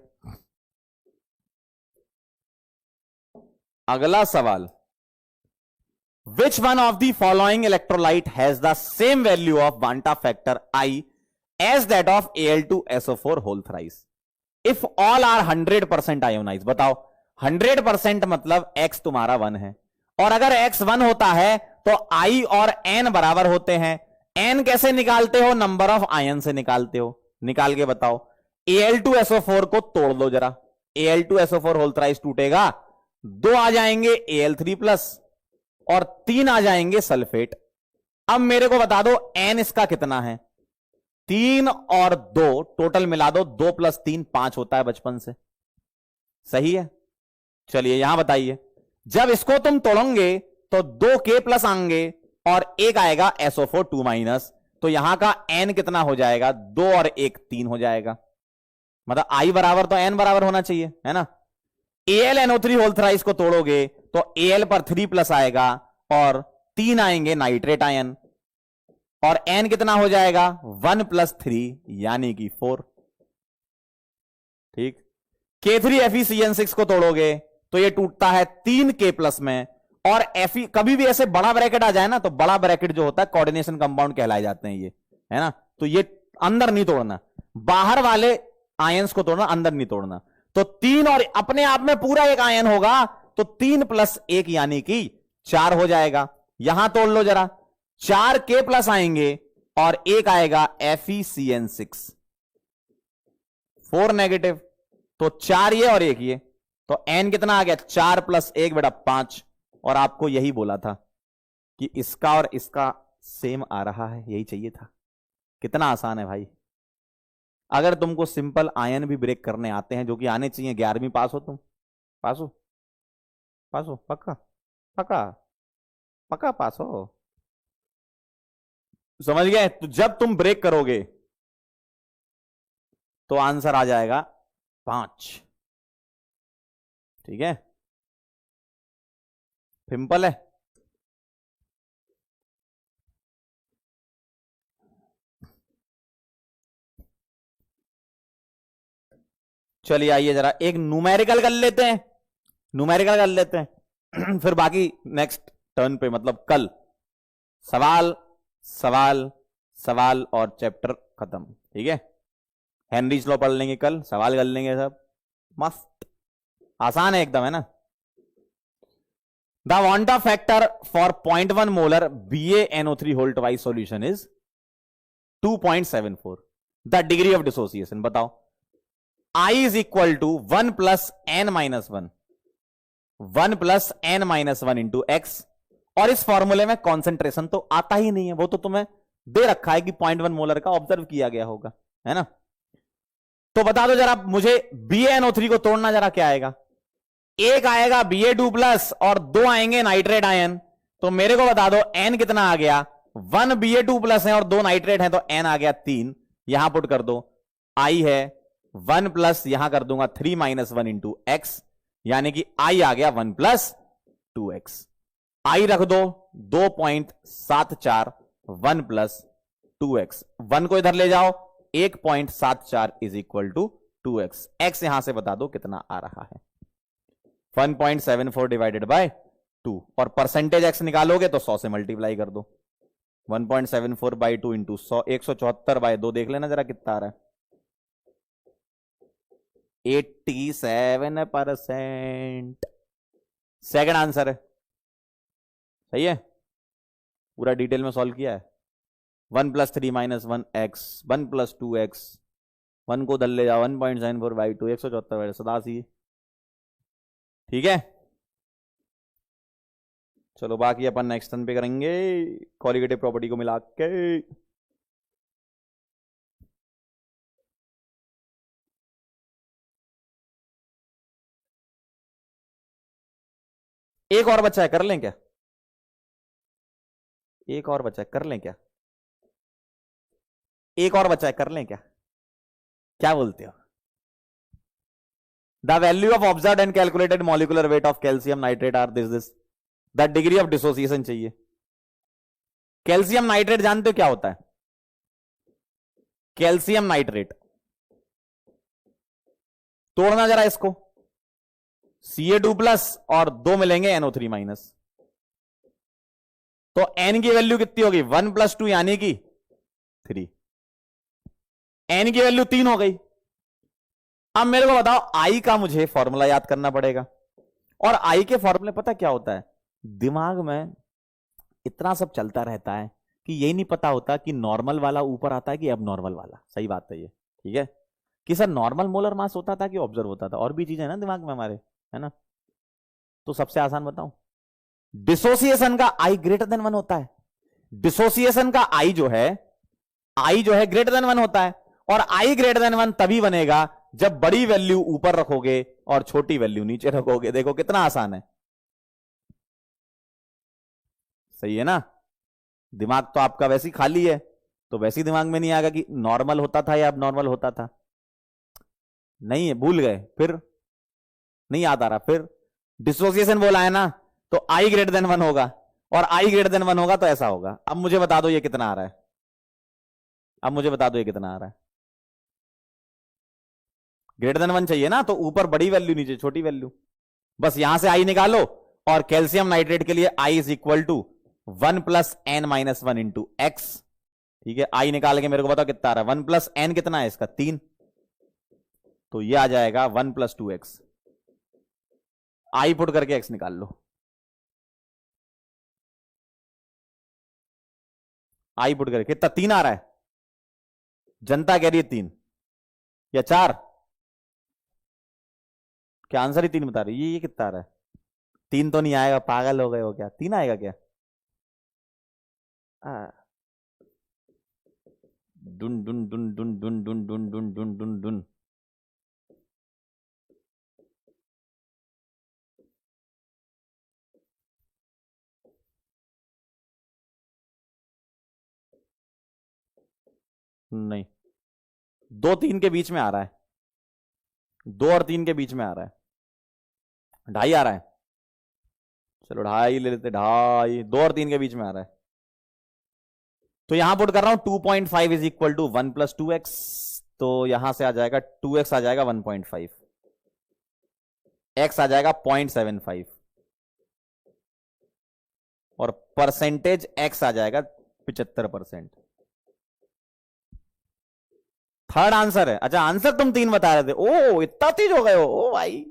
अगला सवाल, which one of the following electrolyte has the same value of van't Hoff factor i as that of Al2SO4 whole thrice if all are 100% ionise. बताओ 100% मतलब x तुम्हारा 1 है, और अगर x 1 होता है तो I और n बराबर होते हैं। n कैसे निकालते हो? नंबर ऑफ आयन से निकालते हो। निकाल के बताओ। Al2SO4 को तोड़ लो जरा, Al2SO4 होल थ्राइस टूटेगा, 2 आ जाएंगे Al3 प्लस और 3 आ जाएंगे सल्फेट। अब मेरे को बता दो n इसका कितना है? 3 और 2 टोटल मिला दो, 2 + 3 5 होता है बचपन से, सही है। चलिए यहां बताइए, जब इसको तुम तोड़ोगे तो 2k प्लस आएंगे और एक आएगा SO4 2 माइनस, तो यहां का n कितना हो जाएगा? 2 और 1 3 हो जाएगा। मतलब I बराबर तो n बराबर होना चाहिए, है ना। AlNO3 होल थ्राइस को तोड़ोगे तो Al पर 3 प्लस आएगा और 3 आएंगे नाइट्रेट आयन, और n कितना हो जाएगा? 1 + 3 यानी कि 4। ठीक। K3FeCN6 को तोड़ोगे तो ये टूटता है 3k प्लस में, और Fe कभी भी ऐसे बड़ा ब्रैकेट आ जाए ना तो बड़ा ब्रैकेट जो होता है कोऑर्डिनेशन कंपाउंड कहलाए जाते हैं ये, है ना। तो ये अंदर नहीं तोड़ना, बाहर वाले आयंस को तोड़ना, अंदर नहीं तोड़ना। तो 3 और अपने आप में पूरा एक आयन होगा तो 3 + 1 यानी कि 4 हो जाएगा। यहां तोड़ लो जरा, 4k प्लस आएंगे और एक आएगा FeCN6 4 नेगेटिव, तो 4 ये और 1 ये, तो n कितना आ गया? 4 + 1 बेटा 5। और आपको यही बोला था कि इसका और इसका सेम आ रहा है, यही चाहिए था। कितना आसान है भाई। अगर तुमको सिंपल आयन भी ब्रेक करने आते हैं, जो कि आने चाहिए, 11वीं पास हो तुम, पास हो, पास हो, पक्का पक्का पक्का पास हो, समझ गए। तो जब तुम ब्रेक करोगे तो आंसर आ जाएगा 5। ठीक है, सिंपल है। चलिए आइए जरा एक न्यूमेरिकल कर लेते हैं, न्यूमेरिकल कर लेते हैं फिर बाकी नेक्स्ट टर्न पे, मतलब कल सवाल सवाल सवाल और चैप्टर खत्म। ठीक है, हेनरीज लॉ पढ़ लेंगे कल, सवाल कर लेंगे सब, मस्त आसान है एकदम, है ना। The van't Hoff factor for 0.1 molar BaNO3 whole twice solution is 2.74। The degree of dissociation बताओ। I is equal to 1 + n - 1, 1 + n - 1 into x। और इस फॉर्मूले में कॉन्सेंट्रेशन तो आता ही नहीं है, वो तो तुम्हें दे रखा है कि 0.1 मोलर का ऑब्जर्व किया गया होगा, है ना। तो बता दो जरा मुझे BaNO3 को तोड़ना, जरा क्या आएगा? एक आएगा Ba2+ और 2 आएंगे नाइट्रेट आयन। तो मेरे को बता दो n कितना आ गया? 1 Ba2+ है और 2 नाइट्रेट है, तो n आ गया 3। यहां पुट कर दो, I है 1 + यहां कर दूंगा 3 - 1 इंटू x, यानी कि I आ गया 1 + 2x। I रख दो 2.74, 1 + 2x, 1 को इधर ले जाओ, 1.74 is equal to 2x। x यहां से बता दो कितना आ रहा है? 1.74 डिवाइडेड बाय 2, और परसेंटेज x निकालोगे तो 100 से मल्टीप्लाई कर दो। 1.74 बाई 2 इंटू 100, 174/2 देख लेना जरा कितना आ रहा है। 87%। सेकंड आंसर है, सही है, पूरा डिटेल में सॉल्व किया है। 1 + 3 - 1x, 1 + 2x, 1 को दल ले जाओ, 1.74/2, 174/87। ठीक है, चलो बाकी अपन नेक्स्ट टर्न पे करेंगे कॉलिगेटिव प्रॉपर्टी को मिला के। एक और बच्चा है, कर लें क्या? एक और बच्चा है, कर लें क्या? एक और बच्चा है, कर लें क्या? क्या बोलते हो? The value of observe and calculated molecular weight of calcium nitrate are this the degree of dissociation चाहिए। कैल्शियम नाइट्रेट जानते हो क्या होता है? कैल्शियम नाइट्रेट, तोड़ना जरा इसको, Ca2+ और 2 मिलेंगे NO3-। तो N की वैल्यू कितनी होगी? 1 + 2 यानी कि 3। N की वैल्यू 3 हो गई। अब मेरे को बताओ I का मुझे फॉर्मूला याद करना पड़ेगा। और I के फॉर्मूले पता क्या होता है? दिमाग में इतना सब चलता रहता है कि यही नहीं पता होता कि नॉर्मल वाला ऊपर आता है कि अब नॉर्मल वाला। सही बात है ये, ठीक है, कि सर नॉर्मल मोलर मास होता था कि ऑब्जर्व होता था, और भी चीजें ना दिमाग में हमारे, है ना। तो सबसे आसान बताऊं, डिसोसिएशन का I > 1 होता है। डिसोसिएशन का I जो है >1 होता है। और I > 1 तभी बनेगा जब बड़ी वैल्यू ऊपर रखोगे और छोटी वैल्यू नीचे रखोगे। देखो कितना आसान है, सही है ना। दिमाग तो आपका वैसे ही खाली है, तो वैसे ही दिमाग में नहीं आएगा कि नॉर्मल होता था या अब नॉर्मल होता था। नहीं है, भूल गए, फिर नहीं याद आ रहा। फिर डिसोसिएशन बोला है ना, तो I > 1 होगा, और I > 1 होगा तो ऐसा होगा। अब मुझे बता दो ये कितना आ रहा है, अब मुझे बता दो ये कितना आ रहा है। >1 चाहिए ना, तो ऊपर बड़ी वैल्यू नीचे छोटी वैल्यू। बस यहां से I निकालो, और कैल्शियम नाइट्रेट के लिए I = 1 + N - 1 × X। ठीक है, I निकाल के मेरे को बताओ कितना आ रहा है। 1 + N कितना है इसका? 3। तो ये आ जाएगा 1 + 2X। I पुट करके X निकाल लो। I पुट करके कितना? 3 आ रहा है। जनता कह रही है 3 या 4, क्या आंसर ही 3 बता रही है। ये कितना आ रहा है? 3 तो नहीं आएगा, पागल हो गए हो क्या? 3 आएगा क्या? डुन डुन डुन डुन डुन डुन डुन डुन डुन डुन डुन। नहीं, 2 3 के बीच में आ रहा है, 2 और 3 के बीच में आ रहा है। 2.5 आ रहा है, चलो 2.5 ले लेते। 2.5, 2 और 3 के बीच में आ रहा है। तो यहां पुट कर रहा हूं 2.5 = 1 + 2X। तो यहां से आ जाएगा 2X आ जाएगा 1.5, X आ जाएगा 0.75, और परसेंटेज X आ जाएगा 75%। थर्ड आंसर है। अच्छा, आंसर तुम 3 बता रहे थे। ओ इतना तेज हो गए हो, ओ भाई,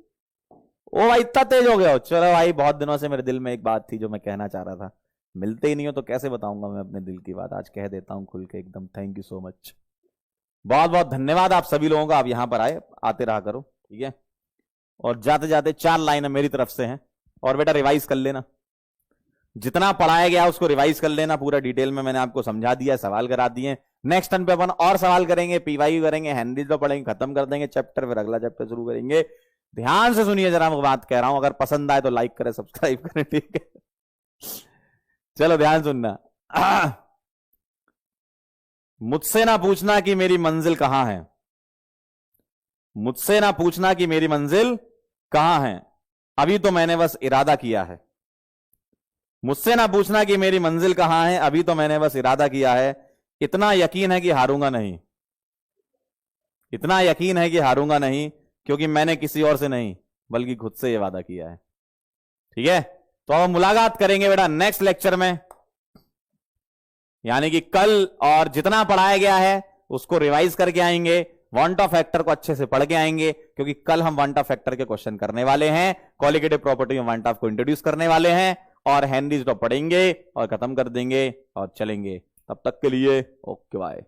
ओ भाई इतना तेज हो गए हो। चलो भाई, बहुत दिनों से मेरे दिल में एक बात थी जो मैं कहना चाह रहा था, मिलते ही नहीं हो तो कैसे बताऊंगा मैं अपने दिल की बात। आज कह देता हूं खुल के एकदम। थैंक यू सो मच, बहुत बहुत धन्यवाद आप सभी लोगों का। आप यहां पर आए, आते रहा करो, ठीक है। और जाते जाते 4 लाइनें मेरी तरफ से हैं। और बेटा रिवाइज कर लेना, जितना पढ़ाया गया उसको रिवाइज कर लेना पूरा डिटेल में। मैंने आपको समझा दिया, सवाल करा दिए। नेक्स्ट टर्न पे अपन और सवाल करेंगे, पीवाई करेंगे, हेनरी तो पढ़ेंगे, खत्म कर देंगे चैप्टर, फिर अगला चैप्टर शुरू करेंगे। ध्यान से सुनिए जरा, मैं बात कह रहा हूं। अगर पसंद आए तो लाइक करें, सब्सक्राइब करें, ठीक है। चलो ध्यान सुनना। मुझसे ना पूछना कि मेरी मंजिल कहां है, मुझसे ना पूछना कि मेरी मंजिल कहां है, अभी तो मैंने बस इरादा किया है। मुझसे ना पूछना कि मेरी मंजिल कहां है, अभी तो मैंने बस इरादा किया है। इतना यकीन है कि हारूंगा नहीं, इतना यकीन है कि हारूंगा नहीं, क्योंकि मैंने किसी और से नहीं बल्कि खुद से यह वादा किया है। ठीक है, तो अब मुलाकात करेंगे बेटा नेक्स्ट लेक्चर में, यानी कि कल। और जितना पढ़ाया गया है उसको रिवाइज करके आएंगे, वांट ऑफ फैक्टर को अच्छे से पढ़ के आएंगे, क्योंकि कल हम वांट ऑफ फैक्टर के क्वेश्चन करने वाले हैं। कॉलिगेटिव प्रॉपर्टी में वांट ऑफ को इंट्रोड्यूस करने वाले हैं, और हेनरीज तो पढ़ेंगे और खत्म कर देंगे और चलेंगे। तब तक के लिए ओके बाय।